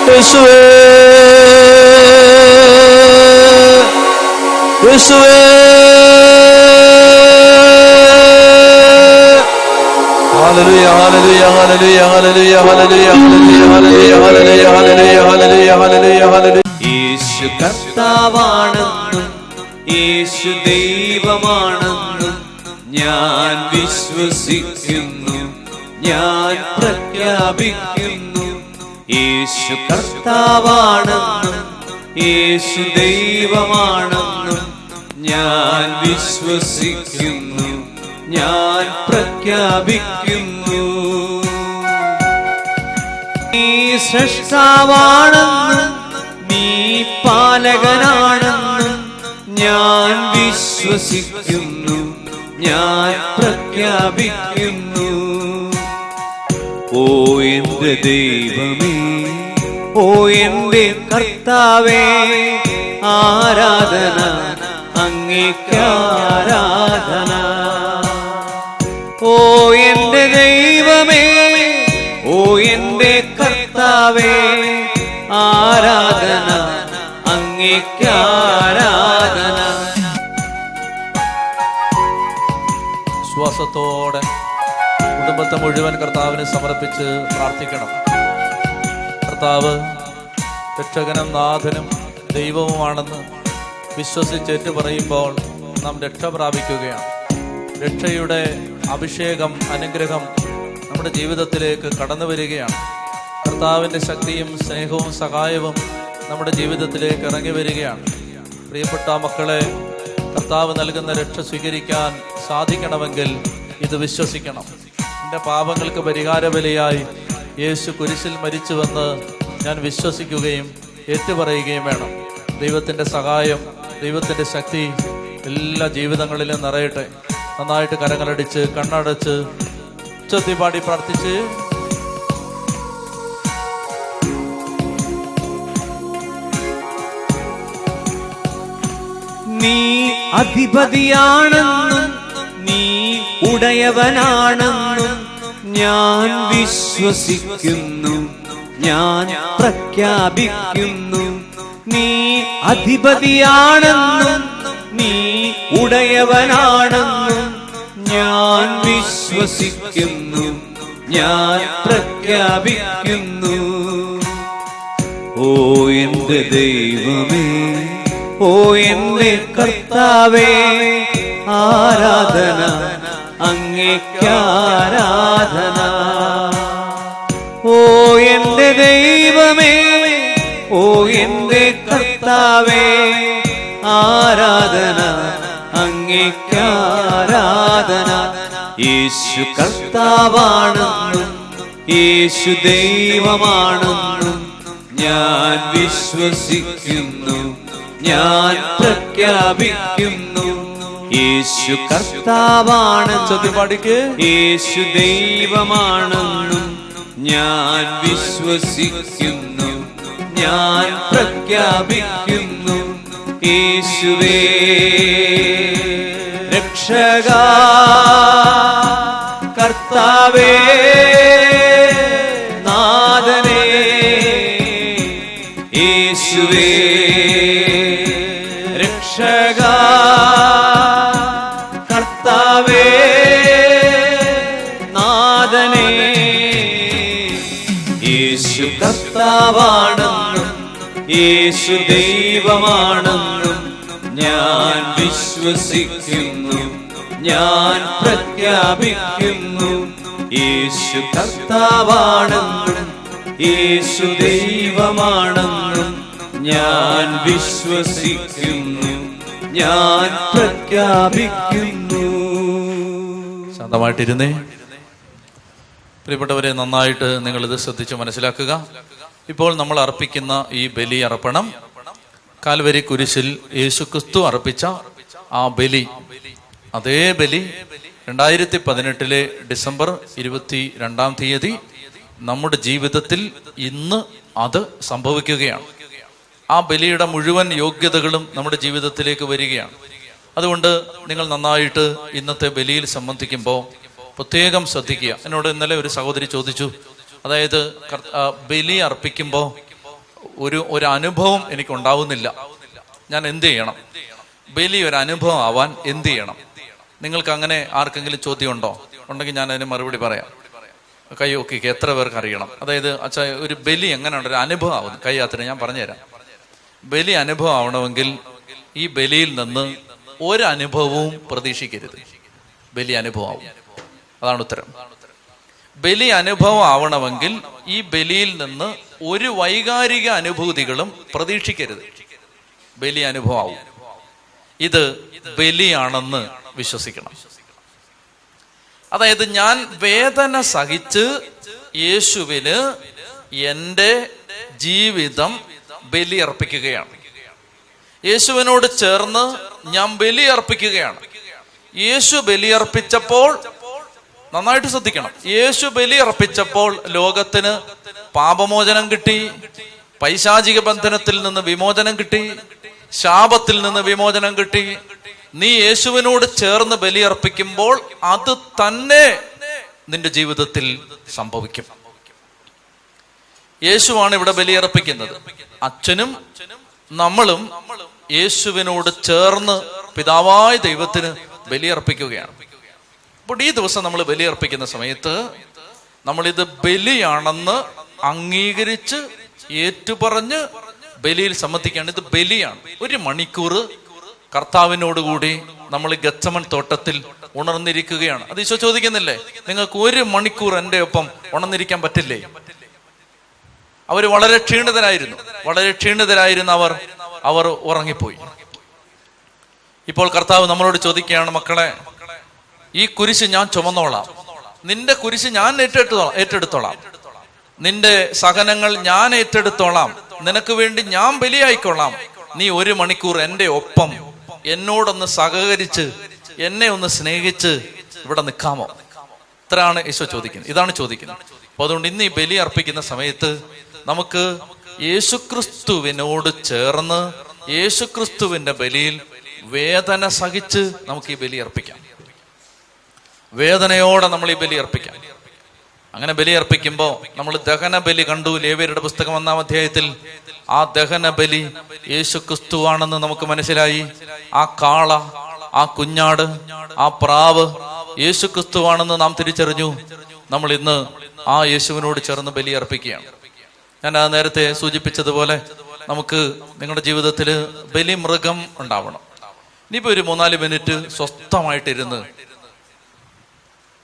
യേശുവേ, യേശുവേ. ഹല്ലേലൂയ, ഹല്ലേലൂയ, ഹല്ലേലൂയ, ഹല്ലേലൂയ, ഹല്ലേലൂയ, ഹല്ലേലൂയ, ഹല്ലേലൂയ, ഹല്ലേലൂയ, ഹല്ലേലൂയ, ഹല്ലേലൂയ, ഹല്ലേലൂയ. യേശു കർത്താവാണെന്നും യേശു ദൈവമാണെന്നും ഞാൻ വിശ്വസിക്കുന്നു, ഞാൻ പ്രഖ്യാപിക്കുന്നു. യേശു കർത്താവാണെന്നും യേശു ദൈവമാണെന്നും ഞാൻ വിശ്വസിക്കുന്നു, ഞാൻ പ്രഖ്യാപിക്കുന്നു. നീ സൃഷ്ടാവാണെന്നും നീ പാലകനാണെന്നും ഞാൻ വിശ്വസിക്കുന്നു, ഞാൻ പ്രഖ്യാപിക്കുന്നു. ഓ എന്റെ ദൈവമേ, ഓ എന്റെ കർത്താവേ, ആരാധന, അങ്ങേക്ക് ആരാധന. ഓ എന്റെ ദൈവമേ, ഓ എന്റെ കർത്താവേ, ആരാധന, അങ്ങേക്ക് ആരാധന. വിശ്വാസത്തോടെ കുടുംബത്തെ മുഴുവൻ കർത്താവിന് സമർപ്പിച്ച് പ്രാർത്ഥിക്കണം. കർത്താവ് രക്ഷകനും നാഥനും ദൈവവുമാണെന്ന് വിശ്വസിച്ചേറ്റ് പറയുമ്പോൾ നാം രക്ഷ പ്രാപിക്കുകയാണ്. രക്ഷയുടെ അഭിഷേകം, അനുഗ്രഹം നമ്മുടെ ജീവിതത്തിലേക്ക് കടന്നു വരികയാണ്. കർത്താവിൻ്റെ ശക്തിയും സ്നേഹവും സഹായവും നമ്മുടെ ജീവിതത്തിലേക്ക് ഇറങ്ങി വരികയാണ്. പ്രിയപ്പെട്ട മക്കളെ, കർത്താവ് നൽകുന്ന രക്ഷ സ്വീകരിക്കാൻ സാധിക്കണമെങ്കിൽ ഇത് വിശ്വസിക്കണം. എൻ്റെ പാപങ്ങൾക്ക് പരിഹാര ബലിയായി യേശു കുരിശിൽ മരിച്ചുവെന്ന് ഞാൻ വിശ്വസിക്കുകയും ഏറ്റുപറയുകയും വേണം. ദൈവത്തിൻ്റെ സഹായം, ദൈവത്തിൻ്റെ ശക്തി എല്ലാ ജീവിതങ്ങളിലും നിറയട്ടെ. നന്നായിട്ട് കരങ്ങളടിച്ച് കണ്ണടച്ച് ഉച്ചത്തിൽ പാടി പ്രാർത്ഥിച്ച് നീ അധിപതിയാണെന്നും നീ ഉടയവനാണെന്നും ഞാൻ വിശ്വസിക്കുന്നു, ഞാൻ പ്രഖ്യാപിക്കുന്നു. നീ അധിപതിയാണെന്നും നീ ഉടയവനാണെന്നും ഞാൻ വിശ്വസിക്കുന്നു, ഞാൻ പ്രഖ്യാപിക്കുന്നു. ഓ എന്റെ ദൈവമേ, ഓ എന്റെ കർത്താവേ, ആരാധന, അങ്ങേക്ക് ആരാധന. ഓ എന്റെ ദൈവമേ, ഓ എന്റെ കർത്താവേ, ആരാധന, അങ്ങേക്ക് ആരാധന. യേശു കർത്താവാണെന്നും യേശു ദൈവമാണെന്നും ഞാൻ വിശ്വസിക്കുന്നു, ഞാൻ പ്രഖ്യാപിക്കുന്നു. യേശു കർത്താവാണെന്നും യേശു ദൈവമാണെന്നും ഞാൻ വിശ്വസിക്കുന്നു, ഞാൻ പ്രഖ്യാപിക്കുന്നു. യേശുവേ രക്ഷകാ, കർത്താവേ നാഥനേ, യേശുവേ രക്ഷകാ, കർത്താവേ നാഥനേ. യേശു കർത്താവാണെന്നും യേശു ദൈവമാണെന്നും ഞാൻ വിശ്വസിക്കുന്നു, ഞാൻ പ്രഖ്യാപിക്കുന്നു. യേശു കർത്താവാണെന്നും യേശു ദൈവമാണെന്നും ഞാൻ വിശ്വസിക്കുന്നു, ഞാൻ പ്രഖ്യാപിക്കുന്നു. ശാന്തമായിട്ടിരുന്നേ. പ്രിയപ്പെട്ടവരെ, നന്നായിട്ട് നിങ്ങളിത് ശ്രദ്ധിച്ച് മനസ്സിലാക്കുക. ഇപ്പോൾ നമ്മൾ അർപ്പിക്കുന്ന ഈ ബലി അർപ്പണം കാൽവരി കുരിശിൽ യേശുക്രിസ്തു അർപ്പിച്ച ആ ബലി, അതേ ബലി 2018 ഡിസംബർ 22 നമ്മുടെ ജീവിതത്തിൽ ഇന്ന് അത് സംഭവിക്കുകയാണ്. ആ ബലിയുടെ മുഴുവൻ യോഗ്യതകളും നമ്മുടെ ജീവിതത്തിലേക്ക് വരികയാണ്. അതുകൊണ്ട് നിങ്ങൾ നന്നായിട്ട് ഇന്നത്തെ ബലിയിൽ സംബന്ധിക്കുമ്പോൾ പ്രത്യേകം ശ്രദ്ധിക്കുക. എന്നോട് ഇന്നലെ ഒരു സഹോദരി ചോദിച്ചു, അതായത് ബലി അർപ്പിക്കുമ്പോൾ ഒരു അനുഭവം എനിക്കുണ്ടാവുന്നില്ല, ഞാൻ എന്ത് ചെയ്യണം? ബലി ഒരു അനുഭവം ആവാൻ എന്ത് ചെയ്യണം? നിങ്ങൾക്ക് അങ്ങനെ ആർക്കെങ്കിലും ചോദ്യം ഉണ്ടോ? ഉണ്ടെങ്കിൽ ഞാൻ അതിന് മറുപടി പറയാം. കൈ ഓക്കെ, എത്ര പേർക്ക് അറിയണം? അതായത് അച്ഛാ, ഒരു ബലി എങ്ങനെയുണ്ട് ഒരു അനുഭവം ആവുന്നു? കൈ യാത്ര ഞാൻ പറഞ്ഞുതരാം. ബലി അനുഭവം ആവണമെങ്കിൽ ഈ ബലിയിൽ നിന്ന് ഒരനുഭവവും പ്രതീക്ഷിക്കരുത്. ബലി അനുഭവം ആവും, അതാണ് ഉത്തരം. ബലി അനുഭവം ആവണമെങ്കിൽ ഈ ബലിയിൽ നിന്ന് ഒരു വൈകാരിക അനുഭൂതികളും പ്രതീക്ഷിക്കരുത്. ബലി അനുഭവം ആവും. ഇത് ബലിയാണെന്ന് വിശ്വസിക്കണം. അതായത് ഞാൻ വേദന സഹിച്ച് യേശുവിന് എൻ്റെ ജീവിതം ബലി അർപ്പിക്കുകയാണ്. യേശുവിനോട് ചേർന്ന് ഞാൻ ബലി അർപ്പിക്കുകയാണ്. യേശു ബലിയർപ്പിച്ചപ്പോൾ, നന്നായിട്ട് ശ്രദ്ധിക്കണം, യേശു ബലിയർപ്പിച്ചപ്പോൾ ലോകത്തിന് പാപമോചനം കിട്ടി, പൈശാചിക ബന്ധനത്തിൽ നിന്ന് വിമോചനം കിട്ടി, ശാപത്തിൽ നിന്ന് വിമോചനം കിട്ടി. നീ യേശുവിനോട് ചേർന്ന് ബലിയർപ്പിക്കുമ്പോൾ അത് തന്നെ നിന്റെ ജീവിതത്തിൽ സംഭവിക്കും. യേശുവാണ് ഇവിടെ ബലിയർപ്പിക്കുന്നത്. അച്ഛനും നമ്മളും യേശുവിനോട് ചേർന്ന് പിതാവായ ദൈവത്തിന് ബലിയർപ്പിക്കുകയാണ്. അപ്പോൾ ഈ ദിവസം നമ്മൾ ബലിയർപ്പിക്കുന്ന സമയത്ത് നമ്മളിത് ബലിയാണെന്ന് അംഗീകരിച്ച് ഏറ്റുപറഞ്ഞ് ബലിയിൽ സംബന്ധിക്കുകയാണ്. ഇത് ബലിയാണ്. 1 മണിക്കൂർ കർത്താവിനോടുകൂടി നമ്മൾ ഗെത്സമൻ തോട്ടത്തിൽ ഉണർന്നിരിക്കുകയാണ്. അത് ഈശോ ചോദിക്കുന്നില്ലേ, നിങ്ങൾക്ക് 1 മണിക്കൂർ എൻ്റെ ഒപ്പം ഉണർന്നിരിക്കാൻ പറ്റില്ലേ? അവർ വളരെ ക്ഷീണിതരായിരുന്ന അവർ ഉറങ്ങിപ്പോയി. ഇപ്പോൾ കർത്താവ് നമ്മളോട് ചോദിക്കുകയാണ്, മക്കളെ, ഈ കുരിശ് ഞാൻ ചുമന്നോളാം, നിന്റെ കുരിശ് ഞാൻ ഏറ്റെടുത്തോളാം, നിന്റെ സഹനങ്ങൾ ഞാൻ ഏറ്റെടുത്തോളാം, നിനക്ക് വേണ്ടി ഞാൻ ബലിയായിക്കൊള്ളാം. നീ 1 മണിക്കൂർ എൻ്റെ ഒപ്പം എന്നോടൊന്ന് സഹകരിച്ച് എന്നെ ഒന്ന് സ്നേഹിച്ച് ഇവിടെ നിൽക്കാമോ? ഇത്രയാണ് ഈശോ ചോദിക്കുന്നത്. ഇതാണ് ചോദിക്കുന്നത്. അപ്പൊ അതുകൊണ്ട് ഇന്ന് ഈ ബലി അർപ്പിക്കുന്ന സമയത്ത് നമുക്ക് യേശുക്രിസ്തുവിനോട് ചേർന്ന് യേശുക്രിസ്തുവിന്റെ ബലിയിൽ വേദന സഹിച്ച് നമുക്ക് ഈ ബലി അർപ്പിക്കാം. വേദനയോടെ നമ്മൾ ഈ ബലി അർപ്പിക്കാം. അങ്ങനെ ബലി അർപ്പിക്കുമ്പോൾ നമ്മൾ ദഹന ബലി കണ്ടു. ലേവ്യരുടെ പുസ്തകം 1-ാം അധ്യായത്തിൽ ആ ദഹന ബലി യേശുക്രിസ്തുവാണെന്ന് നമുക്ക് മനസ്സിലായി. ആ കാള, ആ കുഞ്ഞാട്, ആ പ്രാവ് യേശുക്രിസ്തുവാണെന്ന് നാം തിരിച്ചറിഞ്ഞു. നമ്മൾ ഇന്ന് ആ യേശുവിനോട് ചേർന്ന് ബലി അർപ്പിക്കുകയാണ്. ഞാൻ ആ നേരത്തെ സൂചിപ്പിച്ചതുപോലെ നമുക്ക് നിങ്ങളുടെ ജീവിതത്തിൽ ബലി മൃഗം ഉണ്ടാവണം. ഇനിയിപ്പോ ഒരു 3-4 മിനിറ്റ് സ്വസ്ഥമായിട്ടിരുന്ന്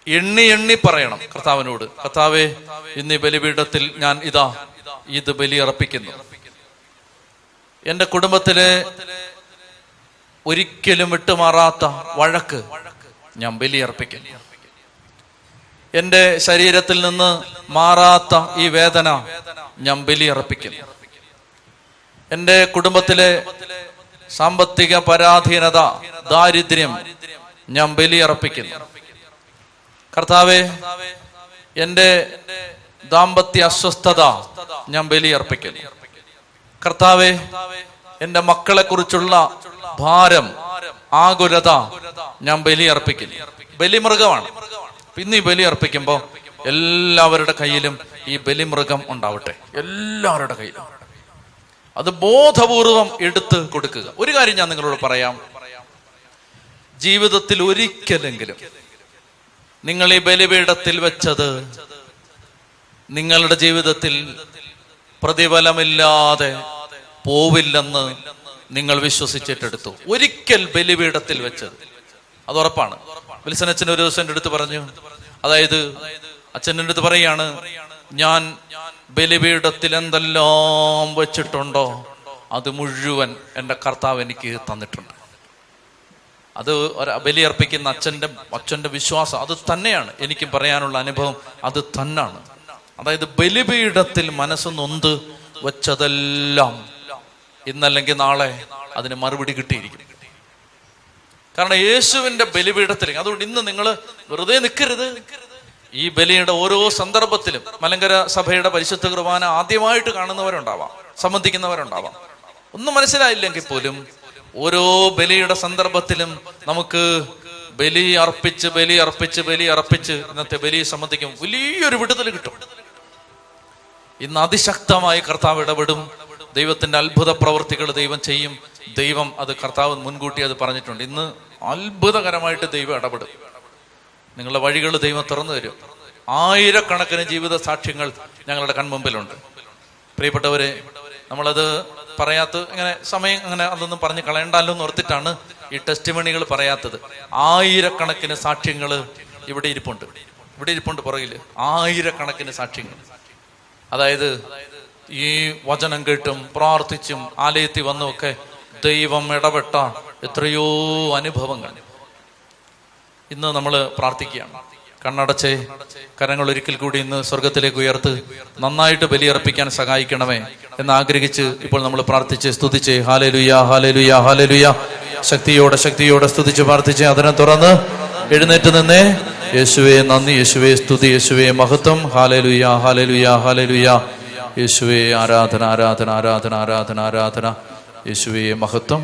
എണ്ണി പറയണം കർത്താവിനോട്, കർത്താവേ, ഇന്ന് ഈ ബലിപീഠത്തിൽ ഞാൻ ഇത് ബലി അർപ്പിക്കുന്നു. എന്റെ കുടുംബത്തിലെ ഒരിക്കലും വിട്ടുമാറാത്ത വഴക്ക് ഞാൻ ബലി അർപ്പിക്കുന്നു. എന്റെ ശരീരത്തിൽ നിന്ന് മാറാത്ത ഈ വേദന ഞാൻ ബലി അർപ്പിക്കുന്നു. എന്റെ കുടുംബത്തിലെ സാമ്പത്തിക പരാധീനത, ദാരിദ്ര്യം ഞാൻ ബലി അർപ്പിക്കുന്നു. കർത്താവേ, എന്റെ ദാമ്പത്യ അസ്വസ്ഥത ഞാൻ ബലി അർപ്പിക്കുന്നു. കർത്താവേ, എന്റെ മക്കളെ കുറിച്ചുള്ള ഭാരം, ആകുലത ഞാൻ ബലി അർപ്പിക്കുന്നു. ബലിമൃഗമാണ്. ഇന്ന് ഈ ബലി അർപ്പിക്കുമ്പോ എല്ലാവരുടെ കയ്യിലും ഈ ബലിമൃഗം ഉണ്ടാവട്ടെ. എല്ലാവരുടെ കയ്യിലും അത് ബോധപൂർവം എടുത്ത് കൊടുക്കുക. ഒരു കാര്യം ഞാൻ നിങ്ങളോട് പറയാം. ജീവിതത്തിൽ ഒരിക്കലെങ്കിലും നിങ്ങൾ ഈ ബലിപീഠത്തിൽ വെച്ചത് നിങ്ങളുടെ ജീവിതത്തിൽ പ്രതിഫലമില്ലാതെ പോവില്ലെന്ന് നിങ്ങൾ വിശ്വസിച്ചിട്ടെടുത്തു. ഒരിക്കൽ ബലിപീഠത്തിൽ വെച്ചത് അത് ഉറപ്പാണ്. വിൽസൺ അച്ഛൻ ഒരു ദിവസം എൻ്റെ അടുത്ത് പറഞ്ഞു, അതായത് അച്ഛൻ്റെ അടുത്ത് പറയാണ്, ഞാൻ ബലിപീഠത്തിൽ എന്തെല്ലാം വെച്ചിട്ടുണ്ടോ അത് മുഴുവൻ എൻ്റെ കർത്താവ് എനിക്ക് തന്നിട്ടുണ്ട്. അത് ബലി അർപ്പിക്കുന്ന അച്ഛൻ്റെ വിശ്വാസം അത് തന്നെയാണ്. എനിക്ക് പറയാനുള്ള അനുഭവം അത് തന്നെയാണ്. അതായത് ബലിപീഠത്തിൽ മനസ്സ് നൊന്ത് വെച്ചതെല്ലാം ഇന്നല്ലെങ്കിൽ നാളെ അതിന് മറുപടി കിട്ടിയിരിക്കും. കാരണം യേശുവിന്റെ ബലിപീഠത്തിൽ. അതുകൊണ്ട് ഇന്ന് നിങ്ങൾ വെറുതെ നിൽക്കരുത്. ഈ ബലിയുടെ ഓരോ സന്ദർഭത്തിലും മലങ്കര സഭയുടെ പരിശുദ്ധ കുർബാന ആദ്യമായിട്ട് കാണുന്നവരുണ്ടാവാം, സംബന്ധിക്കുന്നവരുണ്ടാവാം. ഒന്നും മനസ്സിലായില്ലെങ്കിൽ പോലും ഓരോ ബലിയുടെ സന്ദർഭത്തിലും നമുക്ക് ബലി അർപ്പിച്ച് ഇന്നത്തെ ബലി സംബന്ധിക്കും വലിയൊരു വിടുതൽ കിട്ടും. ഇന്ന് അതിശക്തമായി കർത്താവ് ഇടപെടും. ദൈവത്തിന്റെ അത്ഭുത പ്രവൃത്തികൾ ദൈവം ചെയ്യും. ദൈവം അത് കർത്താവ് മുൻകൂട്ടി അത് പറഞ്ഞിട്ടുണ്ട്. ഇന്ന് അത്ഭുതകരമായിട്ട് ദൈവം ഇടപെടും. നിങ്ങളുടെ വഴികൾ ദൈവം തുറന്നു തരും. ആയിരക്കണക്കിന് ജീവിത സാക്ഷ്യങ്ങൾ ഞങ്ങളുടെ കൺമുമ്പിലുണ്ട്. പ്രിയപ്പെട്ടവരെ, നമ്മളത് ഇങ്ങനെ സമയം അങ്ങനെ അതൊന്നും പറഞ്ഞ് കളയണ്ടല്ലോ എന്ന് ഓർത്തിട്ടാണ് ഈ ടെസ്റ്റിമണികൾ പറയാത്തത്. ആയിരക്കണക്കിന് സാക്ഷ്യങ്ങൾ ഇവിടെ ഇരിപ്പുണ്ട് പുറകില്. ആയിരക്കണക്കിന് സാക്ഷ്യങ്ങൾ. അതായത് ഈ വചനം കേട്ടും പ്രാർത്ഥിച്ചും ആലയത്തിൽ വന്നുമൊക്കെ ദൈവം ഇടപെട്ട എത്രയോ അനുഭവങ്ങൾ. ഇന്ന് നമ്മൾ പ്രാർത്ഥിക്കുകയാണ്. കണ്ണടച്ചേ, കരങ്ങൾ ഒരിക്കൽ കൂടി ഇന്ന് സ്വർഗത്തിലേക്ക് ഉയർത്ത് നന്നായിട്ട് ബലിയർപ്പിക്കാൻ സഹായിക്കണമേ എന്ന് ആഗ്രഹിച്ച് ഇപ്പോൾ നമ്മൾ പ്രാർത്ഥിച്ച് സ്തുതിച്ച് ഹല്ലേലൂയ ഹല്ലേലൂയ ഹല്ലേലൂയ ശക്തിയോടെ സ്തുതിച്ച് പ്രാർത്ഥിച്ച് അതിനെ തുറന്ന് എഴുന്നേറ്റ് നിന്നേ. യേശുവേ നന്ദി, യേശുവേ സ്തുതി, യേശുവേ മഹത്വം. ഹല്ലേലൂയ ഹല്ലേലൂയ ഹല്ലേലൂയ. യേശുവേ ആരാധന ആരാധന ആരാധന ആരാധന ആരാധന. യേശുവേ മഹത്വം.